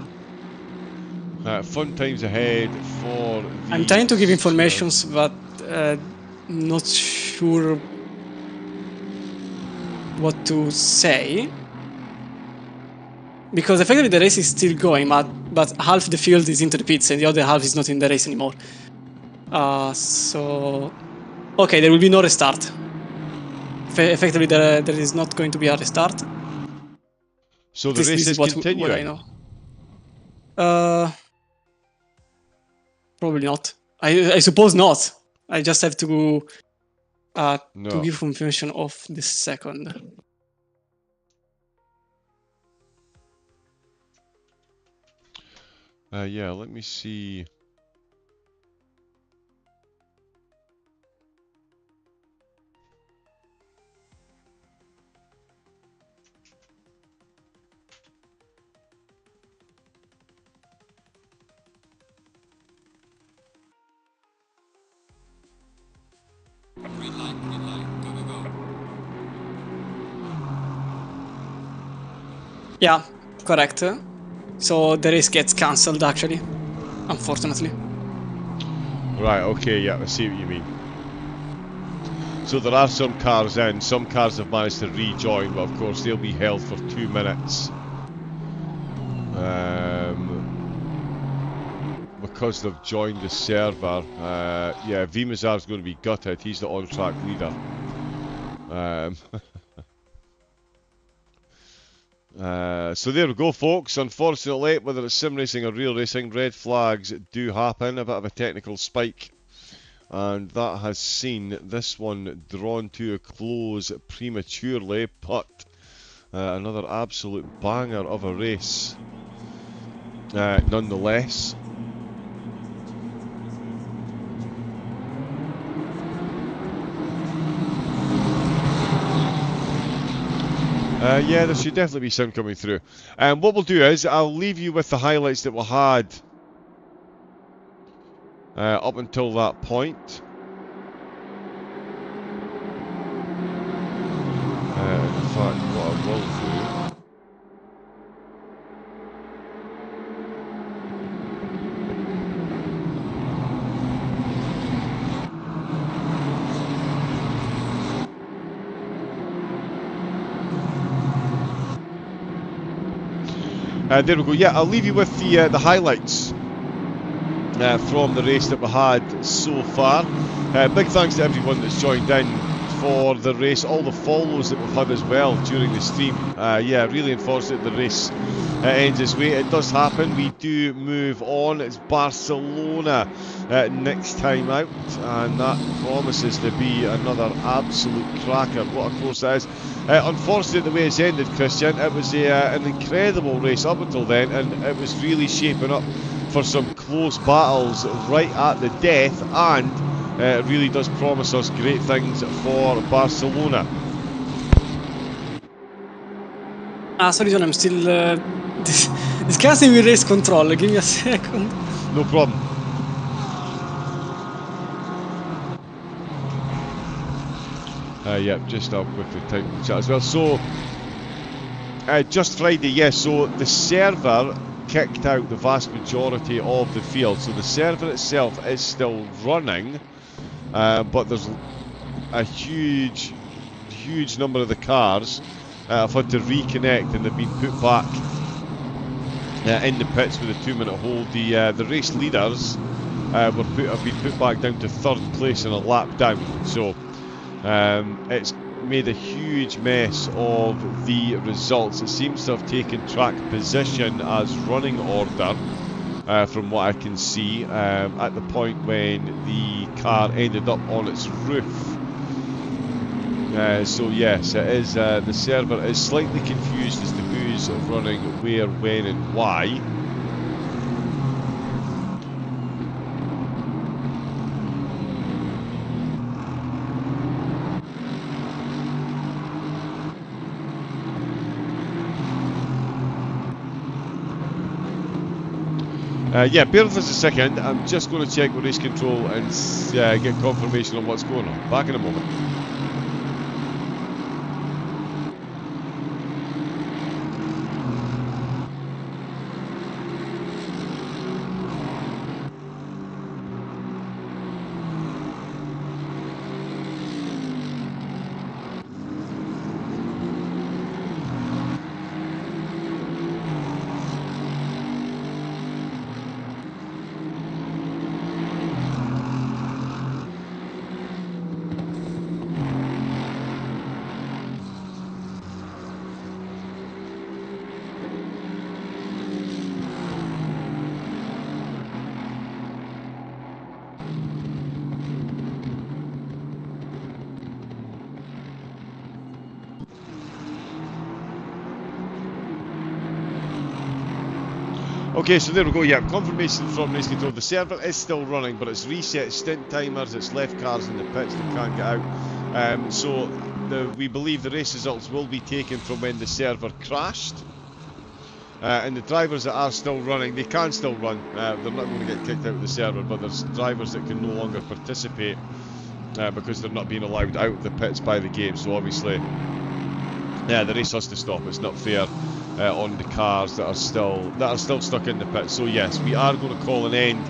fun times ahead for the... I'm trying to give informations, but not sure what to say. Because effectively the race is still going, but half the field is into the pits and the other half is not in the race anymore. So... Okay, there will be no restart. Effectively there is not going to be a restart. So the race is continuing? What I know. Probably not. I suppose not. I just have to give confirmation of the second. Yeah, let me see. Green light, go, go, go. Yeah, correct. So the race gets cancelled actually, unfortunately. Right, okay, yeah, I see what you mean. So there are some cars in, some cars have managed to rejoin, but of course they'll be held for 2 minutes. Because they've joined the server. Yeah, Vimazar's going to be gutted, he's the on-track leader. So there we go, folks. Unfortunately, whether it's sim racing or real racing, red flags do happen. A bit of a technical spike, and that has seen this one drawn to a close prematurely, but another absolute banger of a race nonetheless. Yeah, there should definitely be sound coming through. What we'll do is, I'll leave you with the highlights that we had up until that point. In fact, what I will do... There we go. Yeah, I'll leave you with the highlights from the race that we had so far. Big thanks to everyone that's joined in for the race, all the follows that we've had as well during the stream. Yeah, really unfortunate the race ends this way. It does happen. We do move on. It's Barcelona next time out, and that promises to be another absolute cracker. What a course that is. Unfortunate the way it's ended, Christian. It was an incredible race up until then, and it was really shaping up for some close battles right at the death, and it really does promise us great things for Barcelona. Sorry John, I'm still discussing with race control. Give me a second. No problem. Yeah, just I'll quickly type in the chat as well. So, just Friday, yes, so the server kicked out the vast majority of the field. So the server itself is still running, but there's a huge number of the cars have had to reconnect, and they've been put back in the pits with a 2-minute hold. The race leaders have been put back down to 3rd place in a lap down. So it's made a huge mess of the results. It seems to have taken track position as running order, from what I can see, at the point when the car ended up on its roof. So yes, it is. The server is slightly confused as to who's running where, when and why. Yeah, bear with us a second. I'm just going to check with race control and get confirmation on what's going on. Back in a moment. Okay, so there we go. Yeah, confirmation from race control. The server is still running, but it's reset stint timers. It's left cars in the pits that can't get out. So we believe the race results will be taken from when the server crashed. And the drivers that are still running, they can still run. They're not going to get kicked out of the server, but there's drivers that can no longer participate because they're not being allowed out of the pits by the game. So obviously, yeah, the race has to stop. It's not fair on the cars that are still stuck in the pit. So yes, we are going to call an end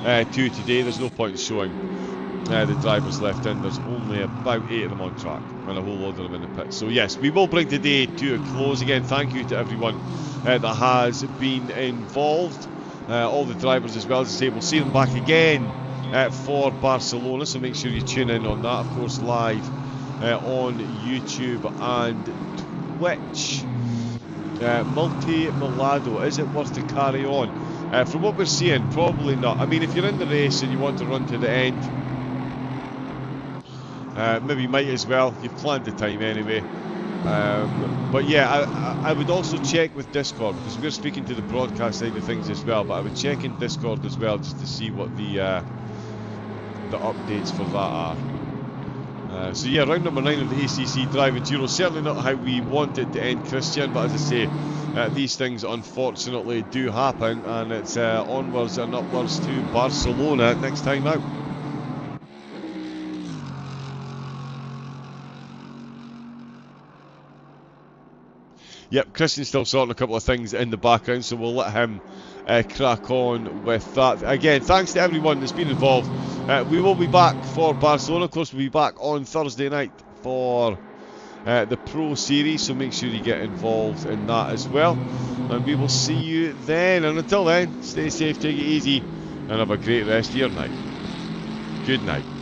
to today. There's no point in showing the drivers left in. There's only about 8 of them on track and a whole load of them in the pit. So yes, we will bring today to a close. Again, thank you to everyone that has been involved, all the drivers as well. As I say, we'll see them back again for Barcelona, so make sure you tune in on that, of course, live on YouTube and Twitch. Multi-Milado, is it worth to carry on? From what we're seeing, probably not. I mean, if you're in the race and you want to run to the end, maybe you might as well. You've planned the time anyway. But yeah, I would also check with Discord, because we're speaking to the broadcast side of things as well, but I would check in Discord as well just to see what the updates for that are. So yeah, round number 9 of the ACC Drive Enduro, certainly not how we want it to end, Christian, but as I say, these things unfortunately do happen, and it's onwards and upwards to Barcelona next time out. Yep, Christian's still sorting a couple of things in the background, so we'll let him crack on with that. Again, thanks to everyone that's been involved. We will be back for Barcelona. Of course, we'll be back on Thursday night for the Pro Series, so make sure you get involved in that as well. And we will see you then. And until then, stay safe, take it easy, and have a great rest of your night. Good night.